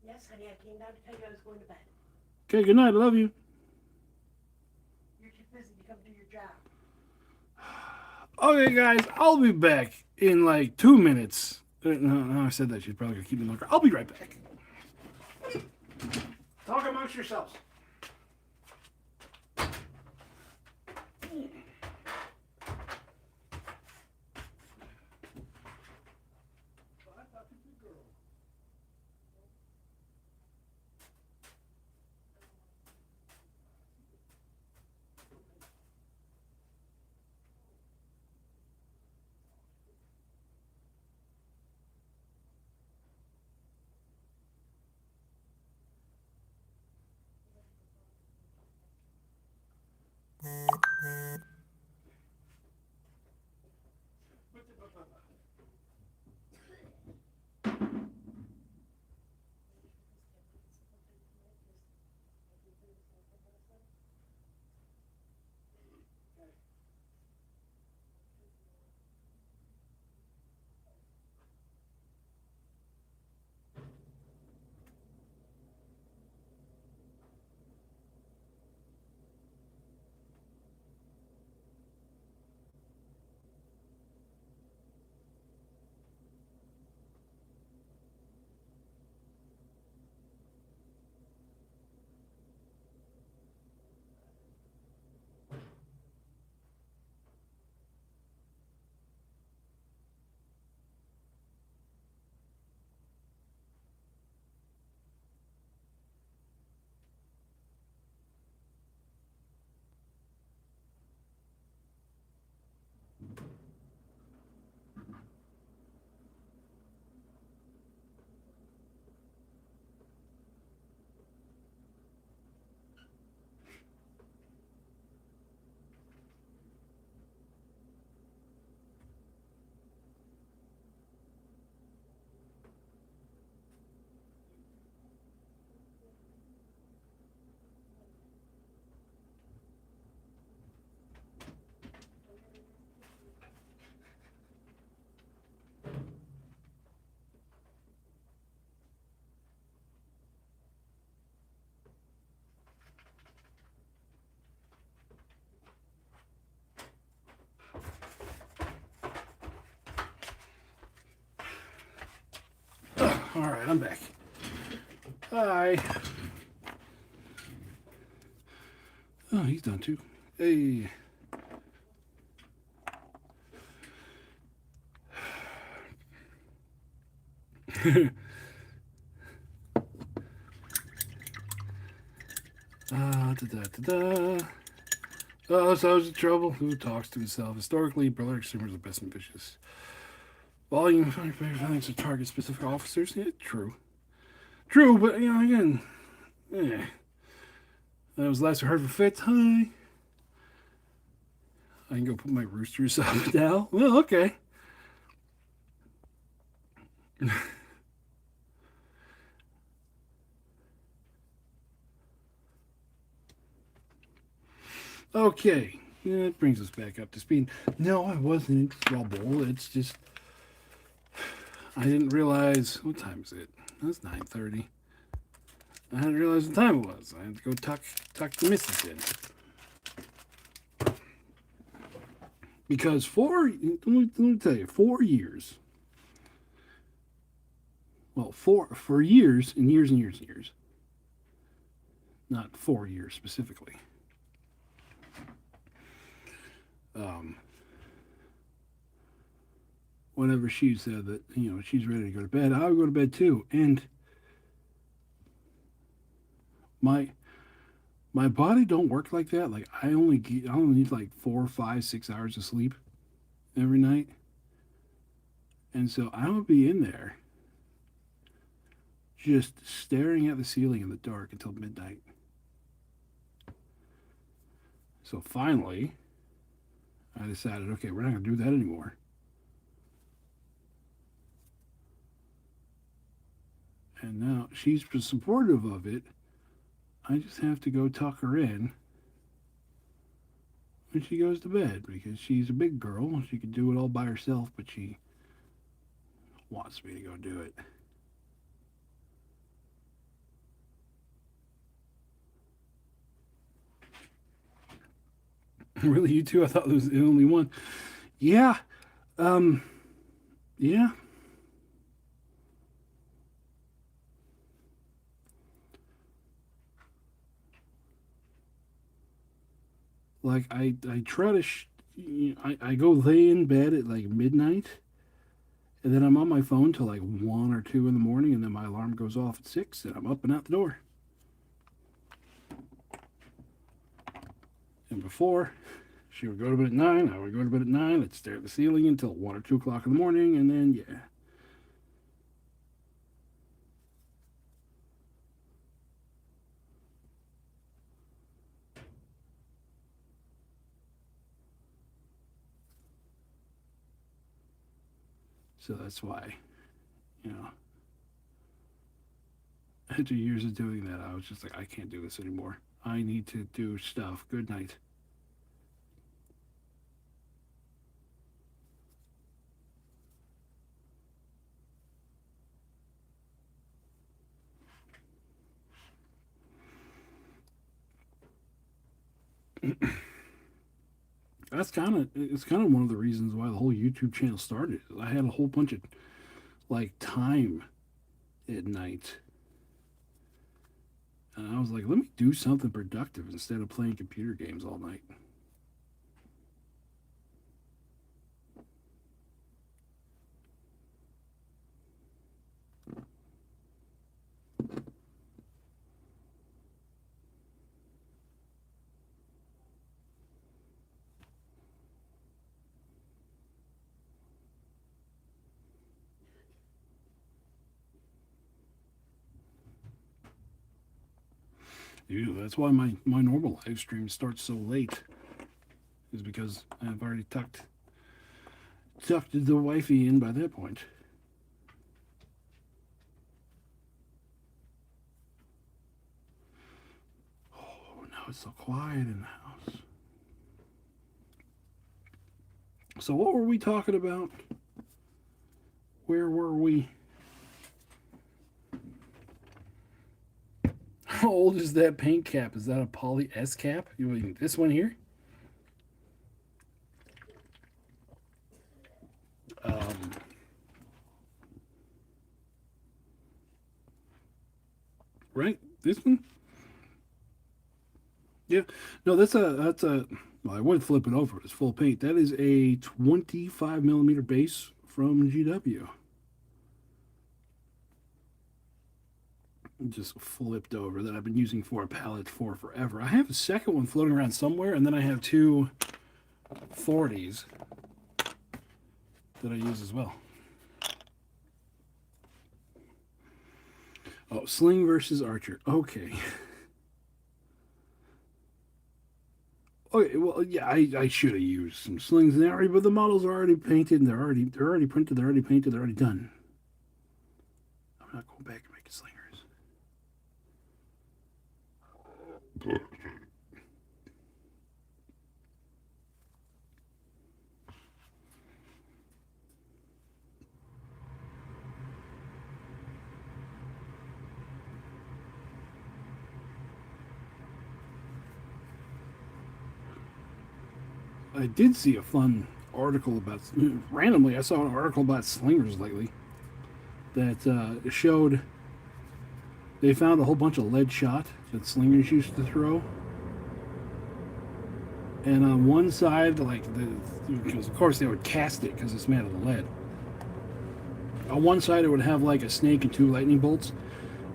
Yes, honey, I came down to tell you I was going to bed. Okay, good night. I love you. You're too busy to come do your job. Okay, guys, I'll be back in like 2 minutes. No, I said that. She's probably gonna keep me longer. I'll be right back. Talk amongst yourselves. All right, I'm back. Hi. Oh, he's done too. Hey. Da. Oh, so I was in trouble. Who talks to himself? Historically, brother consumers are best and vicious. Volume, feelings to target specific officers. Yeah, true. True, but, again, yeah. That was the last I heard from Fitz. Hi. I can go put my roosters up now. Well, okay. Okay. Yeah, that brings us back up to speed. No, I wasn't in trouble. It's just I didn't realize what time is it? It's 9:30. I didn't realize what time it was. I had to go tuck the missus in. Because let me tell you, 4 years. Well, for years and years and years and years. Not 4 years specifically. Whenever she said that, she's ready to go to bed, I would go to bed too. And my body don't work like that. Like I only need like 4, 5, 6 hours of sleep every night. And so I would be in there just staring at the ceiling in the dark until midnight. So finally, I decided, okay, we're not going to do that anymore. And now she's supportive of it. I just have to go tuck her in when she goes to bed because she's a big girl. She can do it all by herself, but she wants me to go do it. Really, you two? I thought it was the only one. Yeah. Um. Yeah. Like I try to. I go lay in bed at like midnight, and then I'm on my phone till like 1 or 2 in the morning, and then my alarm goes off at 6, and I'm up and out the door. And before, she would go to bed at 9. I would go to bed at 9. I'd stare at the ceiling until 1 or 2 o'clock in the morning, and then yeah. So that's why, you know, after years of doing that, I was just like, I can't do this anymore. I need to do stuff. Good night. It's kind of one of the reasons why the whole YouTube channel started. I had a whole bunch of like time at night, and I was like, let me do something productive instead of playing computer games all night. That's why my normal live stream starts so late, is because I've already tucked the wifey in by that point. Oh, now it's so quiet in the house. So what were we talking about? Where were we? How old is that paint cap? Is that a Poly S cap? You mean this one here? Um, right? This one? Yeah. No, that's a. Well, I would flip it over. It's full paint. That is a 25 millimeter base from GW. Just flipped over that I've been using for a palette for forever. I have a second one floating around somewhere, and then I have two 40s that I use as well. Oh, sling versus archer. Okay. Okay, well, yeah, I should have used some slings there, but the models are already painted and they're already printed, they're already painted, they're already done. I'm not going back and making slingers. I did see a fun article about, randomly, I saw an article about slingers lately that showed they found a whole bunch of lead shot that slingers used to throw. And on one side, because of course they would cast it because it's made of the lead. On one side, it would have like a snake and two lightning bolts.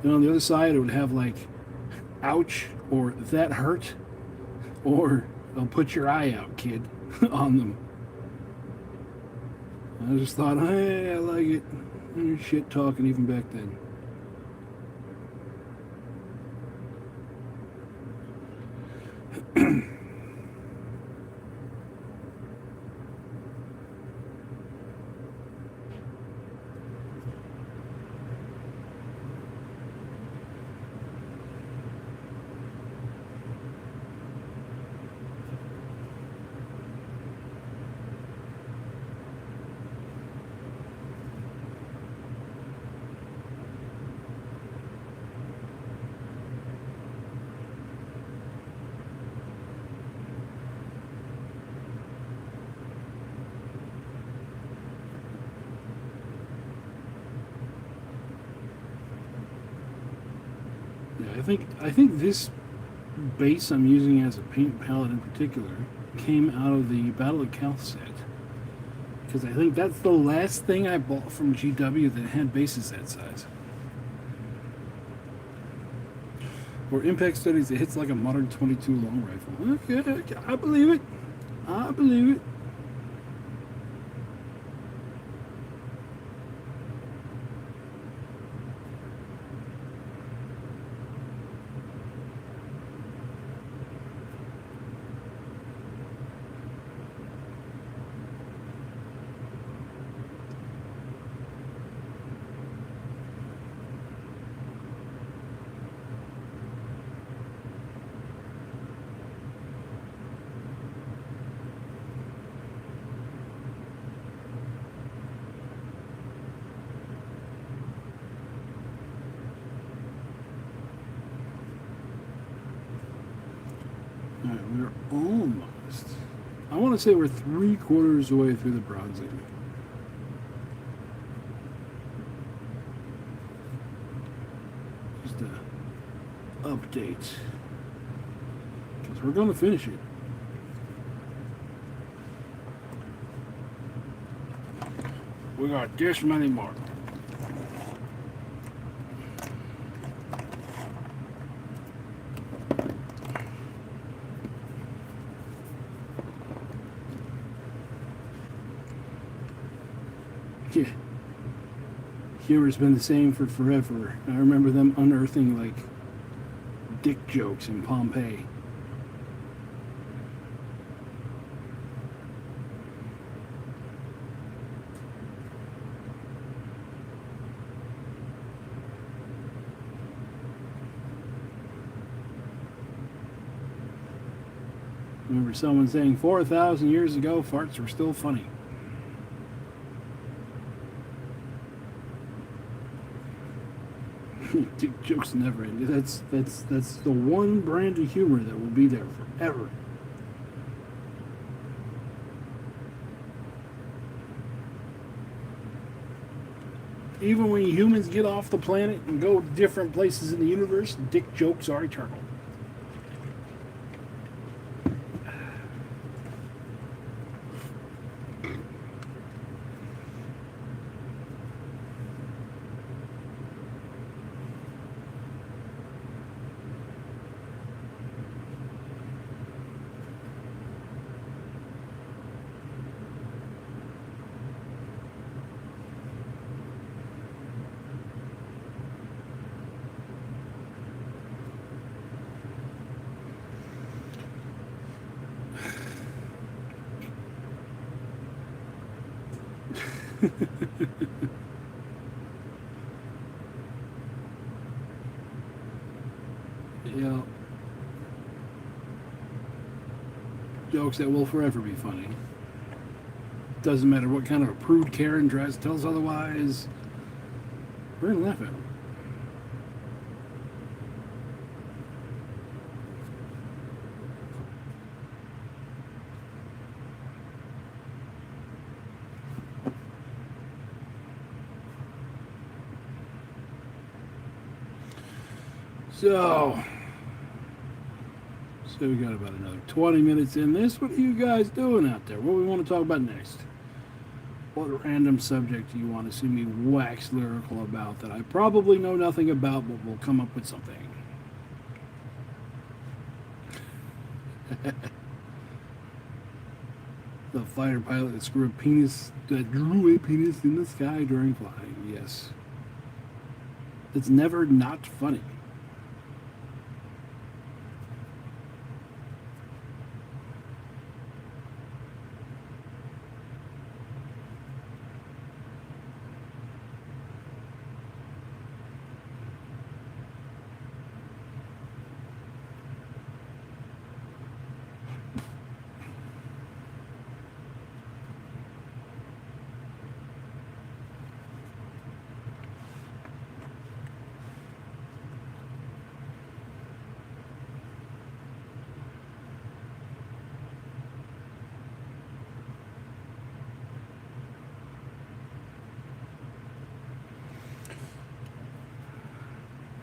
And on the other side, it would have like, ouch, or that hurt, or I'll put your eye out, kid, on them. I just thought, hey, I like it. Shit talking even back then. Yeah, I think this base I'm using as a paint palette in particular came out of the Battle of Calth set. Because I think that's the last thing I bought from GW that had bases that size. For impact studies, it hits like a modern 22 long rifle. Okay, I believe it. I believe it. Alright, we're almost. I want to say we're 3/4 of the way through the bronzing. Just a update. Because we're going to finish it. We got this many more. Yeah. Humor's been the same for forever. I remember them unearthing like dick jokes in Pompeii. I remember someone saying 4,000 years ago farts were still funny. Dick jokes never end. That's the one brand of humor that will be there forever. Even when humans get off the planet and go different places in the universe, dick jokes are eternal. Yeah. Jokes that will forever be funny. Doesn't matter what kind of a prude Karen dress tells otherwise. We're gonna laugh at them. So we got about another 20 minutes in this. What are you guys doing out there? What do we want to talk about next? What random subject do you want to see me wax lyrical about that I probably know nothing about, but we'll come up with something? The fighter pilot that drew a penis in the sky during flying. Yes. It's never not funny.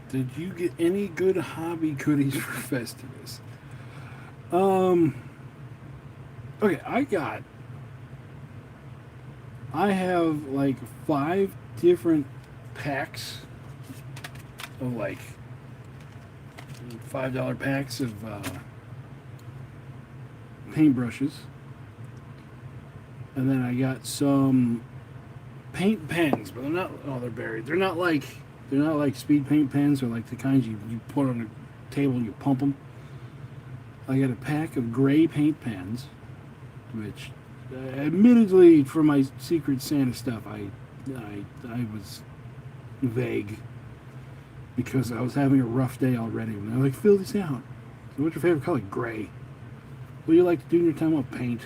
Did you get any good hobby goodies for Festivus? Okay, I have like 5 different packs of like $5 packs of paintbrushes. And then I got some paint pens, but they're not, oh, they're buried. They're not like speed paint pens or like the kinds you put on a table and you pump them. I got a pack of gray paint pens, which admittedly for my Secret Santa stuff I was vague because I was having a rough day already when I like, fill this out. So what's your favorite color? Gray. What do you like to do in your time off? Paint.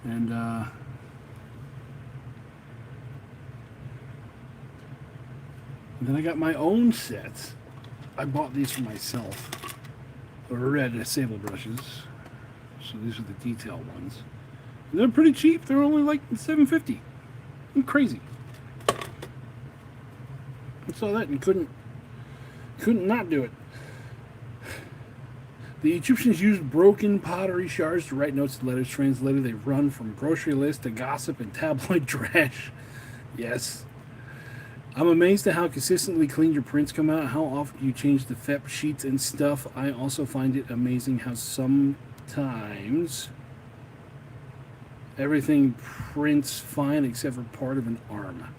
And then I got my own sets. I bought these for myself. Red sable brushes. So these are the detail ones. And they're pretty cheap. They're only like $7.50. I'm crazy. I saw that and couldn't not do it. The Egyptians used broken pottery shards to write notes and letters. Translated, they run from grocery lists to gossip and tabloid trash. Yes. I'm amazed at how consistently clean your prints come out. How often you change the FEP sheets and stuff. I also find it amazing how sometimes everything prints fine except for part of an arm.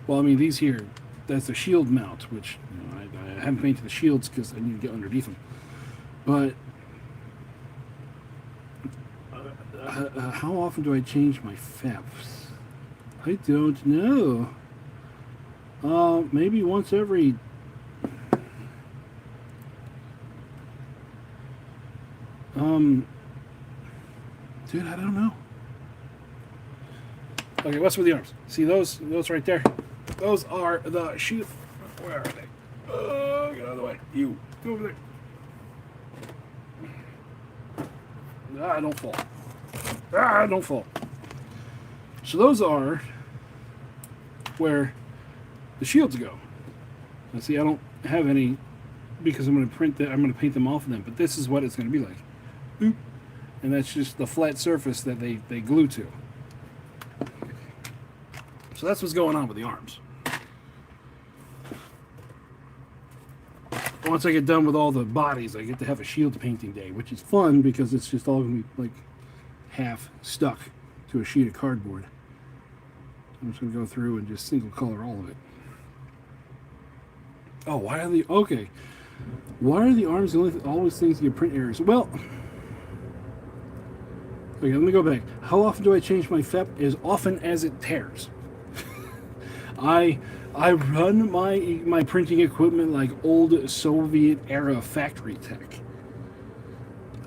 Well, I mean, these here, that's a shield mount, which I haven't painted the shields because I need to get underneath them. But how often do I change my FEPs? I don't know. Maybe once every... dude, I don't know. Okay, what's with the arms? See those right there? Those are the shield. Where are they? Oh, get out of the way. You. Go over there. Ah, don't fall. Ah, don't fall. So those are where the shields go. Now see, I don't have any because I'm going to print that. I'm going to paint them off of them. But this is what it's going to be like. Boop. And that's just the flat surface that they glue to. So that's what's going on with the arms. Once I get done with all the bodies, I get to have a shield painting day, which is fun because it's just all going to be like half stuck to a sheet of cardboard. I'm just going to go through and just single color all of it. Oh, why are the... Okay. Why are the arms the only always things that get print errors? Well... Okay, let me go back. How often do I change my FEP? As often as it tears. I run my printing equipment like old Soviet era factory tech.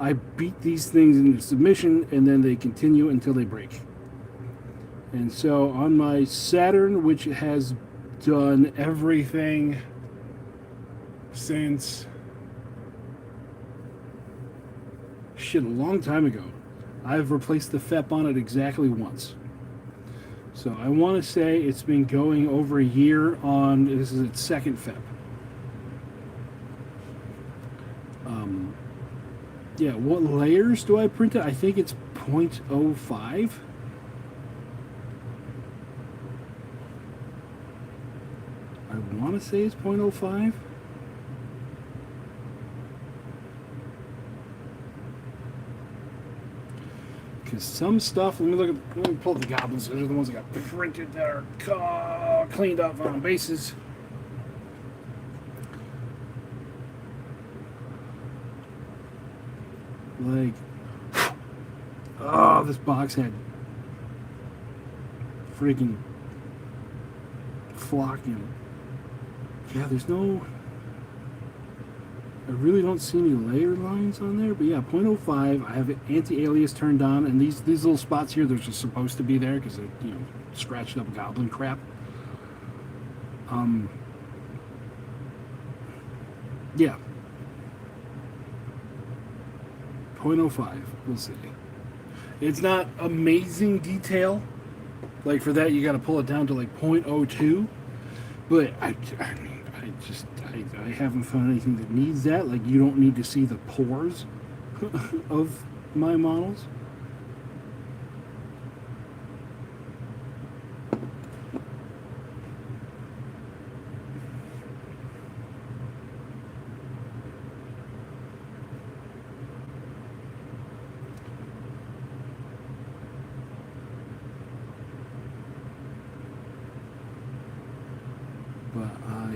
I beat these things into submission and then they continue until they break. And so on my Saturn, which has done everything since shit a long time ago, I've replaced the FEP on it exactly once. So I want to say it's been going over a year on, this is its second FEP. Yeah, what layers do I print it? I think it's 0.05. I want to say it's 0.05. some stuff. Let me pull up the goblins. Those are the ones that got printed that are cleaned up on bases. Like, oh, this box had freaking flock in it. Yeah, there's no. I really don't see any layer lines on there, but yeah, 0.05. I have anti-alias turned on, and these little spots here, they're just supposed to be there because they're, you know, scratched up goblin crap. Yeah. 0.05, we'll see. It's not amazing detail. Like for that, you got to pull it down to like 0.02. But I haven't found anything that needs that. Like you don't need to see the pores of my models.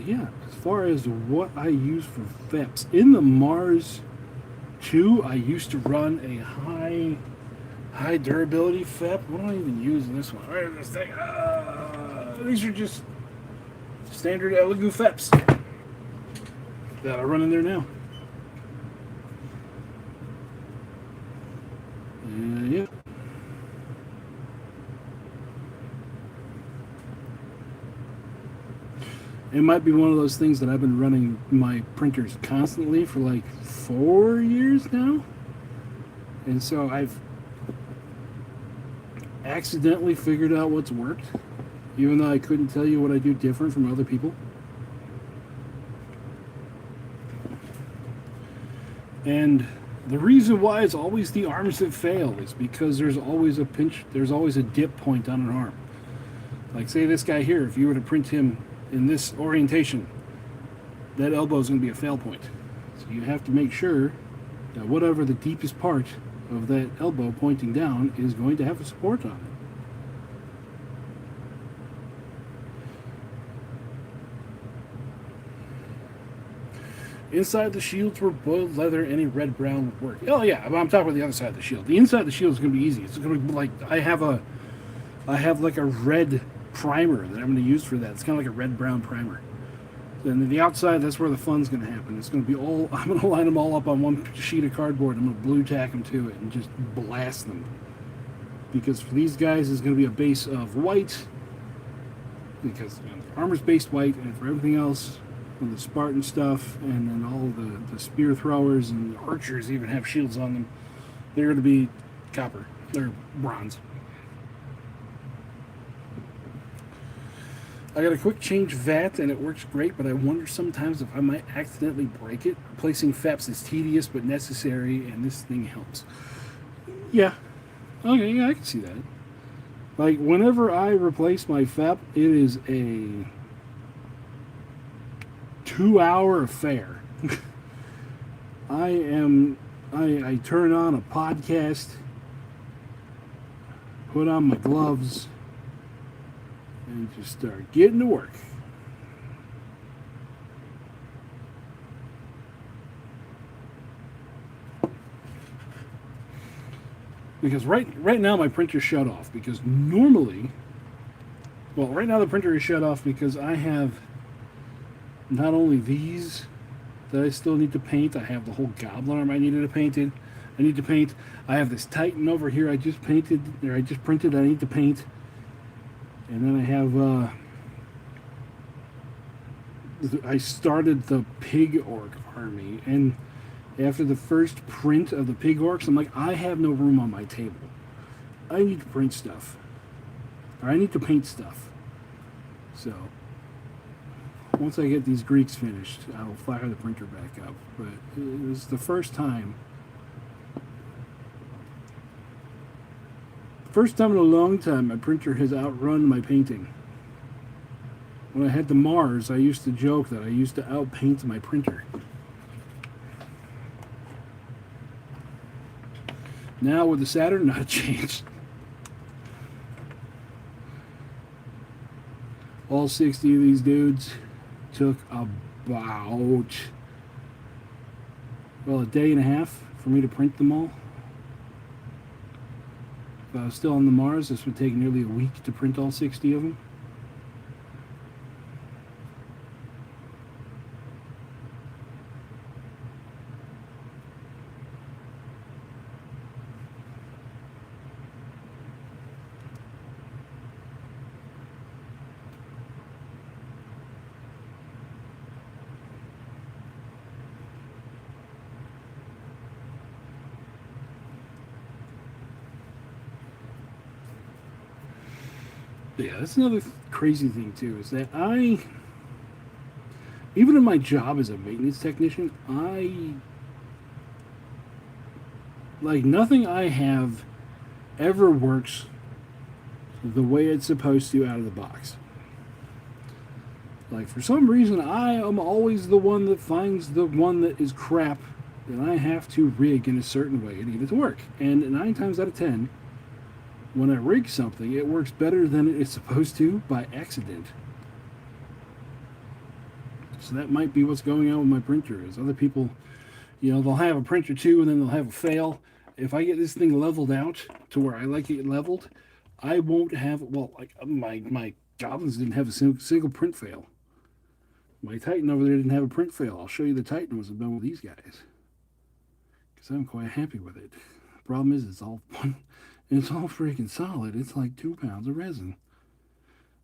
Yeah, as far as what I use for FEPs, in the Mars 2, I used to run a high durability FEP. What do I even use in this one? Where is this thing? These are just standard Elegoo FEPs that I run in there now. Yeah. It might be one of those things that I've been running my printers constantly for like 4 years now. And so I've accidentally figured out what's worked, even though I couldn't tell you what I do different from other people. And the reason why it's always the arms that fail is because there's always a dip point on an arm. Like say this guy here, if you were to print him in this orientation, that elbow is going to be a fail point. So you have to make sure that whatever the deepest part of that elbow pointing down is going to have a support on it. Inside the shields were boiled leather. Any red brown would work. Oh yeah, I'm talking about the other side of the shield. The inside of the shield is going to be easy. It's going to be like I have like a red primer that I'm going to use for that. It's kind of like a red-brown primer. And then the outside, that's where the fun's going to happen. It's going to be all, I'm going to line them all up on one sheet of cardboard. I'm going to blue tack them to it and just blast them. Because for these guys, it's going to be a base of white. Because you know, the armor's based white, and for everything else, and the Spartan stuff, and then all the spear throwers and the archers even have shields on them, they're going to be copper. They're bronze. I got a quick change VAT and it works great, but I wonder sometimes if I might accidentally break it. Replacing FEPs is tedious but necessary, and this thing helps. Yeah. Okay, yeah, I can see that. Like, whenever I replace my FEP, it is a 2-hour affair. I turn on a podcast, put on my gloves, and just start getting to work. Because right now my printer's shut off, because normally, well, right now the printer is shut off because I have not only these that I still need to paint, I have the whole goblin arm I need to paint. I have this Titan over here I just printed, I need to paint. And then I have, I started the pig orc army, and after the first print of the pig orcs, I'm like, I have no room on my table. I need to print stuff. Or I need to paint stuff. So, once I get these Greeks finished, I'll fire the printer back up. But it was the first time in a long time my printer has outrun my painting. When I had the Mars, I used to joke that I used to outpaint my printer. Now with the Saturn, not changed. All 60 of these dudes took about, well, a day and a half for me to print them all. If I was still on the Mars, this would take nearly a week to print all 60 of them. Yeah, that's another crazy thing too, is that even in my job as a maintenance technician, like nothing I have ever works the way it's supposed to out of the box. Like for some reason, I am always the one that finds the one that is crap that I have to rig in a certain way to get it to work. And 9 times out of 10, when I rig something, it works better than it's supposed to by accident. So that might be what's going on with my printer. Is other people, they'll have a printer too, and then they'll have a fail. If I get this thing leveled out to where I like it leveled, I won't have, well, like my Goblins didn't have a single print fail. My Titan over there didn't have a print fail. I'll show you the Titan was done with these guys, because I'm quite happy with it. The problem is it's all freaking solid. It's like 2 pounds of resin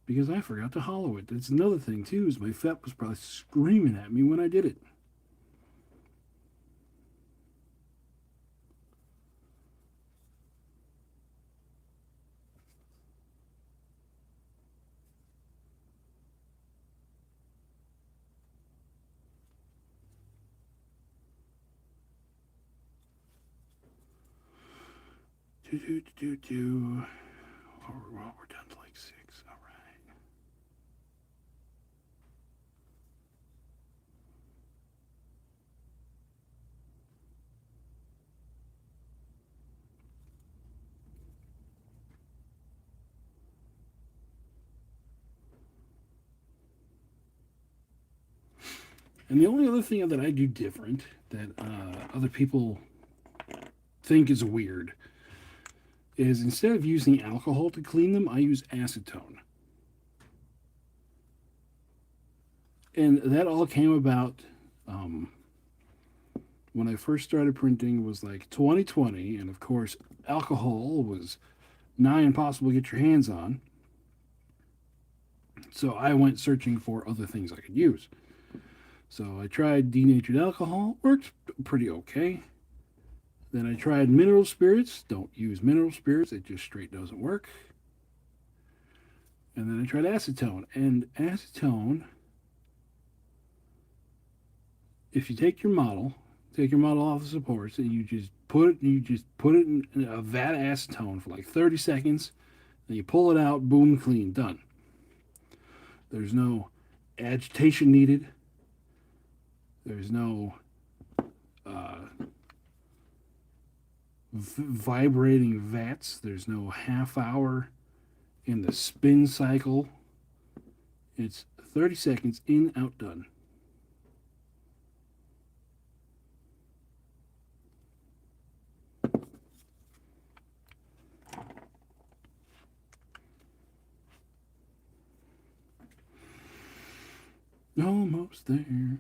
because I forgot to hollow it. That's another thing too, is my FEP was probably screaming at me when I did it. Well, we're down to like 6. All right. And the only other thing that I do different that other people think is weird is instead of using alcohol to clean them, I use acetone. And that all came about when I first started printing. Was like 2020, and of course, alcohol was nigh impossible to get your hands on. So I went searching for other things I could use. So I tried denatured alcohol, worked pretty okay. Then I tried mineral spirits. Don't use mineral spirits, it just straight doesn't work. And then I tried acetone. And acetone, if you take your model off the supports, and you just put it in a vat of acetone for like 30 seconds, then you pull it out, boom, clean, done. There's no agitation needed. There's no vibrating vats. There's no half hour in the spin cycle. It's 30 seconds in, out, done. Almost there.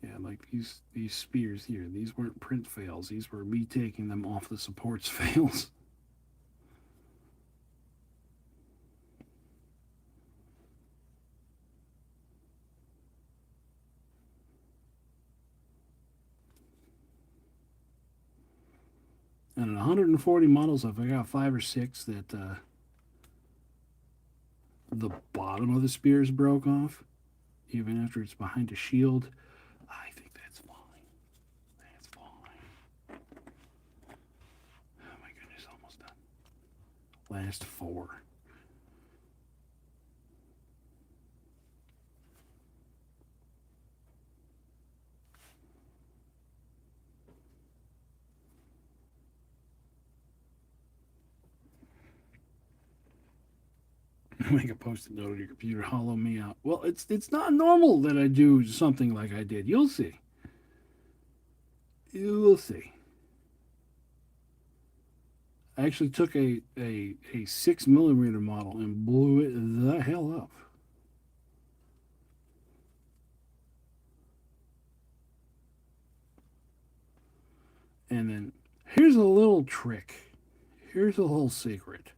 Yeah, like these spears here. These weren't print fails. These were me taking them off the supports fails. And in 140 models, I've got 5 or 6 that the bottom of the spears broke off, even after it's behind a shield. I think that's fine. That's fine. Last 4. Make a post-it note on your computer, hollow me out. Well, it's not normal that I do something like I did. You'll see. You will see. I actually took a 6mm model and blew it the hell up. And then here's a little trick. Here's a little secret.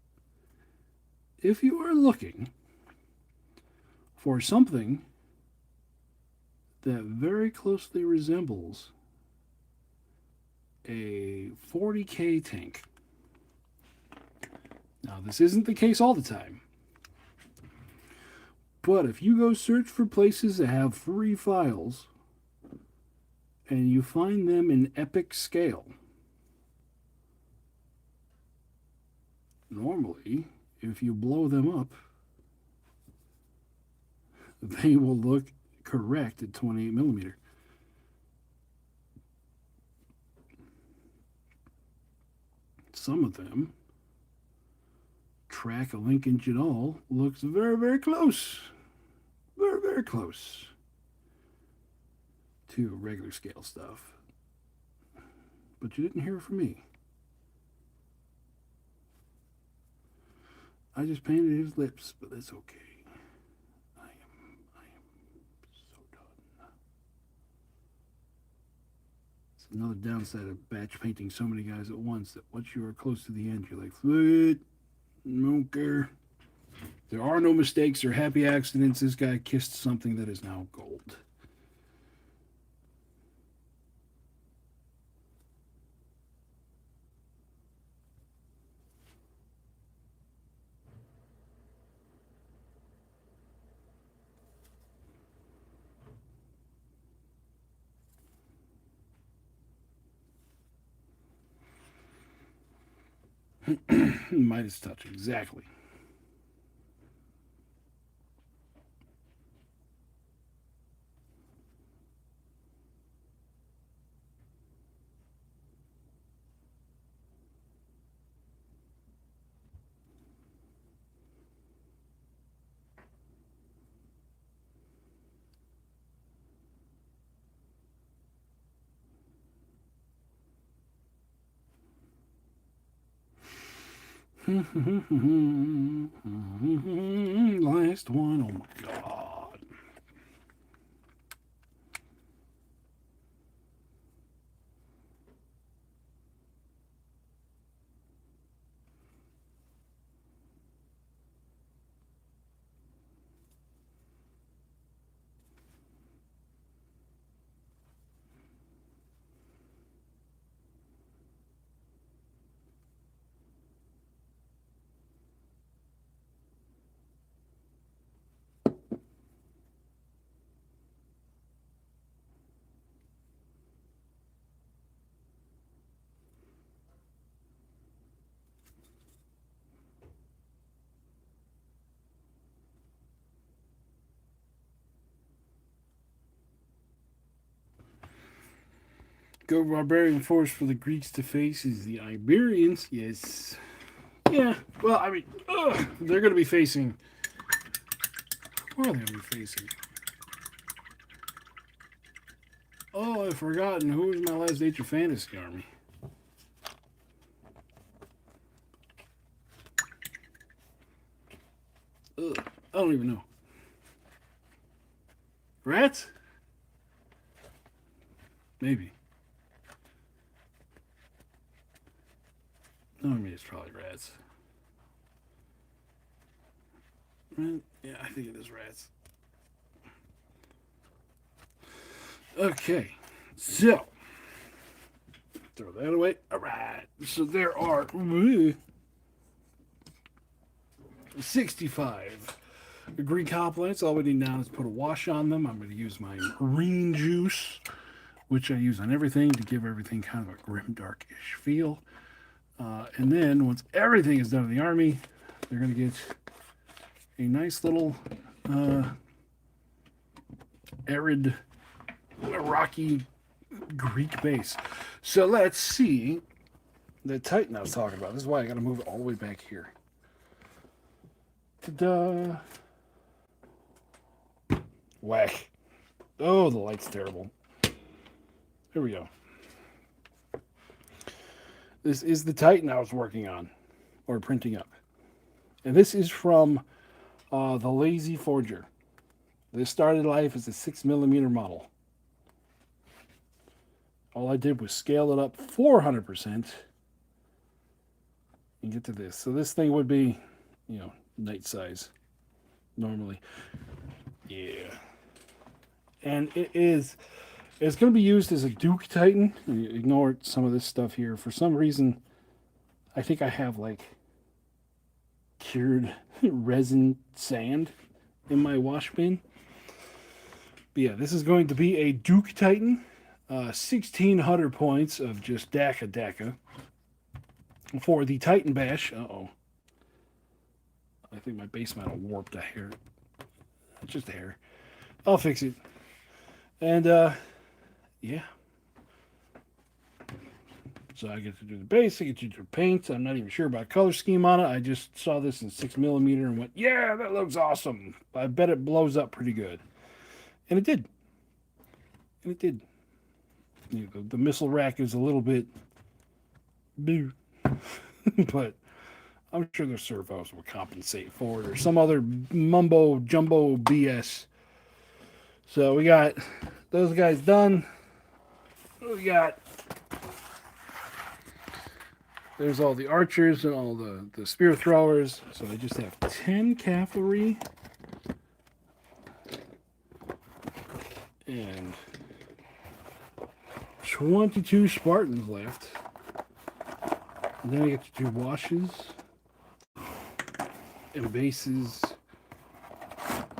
If you are looking for something that very closely resembles a 40K tank. Now, this isn't the case all the time. But if you go search for places that have free files and you find them in epic scale, normally, if you blow them up, they will look correct at 28mm. Some of them track a linkage at all looks very, very close. Very, very close to regular scale stuff. But you didn't hear from me. I just painted his lips, but that's okay. I am so done. It's another downside of batch painting so many guys at once that once you are close to the end, you're like, "Foot, don't care." There are no mistakes or happy accidents. This guy kissed something that is now gold. Midas touch, exactly. Last one. Oh my god. Go barbarian force for the Greeks to face is the Iberians. Yes. Yeah. Well, I mean, they're going to be facing. What are they going to be facing? Oh, I've forgotten. Who was my last Age of Fantasy army? Ugh, I don't even know. Rats? Maybe. No, I mean, it's probably rats. Yeah, I think it is rats. Okay, so throw that away. All right, so there are 65 Greek hoplites. All we need now is put a wash on them. I'm going to use my marine juice, which I use on everything to give everything kind of a grim, darkish feel. And then once everything is done in the Army, they're going to get a nice little arid, rocky Greek base. So let's see the Titan I was talking about. This is why I got to move it all the way back here. Ta-da! Whack. Oh, the light's terrible. Here we go. This is the Titan I was working on, or printing up. And this is from the Lazy Forger. This started life as a 6mm model. All I did was scale it up 400% and get to this. So this thing would be, night size normally. Yeah. And it's going to be used as a Duke Titan. Ignore some of this stuff here. For some reason, I think I have like cured resin sand in my wash bin. But yeah, this is going to be a Duke Titan. 1,600 points of just DACA for the Titan Bash. Uh-oh. I think my base might have warped a hair. Just a hair. I'll fix it. And, yeah. So I get to do the base, I get to do paint. I'm not even sure about color scheme on it. I just saw this in 6mm and went, yeah, that looks awesome. I bet it blows up pretty good. And it did. And it did. The missile rack is a little bit blue. But I'm sure the servos will compensate for it or some other mumbo jumbo BS. So we got those guys done. We got, there's all the archers and all the spear throwers. So I just have 10 cavalry and 22 Spartans left. And then I get to do washes and bases.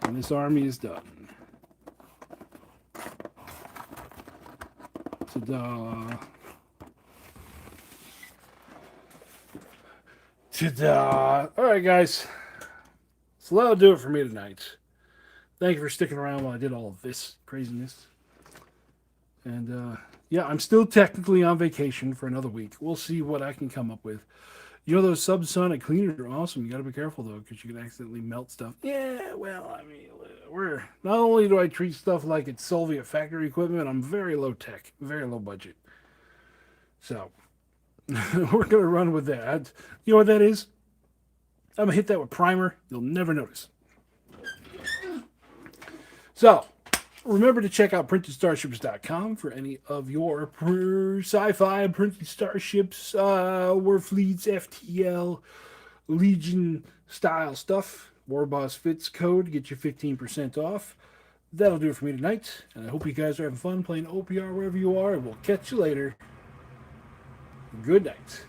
And this army is done. Ta-da. Ta-da. All right, guys. So that'll do it for me tonight. Thank you for sticking around while I did all of this craziness. And, yeah, I'm still technically on vacation for another week. We'll see what I can come up with. Those subsonic cleaners are awesome. You got to be careful, though, because you can accidentally melt stuff. Yeah, well, I mean, not only do I treat stuff like it's Soviet factory equipment, I'm very low tech, very low budget. So, we're going to run with that. You know what that is? I'm going to hit that with primer. You'll never notice. So, remember to check out PrintedStarships.com for any of your sci-fi printed starships, warfleets, FTL, Legion style stuff. warbossfitz code, get you 15% off. That'll do it for me tonight. And I hope you guys are having fun playing OPR wherever you are. And we'll catch you later. Good night.